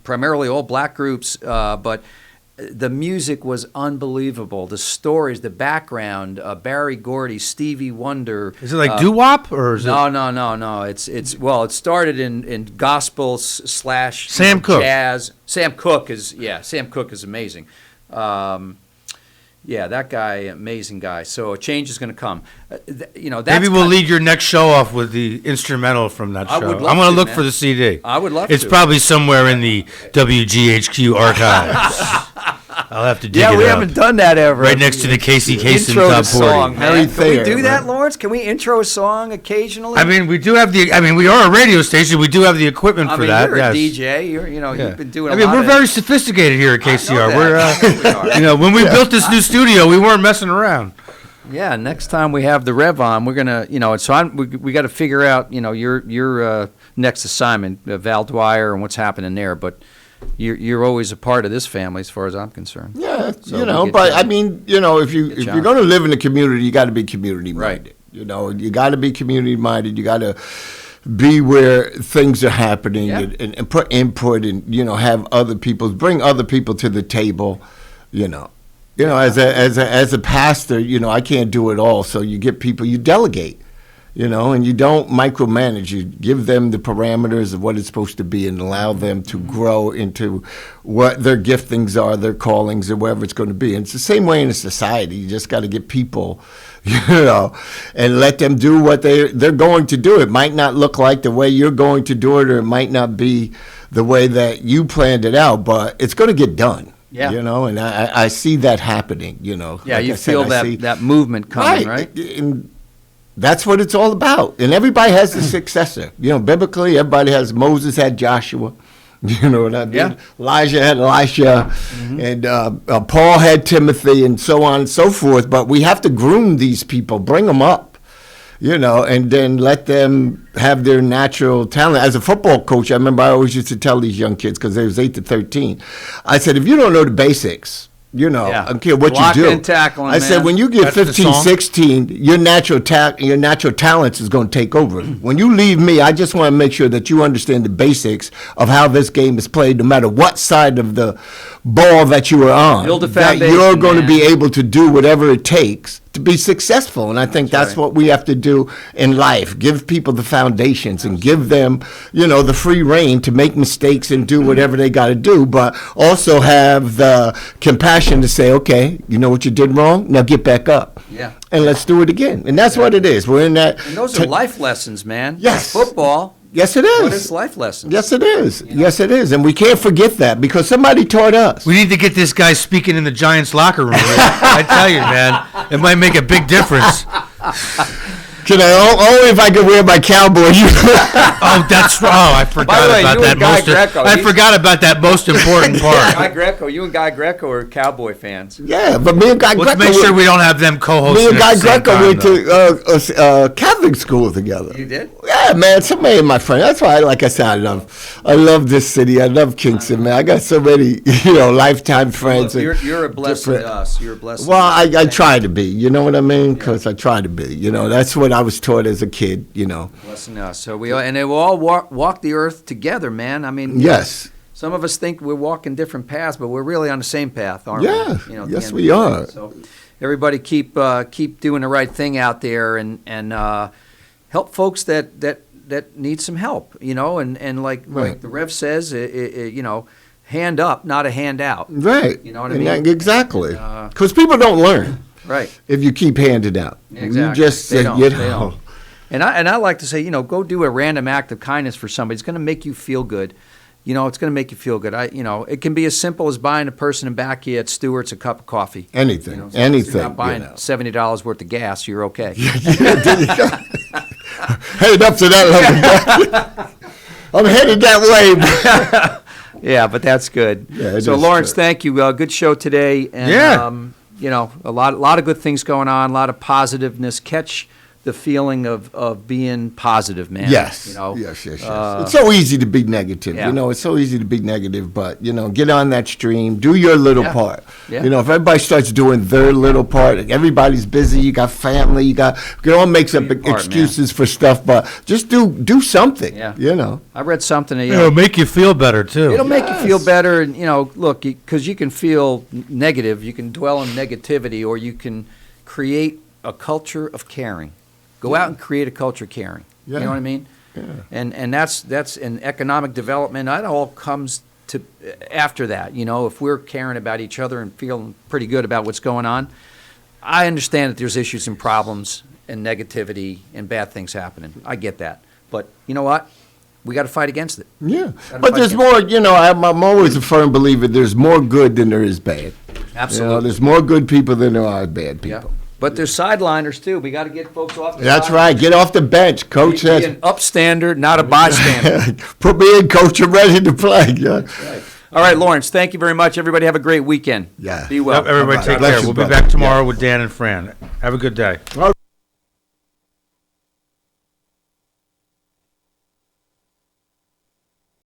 S9: primarily all black groups, but the music was unbelievable. The stories, the background, Barry Gordy, Stevie Wonder.
S11: Is it like doo-wop or is
S9: it? No. It started in gospel /
S11: Sam Cooke.
S9: Jazz. Sam Cooke is amazing. That guy, amazing guy. So a change is going to come.
S11: Maybe we'll lead your next show off with the instrumental from that show. I'm going to look for the CD.
S9: I would love
S11: It's probably somewhere in the WGHQ archives. I'll have to dig it up.
S9: Yeah, we haven't done that ever.
S11: Right next to the Casey Kasem
S9: Top
S11: Top 40.
S9: Song, Can we do that, Lawrence? Can we intro a song occasionally?
S11: I mean, we do have we are a radio station. We do have the equipment for that.
S9: You're a DJ. You've been doing
S11: we're very sophisticated here at KCR. We're, when we built this new studio, we weren't messing around.
S9: Yeah, next time we have the Rev on, we're gonna, we got to figure out, your next assignment, Val Dwyer, and what's happening there. But you're always a part of this family, as far as I'm concerned.
S10: Yeah, but I mean, if you're going to live in a community, you got to be community minded.
S9: Right.
S10: You got to be community minded. You got to be where things are happening and put input and have bring other people to the table. As a pastor, I can't do it all. So you get people, you delegate. And you don't micromanage. You give them the parameters of what it's supposed to be and allow them to grow into what their giftings are, their callings, or whatever it's going to be. And it's the same way in a society. You just got to get people, and let them do what they're going to do. It might not look like the way you're going to do it, or it might not be the way that you planned it out, but it's going to get done.
S9: Yeah.
S10: And I see that happening,
S9: Yeah,
S10: like
S9: you feel that movement coming, right?
S10: And that's what it's all about. And everybody has a successor. Biblically, everybody has. Moses had Joshua. You know what I mean?
S9: Yeah.
S10: Elijah had Elisha. And Paul had Timothy, and so on and so forth. But we have to groom these people, bring them up, and then let them have their natural talent. As a football coach, I remember I always used to tell these young kids, because they was 8 to 13, I said, if you don't know the basics, I don't care what
S9: Block
S10: you do.
S9: And tackling,
S10: I said, when you get 15, 16, your natural talents is going to take over. When you leave me, I just want to make sure that you understand the basics of how this game is played, no matter what side of the ball that you are on.
S9: Build a
S10: that
S9: foundation,
S10: you're going to be able to do whatever it takes to be successful. And I think that's what we have to do in life. Give people the foundations and give them, the free rein to make mistakes and do whatever they got to do, but also have the compassion to say, okay, you know what you did wrong? Now get back up.
S9: Yeah.
S10: And let's do it again. And that's what it is. We're in that.
S9: And those are life lessons, man.
S10: Yes.
S9: Football.
S10: Yes, it is.
S9: What is life lessons?
S10: Yes, it is. Yes, it is. And we can't forget that because somebody taught us.
S11: We need to get this guy speaking in the Giants locker room. I tell you, man, it might make a big difference.
S10: Only if I could wear my cowboy uniform.
S11: I forgot about that. I forgot about that most important part.
S9: Guy Greco, you and Guy Greco are cowboy fans.
S10: Yeah, but me and Guy Greco.
S11: Let's make sure we don't have them co-hosting.
S10: Me and Guy Greco went to Catholic school together.
S9: You did?
S10: Yeah, man. So many of my friends. That's why, like I said, I love this city. I love Kingston, man. I got so many, lifetime friends.
S9: Look, you're a blessing to us. You're a blessing.
S10: Well, I try to be. You know what I mean? Because I try to be. That's what I was taught as a kid.
S9: Blessing us. So we all walk the earth together, man. I mean,
S10: yes.
S9: Some of us think we're walking different paths, but we're really on the same path, aren't we?
S10: Yes, we are.
S9: So everybody keep doing the right thing out there and help folks that need some help, and like the Rev says, hand up, not a handout.
S10: Right.
S9: You know what I mean?
S10: Exactly. Because people don't learn.
S9: Right.
S10: If you keep handing out.
S9: Exactly.
S10: You just
S9: they don't. And I like to say, go do a random act of kindness for somebody. It's going to make you feel good. It's going to make you feel good. It can be as simple as buying a person in back here at Stewart's a cup of coffee.
S10: Anything.
S9: So
S10: anything.
S9: You're not buying $70 worth of gas. You're okay.
S10: Headed up to that level. I'm headed that way.
S9: Yeah, but that's good.
S10: Yeah,
S9: so, Lawrence, thank you. Good show today. And, a lot of good things going on, a lot of positiveness. Catch the feeling of being positive, man.
S10: Yes. Yes. It's so easy to be negative.
S9: Yeah.
S10: It's so easy to be negative, but, get on that stream, do your little part.
S9: Yeah.
S10: If everybody starts doing their little part, everybody's busy, you got family, you can all make some excuses for stuff, but just do something,
S9: I read something.
S11: It'll make you feel better, too.
S9: It'll make you feel better, and, look, because you can feel negative, you can dwell on negativity, or you can create a culture of caring. Go out and create a culture of caring.
S10: Yeah.
S9: You know what I mean?
S10: Yeah.
S9: And that's in economic development. That all comes to after that. If we're caring about each other and feeling pretty good about what's going on, I understand that there's issues and problems and negativity and bad things happening. I get that. But you know what? We got to fight against it.
S10: Yeah. But there's more, I'm always a firm believer there's more good than there is bad.
S9: Absolutely.
S10: There's more good people than there are bad people.
S9: Yeah. But there's sideliners, too. We got to get folks off the
S10: That's
S9: sideline.
S10: right. Get off the bench. Coach says.
S9: Be an upstander, not a bystander.
S10: Put me in, Coach. I'm ready to play. Yeah.
S9: Right. All right, Lawrence, thank you very much. Everybody have a great weekend.
S10: Yeah.
S9: Be well.
S11: Everybody take care. We'll be back tomorrow with Dan and Fran. Have a good day.